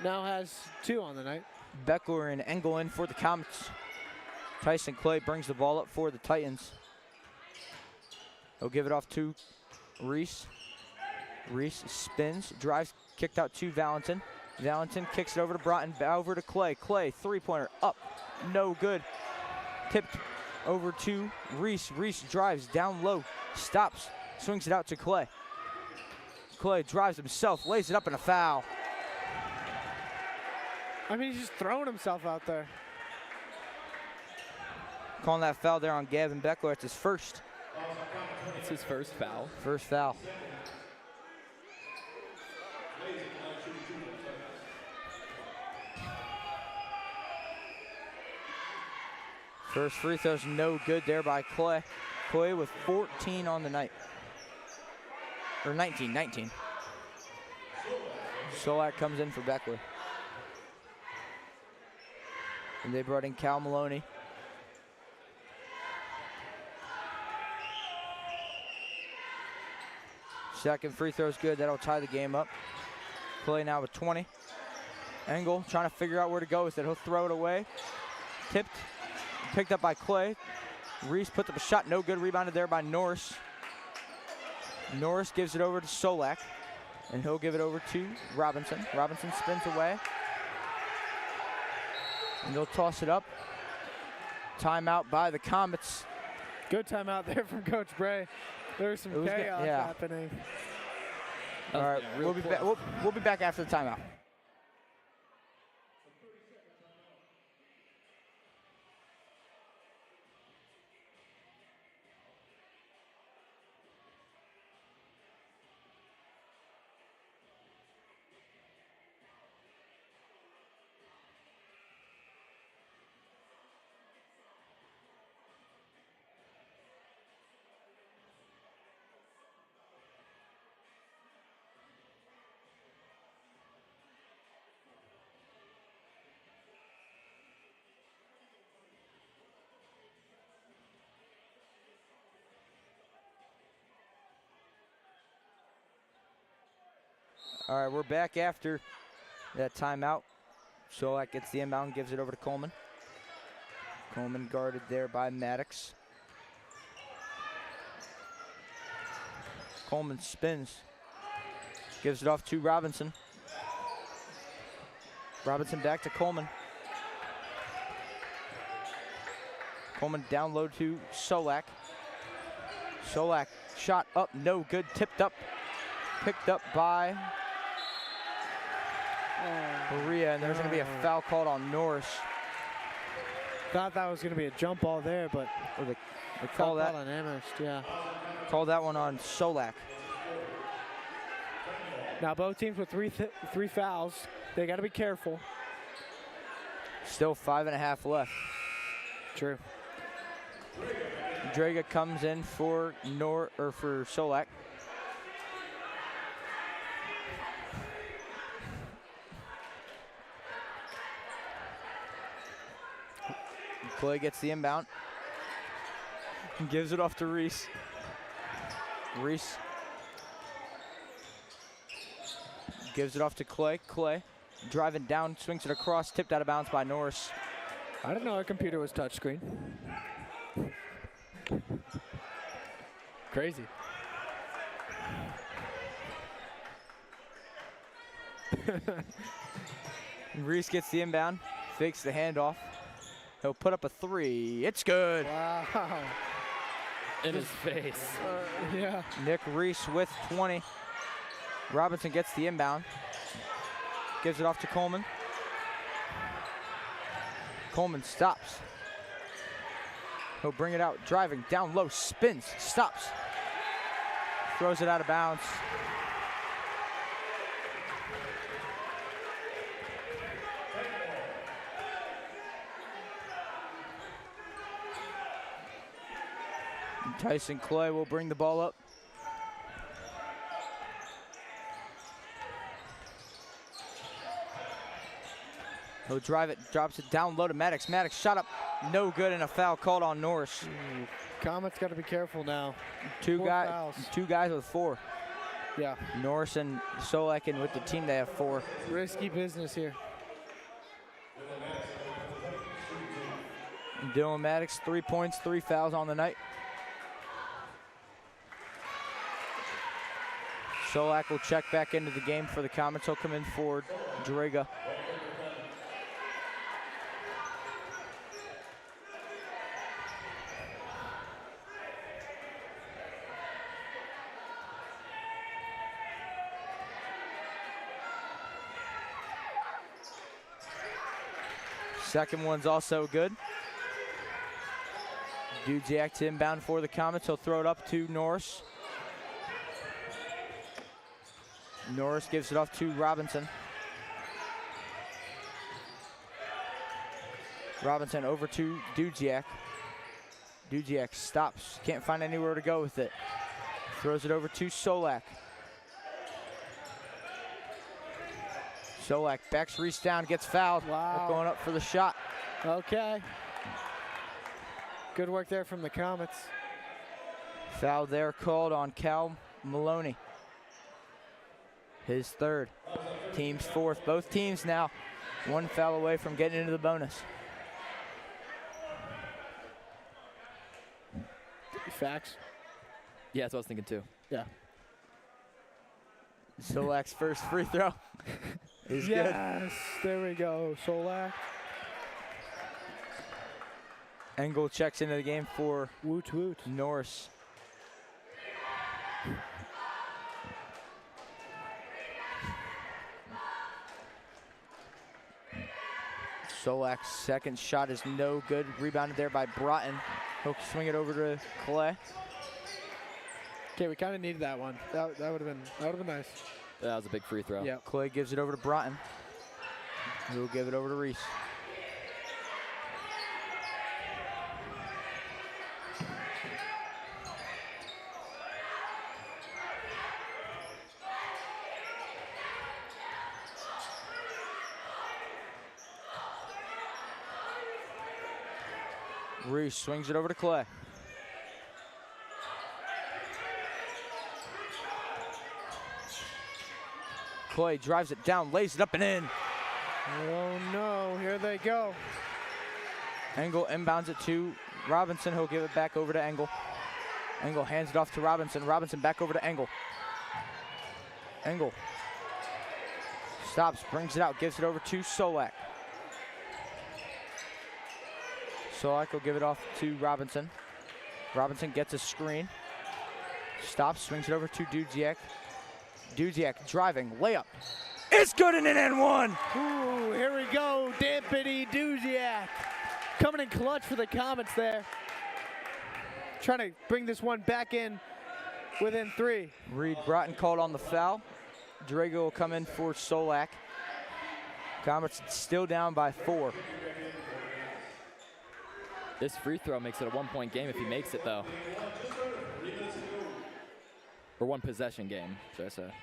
S5: now has 2 on the night.
S3: Beckler and Engel in for the Comets. Tyson Clay brings the ball up for the Titans. He'll give it off to Reese. Reese spins, drives, kicked out to Valentin. Valentin kicks it over to Broughton, over to Clay. Clay, three-pointer, up, no good. Tipped over to Reese. Reese drives down low, stops, swings it out to Clay. Clay drives himself, lays it up, and a foul.
S5: I mean, he's just throwing himself out there.
S3: Calling that foul there on Gavin Beckler. It's his first.
S4: It's his first foul.
S3: First foul. First free throw's no good there by Clay. Clay with 14 on the night. Or 19. Solak comes in for Beckler. And they brought in Cal Maloney. Second free throw's good. That'll tie the game up. Clay now with 20. Engel trying to figure out where to go with it. He'll throw it away. Tipped. Picked up by Clay. Reese puts up a shot. No good. Rebounded there by Norris. Norris gives it over to Solak. And he'll give it over to Robinson. Robinson spins away. And they'll toss it up. Timeout by the Comets.
S5: Good timeout there from Coach Bray. There's some chaos happening.
S3: All right, we'll be back after the timeout. All right, we're back after that timeout. Solak gets the inbound, gives it over to Coleman. Coleman guarded there by Maddox. Coleman spins, gives it off to Robinson. Robinson back to Coleman. Coleman down low to Solak. Solak shot up, no good, tipped up, picked up by Berea, and there's going to be a foul called on Norris.
S5: Thought that was going to be a jump ball there, but
S3: They call that
S5: on Amherst, yeah.
S3: Call that one on Solak.
S5: Now both teams with three fouls. They got to be careful.
S3: Still 5.5 left.
S5: True.
S3: Draga comes in for Solak. Clay gets the inbound. Gives it off to Reese. Reese gives it off to Clay. Clay driving down, swings it across, tipped out of bounds by Norris.
S5: I didn't know our computer was touchscreen. Crazy.
S3: Reese gets the inbound, fakes the handoff. He'll put up a three. It's good.
S5: Wow.
S4: In his face.
S5: Yeah.
S3: Nick Reese with 20. Robinson gets the inbound. Gives it off to Coleman. Coleman stops. He'll bring it out, driving down low, spins, stops. Throws it out of bounds. Tyson Clay will bring the ball up. He'll drive it, drops it down low to Maddox. Maddox shot up, no good, and a foul called on Norris.
S5: Comets got to be careful now.
S3: Two guys with 4.
S5: Yeah.
S3: Norris and Solak, and with the team they have 4.
S5: Risky business here.
S3: Dylan Maddox, 3 points, 3 fouls on the night. Solak will check back into the game for the Comets. He'll come in for Draga. Second one's also good. Dudziak to inbound for the Comets. He'll throw it up to Norris. Norris gives it off to Robinson. Robinson over to Dudziak. Dudziak stops. Can't find anywhere to go with it. Throws it over to Solak. Solak backs Reese down, gets fouled.
S5: Wow.
S3: Going up for the shot.
S5: Okay. Good work there from the Comets.
S3: Foul there called on Cal Maloney. His third. Team's 4th. Both teams now 1 foul away from getting into the bonus.
S5: Facts.
S4: Yeah, that's what I was thinking too.
S5: Yeah.
S3: Solak's first free throw is good.
S5: Yes, there we go, Solak.
S3: Engel checks into the game for
S5: Woot woot.
S3: Norris. Solak's second shot is no good. Rebounded there by Broughton. He'll swing it over to Clay.
S5: Okay, we kind of needed that one. That would have been nice.
S4: That was a big free throw.
S5: Yeah.
S3: Clay gives it over to Broughton. He'll give it over to Reese. Reese swings it over to Clay. Clay drives it down, lays it up and in.
S5: Oh no, here they go.
S3: Engel inbounds it to Robinson. He'll give it back over to Engel. Engel hands it off to Robinson. Robinson back over to Engel. Engel stops, brings it out, gives it over to Solak. Solak will give it off to Robinson. Robinson gets a screen. Stops, swings it over to Dudziak. Dudziak driving, layup. It's good and an and one.
S5: Ooh, here we go, Dampity Dudziak. Coming in clutch for the Comets there. Trying to bring this one back in within 3.
S3: Reed Broughton called on the foul. Drago will come in for Solak. Comets still down by 4.
S4: This free throw makes it a 1-point game if he makes it, though. Or 1 possession game, should I say.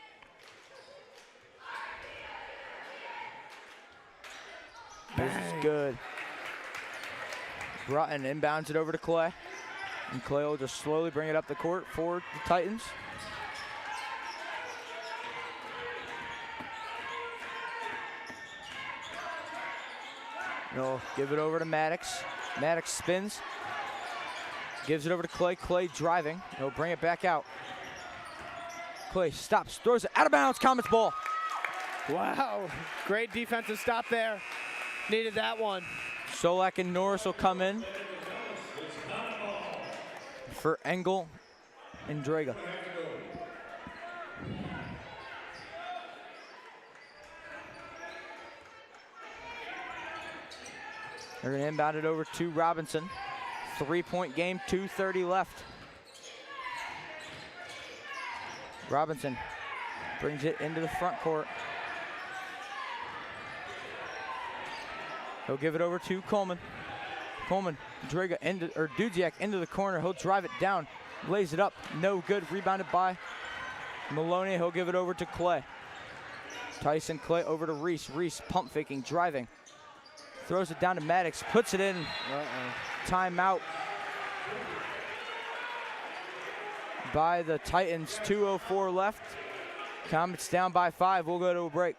S3: This is good. Broughton inbounds it over to Clay. And Clay will just slowly bring it up the court for the Titans. He'll give it over to Maddox. Maddox spins. Gives it over to Clay. Clay driving. He'll bring it back out. Clay stops, throws it out of bounds. Comets ball.
S5: Wow, great defensive stop there. Needed that one.
S3: Solak and Norris will come in for Engel and Draga. They're going to inbound it over to Robinson. 3-point game, 2:30 left. Robinson brings it into the front court. He'll give it over to Coleman. Coleman, Draga, Dudziak into the corner. He'll drive it down, lays it up, no good. Rebounded by Maloney. He'll give it over to Clay. Tyson Clay over to Reese. Reese pump faking, driving. Throws it down to Maddox, puts it in. Timeout by the Titans. 2:04 left. Comets down by 5. We'll go to a break.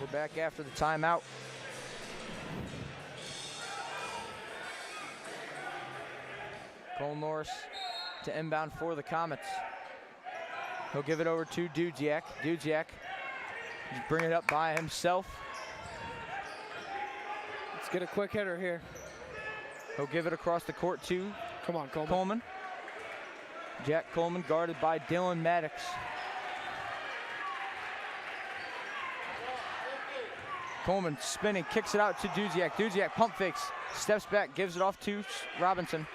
S3: We're back after the timeout. Cole Norris to inbound for the Comets. He'll give it over to Dudziak. Dudziak bring it up by himself.
S5: Let's get a quick hitter here.
S3: He'll give it across the court to
S5: Come on, Coleman.
S3: Coleman. Jack Coleman guarded by Dylan Maddox. Coleman spinning, kicks it out to Duziak. Duziak pump fakes, steps back, gives it off to Robinson.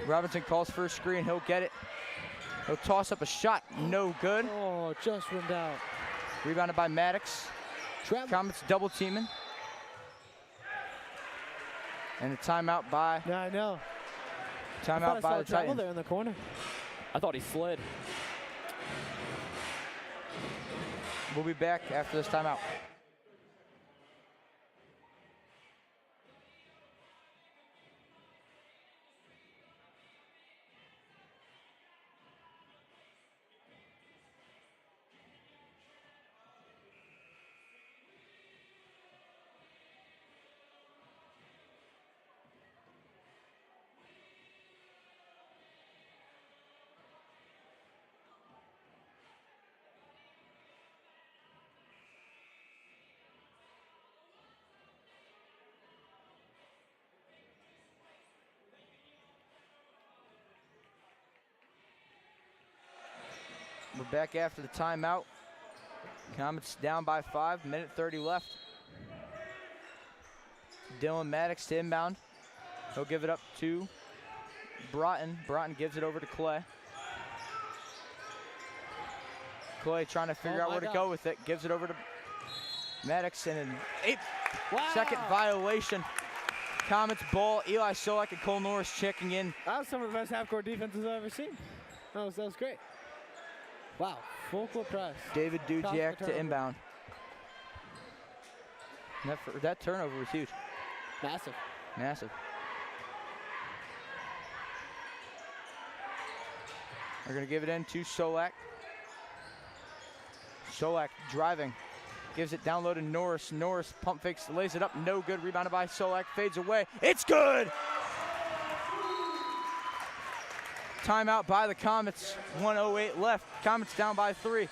S3: Robinson calls for a screen, he'll get it. He'll toss up a shot, no good.
S5: Oh, just rimmed out.
S3: Rebounded by Maddox. Comets double teaming. And a timeout by.
S5: Yeah, I know.
S3: Timeout by the Titans.
S5: There in the corner.
S4: I thought he slid.
S3: We'll be back after this timeout. We're back after the timeout. Comets down by 5, minute 30 left. Dylan Maddox to inbound. He'll give it up to Broughton. Broughton gives it over to Clay. Clay trying to figure out where to go with it. Gives it over to Maddox and an 8-second violation. Comets ball. Eli Solak and Cole Norris checking in.
S5: That was some of the best half-court defenses I've ever seen. That was great. Wow, full court press.
S3: David Duziak to inbound. That turnover was huge.
S5: Massive.
S3: Massive. They're going to give it in to Solak. Solak driving. Gives it down low to Norris. Norris pump fakes, lays it up, no good. Rebounded by Solak, fades away. It's good! Timeout by the Comets. 1:08 left. Comets down by 3.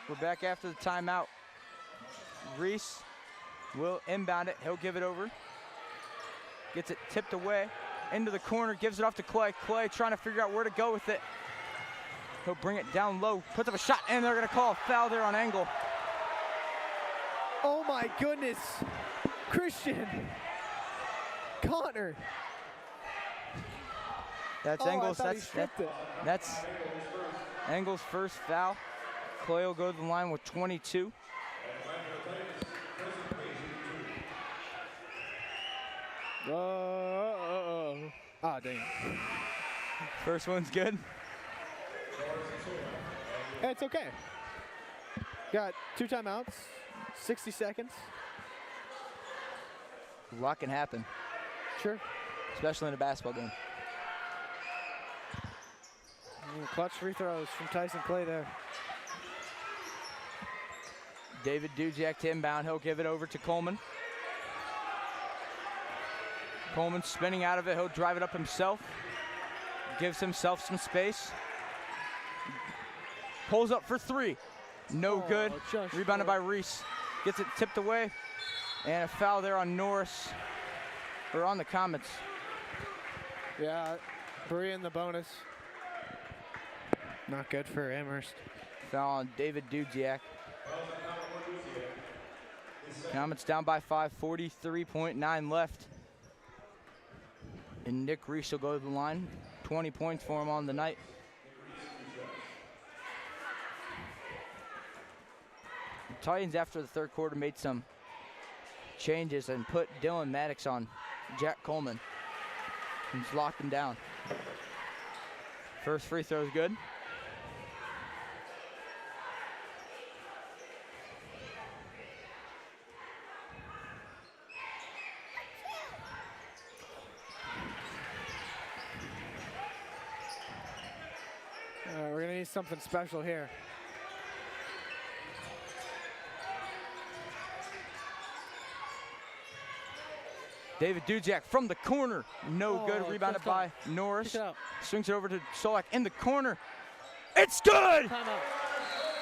S3: We're back after the timeout. Reese will inbound it. He'll give it over. Gets it tipped away into the corner, gives it off to Clay. Clay trying to figure out where to go with it. He'll bring it down low, puts up a shot, and they're going to call a foul there on Engel.
S5: Oh my goodness. Christian. Connor.
S3: That's Engel's. That's Engel's first foul. Clay will go to the line with 22.
S5: Ah, dang.
S3: First one's good.
S5: Hey, it's okay. Got 2 timeouts, 60 seconds.
S3: A lot can happen.
S5: Sure.
S3: Especially in a basketball game.
S5: Clutch free throws from Tyson Clay there.
S3: David Duziak to inbound. He'll give it over to Coleman. Coleman spinning out of it. He'll drive it up himself. Gives himself some space. Pulls up for 3. No good. Rebounded by Reese. Gets it tipped away. And a foul there on Norris, or on the Comets.
S5: Yeah, Berea in the bonus. Not good for Amherst.
S3: Foul on David Dudziak. Comets down by 5, 43.9 left. And Nick Reese will go to the line. 20 points for him on the night. The Titans, after the third quarter, made some changes and put Dylan Maddox on Jack Coleman. He's locked him down. First free throw is good.
S5: We're gonna need something special here.
S3: David Dudziak from the corner. No good. Rebounded by Norris.
S5: Kick it out.
S3: Swings it over to Solak in the corner. It's good!
S5: Timeout.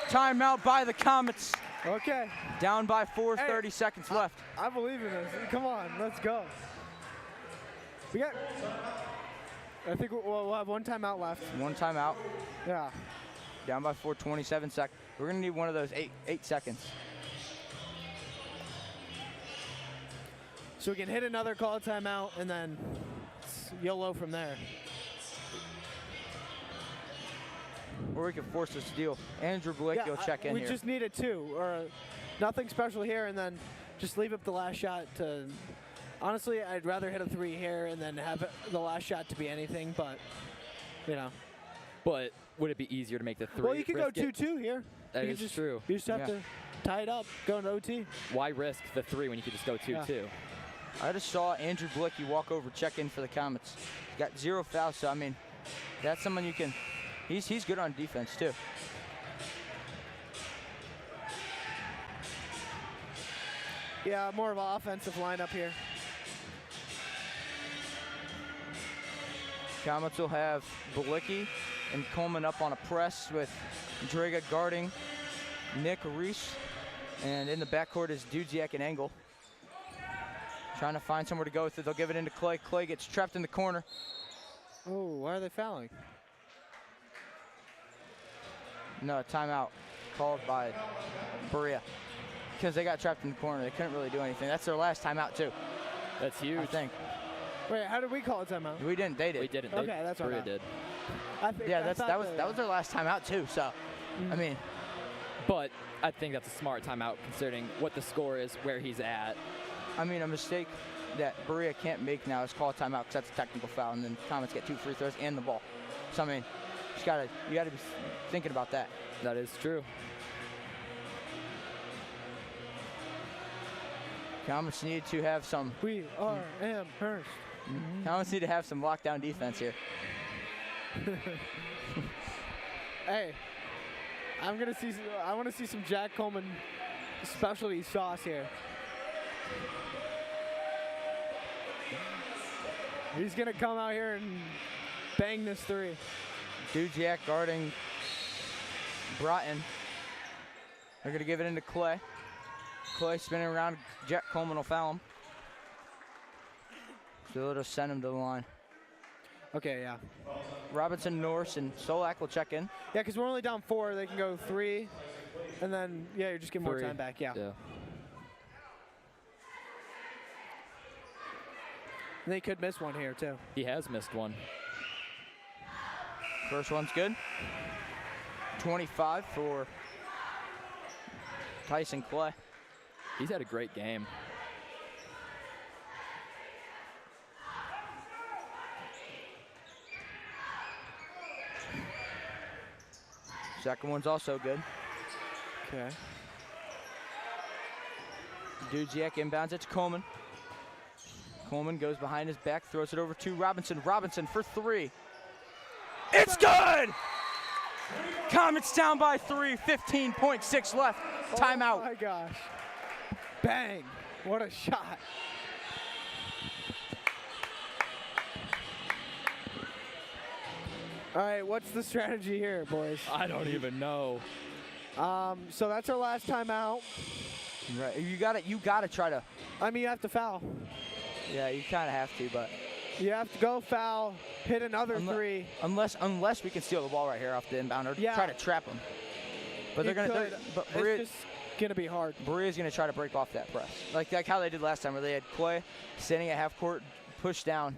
S3: Timeout by the Comets.
S5: Okay.
S3: Down by 4, 30 seconds left.
S5: I believe in this. Come on, let's go. We got. I think we'll have one timeout left.
S3: One timeout.
S5: Yeah.
S3: Down by 4, 27 seconds. We're going to need one of those 8 seconds.
S5: So we can hit another call timeout and then YOLO from there.
S3: Or we can force a steal. Andrew Blake, you'll check in
S5: we
S3: here.
S5: just need a 2 or nothing special here, and then just leave up the last shot to. Honestly, I'd rather hit a 3 here and then have the last shot to be anything, but you know.
S4: But would it be easier to make the 3?
S5: Well, you can go 2-2 here.
S4: That
S5: you
S4: is
S5: just,
S4: true.
S5: You just have to tie it up, go into OT.
S4: Why risk the 3 when you could just go 2-2?
S5: Yeah.
S3: I just saw Andrew Blicky walk over, check in for the Comets. He's got 0 fouls, so I mean, that's someone you can. He's good on defense too.
S5: Yeah, more of an offensive lineup here.
S3: Comets will have Blicky and Coleman up on a press with Draga guarding Nick Reese. And in the backcourt is Dudziak and Engel. Trying to find somewhere to go with it. They'll give it into Clay. Clay gets trapped in the corner.
S5: Oh, why are they fouling?
S3: No, timeout called by Berea. Because they got trapped in the corner. They couldn't really do anything. That's their last timeout too.
S4: That's huge.
S3: I think.
S5: Wait, how did we call a timeout?
S3: We didn't. They did.
S4: We didn't.
S5: Okay, that's what I
S4: Berea
S5: thought.
S4: did.
S3: Yeah, that was their last timeout too. So, I mean,
S4: But I think that's a smart timeout considering what the score is, where he's at.
S3: a mistake that Berea can't make now is call a timeout because that's a technical foul, and then Comets get 2 free throws and the ball. So I mean, you gotta be thinking about that.
S4: That is true.
S3: Comets need to have some.
S5: We are Amherst.
S3: Comets need to have some lockdown defense here.
S5: Hey, I want to see some Jack Coleman specialty sauce here. He's gonna come out here and bang this 3.
S3: Dudziak guarding Broughton. They're gonna give it into Clay. Clay spinning around. Jack Coleman will foul him. So it'll send him to the line.
S5: Okay, yeah.
S3: Robinson, Norris, and Solak will check in.
S5: Yeah, because we're only down 4. They can go 3, and then you're just getting more
S4: 3.
S5: time back. Yeah. And they could miss one here too.
S4: He has missed one.
S3: First one's good. 25 for Tyson Clay.
S4: He's had a great game.
S3: Second one's also good.
S5: Okay.
S3: Dudziak inbounds it to Coleman. Coleman goes behind his back, throws it over to Robinson. Robinson for 3. It's good! Comets down by 3, 15.6 left. Timeout.
S5: Oh my gosh. Bang. What a shot. All right, what's the strategy here, boys?
S4: I don't even know.
S5: So that's our last timeout.
S3: Right. You gotta try to.
S5: I mean, you have to foul.
S3: Yeah, you kind of have to, but
S5: You have to go foul, hit another three.
S3: unless we can steal the ball right here off the inbound or try to trap them. But they're gonna. But
S5: It's just gonna be hard.
S3: Berea's gonna try to break off that press, like how they did last time, where they had Clay standing at half court, push down.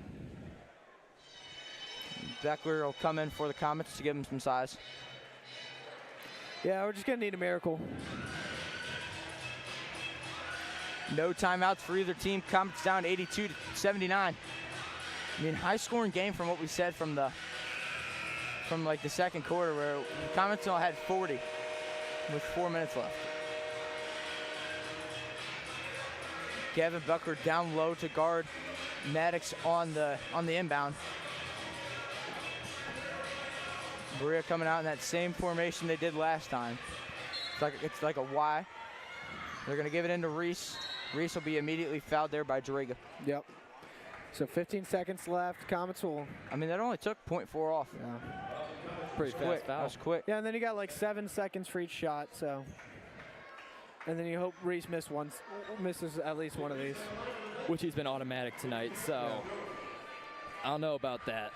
S3: Beckler will come in for the Comets to give him some size.
S5: Yeah, we're just gonna need a miracle.
S3: No timeouts for either team. Comets down 82-79. I mean, high-scoring game from what we said from like the second quarter, where Comets all had 40 with 4 minutes left. Gavin Beckler down low to guard Maddox on the inbound. Berea coming out in that same formation they did last time. It's like a Y. They're gonna give it into Reese. Reese will be immediately fouled there by Jariga.
S5: Yep. So 15 seconds left. Comets will.
S3: I mean, that only took 0.4 off.
S5: Yeah.
S4: Pretty fast
S3: Quick.
S4: foul.
S3: That was quick.
S5: Yeah, and then you got like 7 seconds for each shot. So. And then you hope Reese misses at least one of these.
S4: Which he's been automatic tonight, so I don't know about that.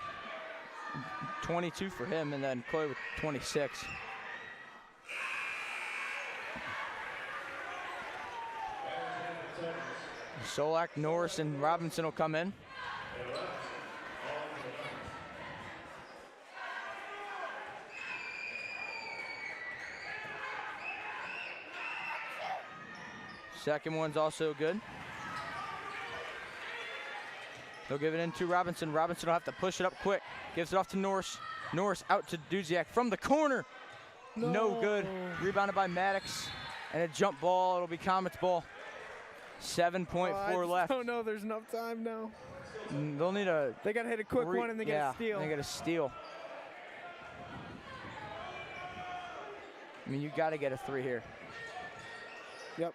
S3: 22 for him, and then Chloe with 26. Solak, Norris, and Robinson will come in. Second one's also good. They'll give it in to Robinson. Robinson will have to push it up quick. Gives it off to Norris. Norris out to Duziak from the corner. No good. Rebounded by Maddox. And a jump ball. It'll be Comets ball. 7.4 left.
S5: Oh no, there's enough time now.
S3: They'll need a.
S5: They gotta hit a quick one and they get a steal.
S3: They get a steal. I mean, you got to get a 3 here.
S5: Yep.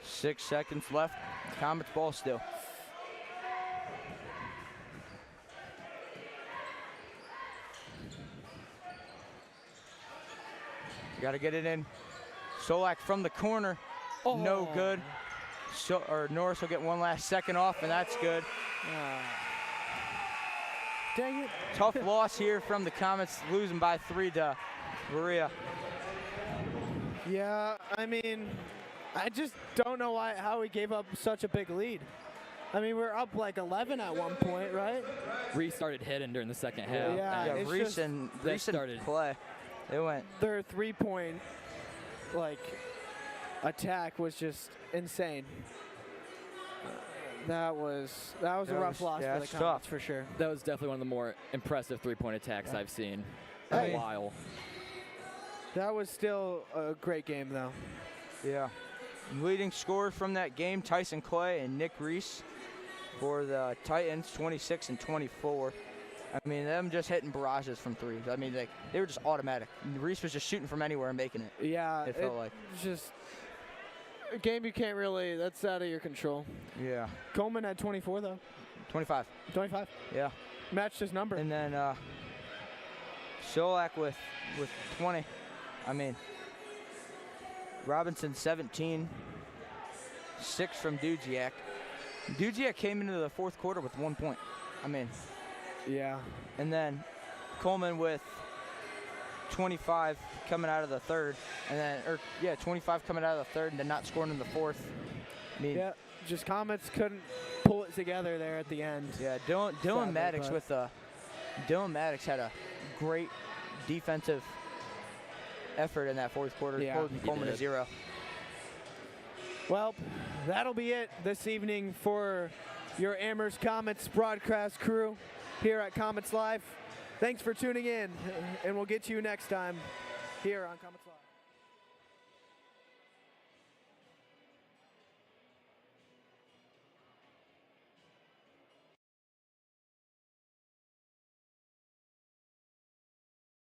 S3: 6 seconds left. Comets ball still. Got to get it in. Solak from the corner.
S5: Oh.
S3: No good. Norris will get one last second off, and that's good.
S5: Dang it.
S3: Tough loss here from the Comets, losing by 3 to Berea.
S5: Yeah, I mean, I just don't know how he gave up such a big lead. I mean, we're up like 11 at one point, right?
S4: Reese started hitting during the second half.
S5: Yeah,
S3: Yeah,
S5: it's
S3: Reese
S5: just-
S3: and
S4: they started.
S3: Clay. They went.
S5: Their 3-point, attack was just insane. That was a rough loss for the
S3: that's
S5: Comets
S3: tough.
S5: for sure.
S4: That was definitely one of the more impressive three-point attacks I've seen in
S5: Hey.
S4: a while.
S5: That was still a great game, though.
S3: Yeah. Leading scorers from that game, Tyson Clay and Nick Reese for the Titans, 26 and 24. I mean, them just hitting barrages from threes. I mean, they were just automatic. Reese was just shooting from anywhere and making it.
S5: Yeah,
S3: It felt like.
S5: just a game you can't really. That's out of your control.
S3: Yeah.
S5: Coleman had 24 though.
S3: 25.
S5: 25
S3: Yeah.
S5: matched his number.
S3: And then Solak with 20. I mean, Robinson 17. 6 from Duziak. Duziak came into the fourth quarter with 1 point. I mean.
S5: Yeah.
S3: And then Coleman with 25 coming out of the third. And then, 25 coming out of the third and then not scoring in the fourth. I mean,
S5: Yeah, just Comets couldn't pull it together there at the end.
S3: yeah, Dylan
S5: Sadly,
S3: Maddox
S5: but-
S3: Dylan Maddox had a great defensive effort in that fourth quarter,
S5: Yeah,
S3: holding
S4: he
S3: Coleman to
S4: did.
S3: 0.
S5: Well, that'll be it this evening for your Amherst Comets broadcast crew here at Comets Live. Thanks for tuning in, and we'll get to you next time here on Comets Live.